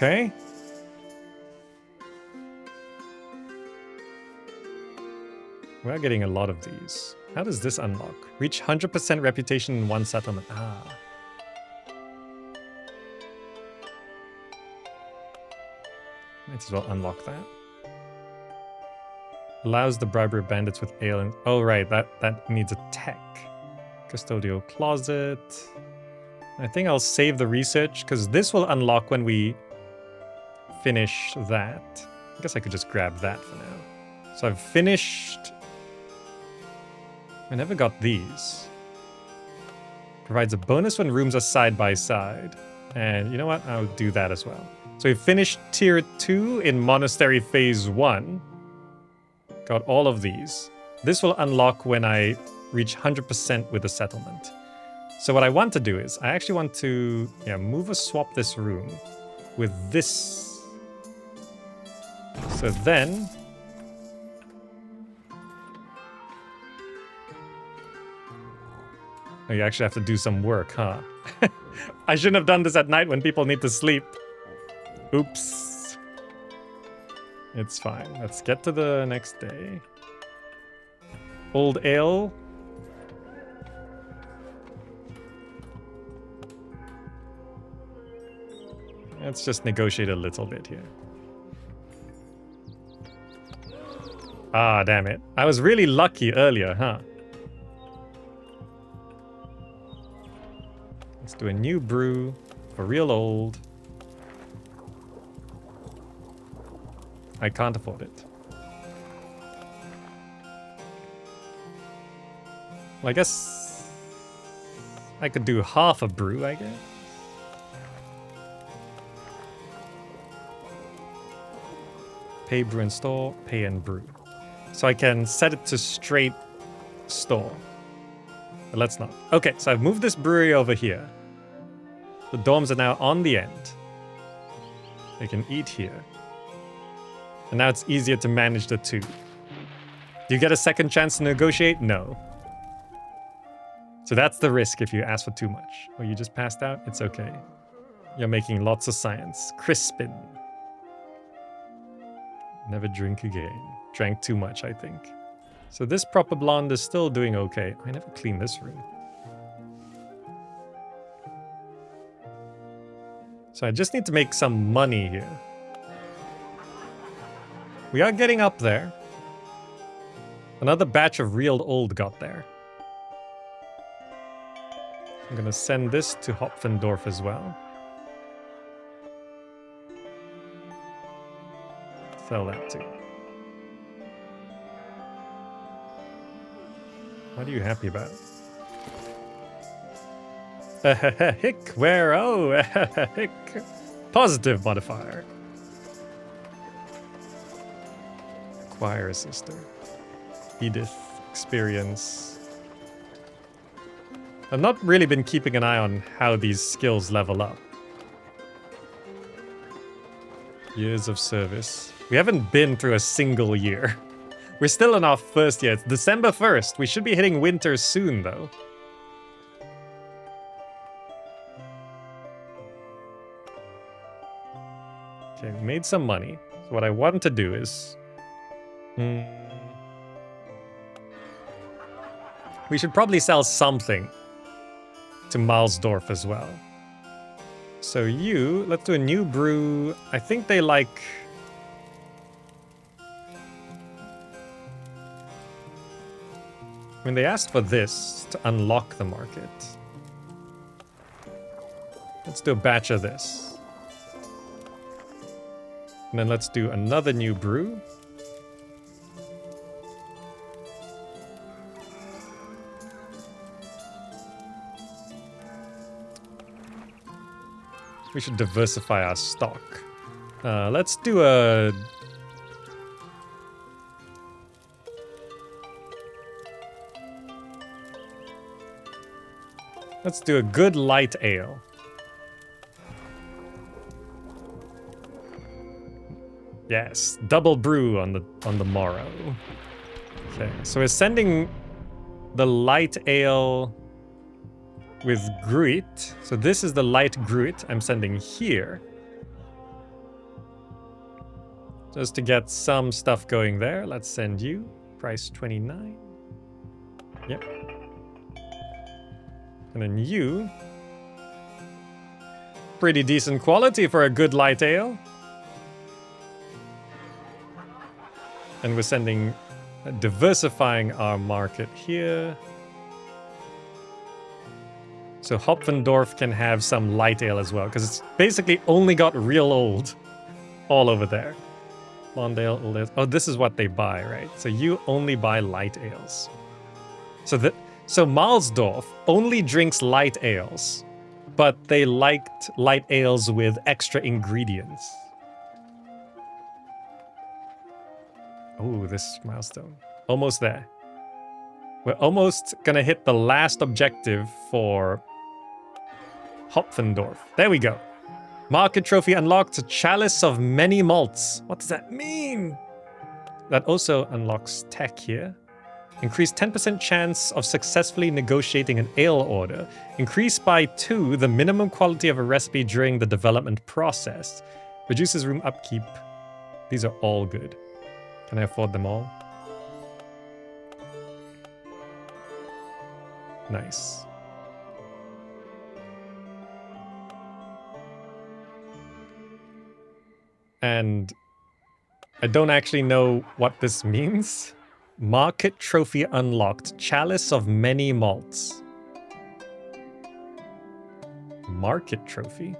[SPEAKER 1] Okay. We're getting a lot of these. How does this unlock? Reach 100% reputation in one settlement. Ah. Might as well unlock that. Allows the bribery of bandits with ale and... Oh, right. That needs a tech. Custodial closet. I think I'll save the research, because this will unlock when we finish that. I guess I could just grab that for now. So I've finished... I never got these. Provides a bonus when rooms are side by side. And you know what? I'll do that as well. So we finished tier 2 in Monastery phase 1. Got all of these. This will unlock when I reach 100% with the settlement. So what I want to do is, I actually want to move or swap this room with this. So then... Oh, you actually have to do some work, huh? I shouldn't have done this at night when people need to sleep. Oops. It's fine. Let's get to the next day. Old ale. Let's just negotiate a little bit here. Ah, damn it. I was really lucky earlier, huh? Let's do a new brew for real old. I can't afford it. Well, I guess I could do half a brew, I guess. Pay, brew, and store. Pay and brew. So I can set it to straight store. But let's not. Okay, so I've moved this brewery over here. The dorms are now on the end. They can eat here. And now it's easier to manage the two. Do you get a second chance to negotiate? No. So that's the risk if you ask for too much. Oh, you just passed out? It's okay. You're making lots of science. Crispin. Never drink again. Drank too much, I think. So this proper blonde is still doing okay. I never cleaned this room. So I just need to make some money here. We are getting up there. Another batch of real old got there. I'm gonna send this to Hopfendorf as well. Sell that too. What are you happy about? Hick, where? Oh, hick. Positive modifier. Acquire a sister. Edith, experience. I've not really been keeping an eye on how these skills level up. Years of service. We haven't been through a single year. We're still in our first year. It's December 1st. We should be hitting winter soon, though. Okay, we made some money. So what I want to do is... we should probably sell something to Malsdorf as well. So let's do a new brew. I think they like... When they asked for this to unlock the market. Let's do a batch of this. And then let's do another new brew. We should diversify our stock. Let's do a... Let's do a good light ale. Yes, double brew on the morrow. Okay, so we're sending the light ale with Gruit. So this is the light Gruit I'm sending here. Just to get some stuff going there. Let's send you. Price 29. Yep. And then you. Pretty decent quality for a good light ale. And we're sending, diversifying our market here. So Hopfendorf can have some light ale as well, because it's basically only got real old all over there. Blonde ale, old ale. Oh, this is what they buy, right? So you only buy light ales. So Malsdorf only drinks light ales, but they liked light ales with extra ingredients. Oh, this milestone. Almost there. We're almost gonna hit the last objective for Hopfendorf. There we go. Market trophy unlocked, Chalice of Many Malts. What does that mean? That also unlocks tech here. Increase 10% chance of successfully negotiating an ale order. Increase by 2 the minimum quality of a recipe during the development process. Reduces room upkeep. These are all good. Can I afford them all? Nice. And I don't actually know what this means. Market trophy unlocked. Chalice of Many Malts. Market trophy?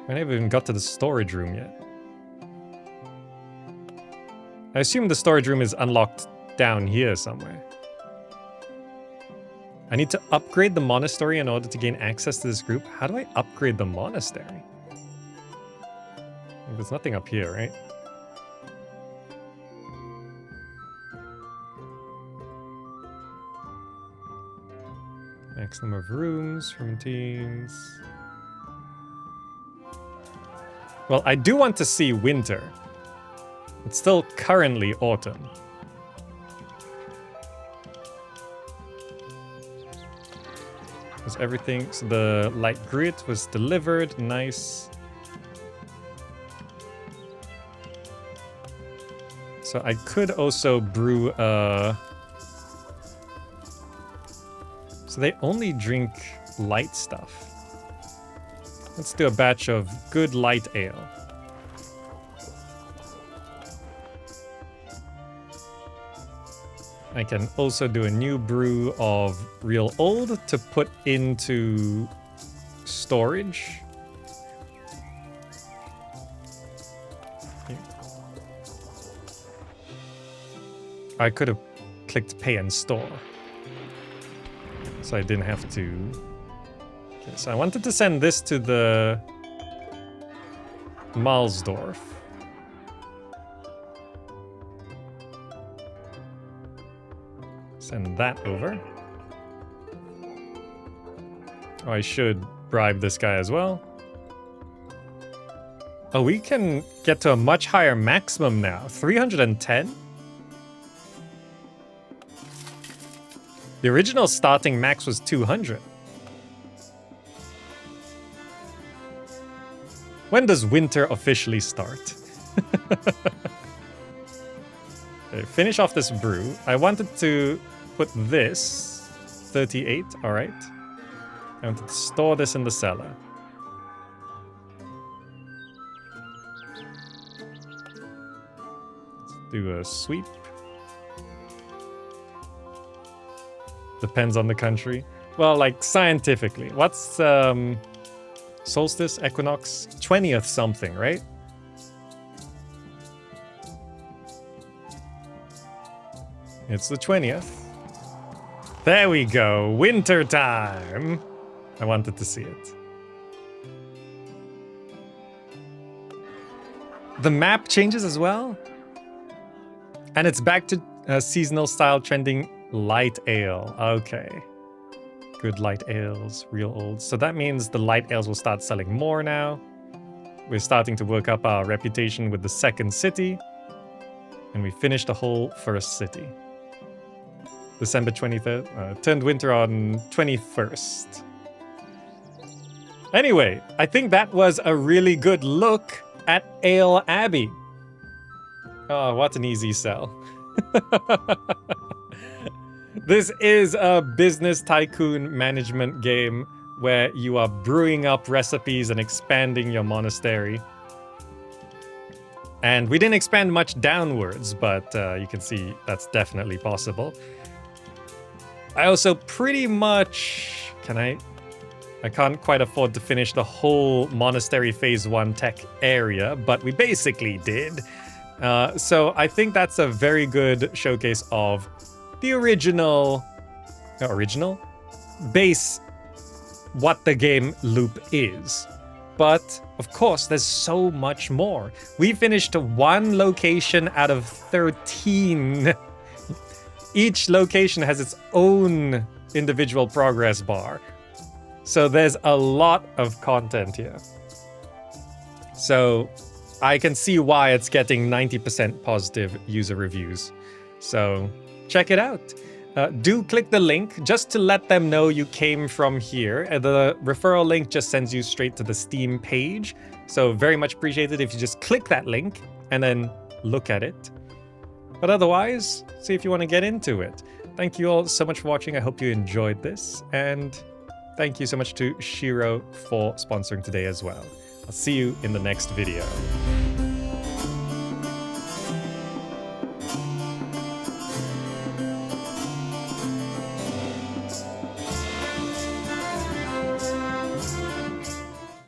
[SPEAKER 1] I haven't even got to the storage room yet. I assume the storage room is unlocked down here somewhere. I need to upgrade the monastery in order to gain access to this group. How do I upgrade the monastery? There's nothing up here, right? Maximum of rooms from teams. Well, I do want to see winter. It's still currently autumn. Was everything, so the light grit was delivered, nice. So I could also brew so they only drink light stuff. Let's do a batch of good light ale. I can also do a new brew of real old to put into storage. I could have clicked pay and store, so I didn't have to. Okay, so I wanted to send this to the Malsdorf. Send that over. Oh, I should bribe this guy as well. Oh, we can get to a much higher maximum now. 310? The original starting max was 200. When does winter officially start? Okay, finish off this brew. I wanted to put this 38, all right. I wanted to store this in the cellar. Let's do a sweep. Depends on the country. Well, like scientifically, what's solstice, equinox, 20th something, right? It's the 20th. There we go, winter time. I wanted to see it. The map changes as well. And it's back to seasonal style trending light ale. Okay. Good light ales, real old. So that means the light ales will start selling more now. We're starting to work up our reputation with the second city. And we finished the whole first city. December 23rd. Turned winter on 21st. Anyway, I think that was a really good look at Ale Abbey. Oh, what an easy sell. This is a business tycoon management game where you are brewing up recipes and expanding your monastery. And we didn't expand much downwards, but you can see that's definitely possible. I also pretty much... I can't quite afford to finish the whole Monastery Phase 1 tech area, but we basically did. So I think that's a very good showcase of the original base, what the game loop is. But of course, there's so much more. We finished 1 location out of 13. Each location has its own individual progress bar. So there's a lot of content here. So I can see why it's getting 90% positive user reviews. So check it out. Do click the link just to let them know you came from here. The referral link just sends you straight to the Steam page. So very much appreciated if you just click that link and then look at it. But otherwise, see if you want to get into it. Thank you all so much for watching. I hope you enjoyed this. And thank you so much to Shiro for sponsoring today as well. I'll see you in the next video.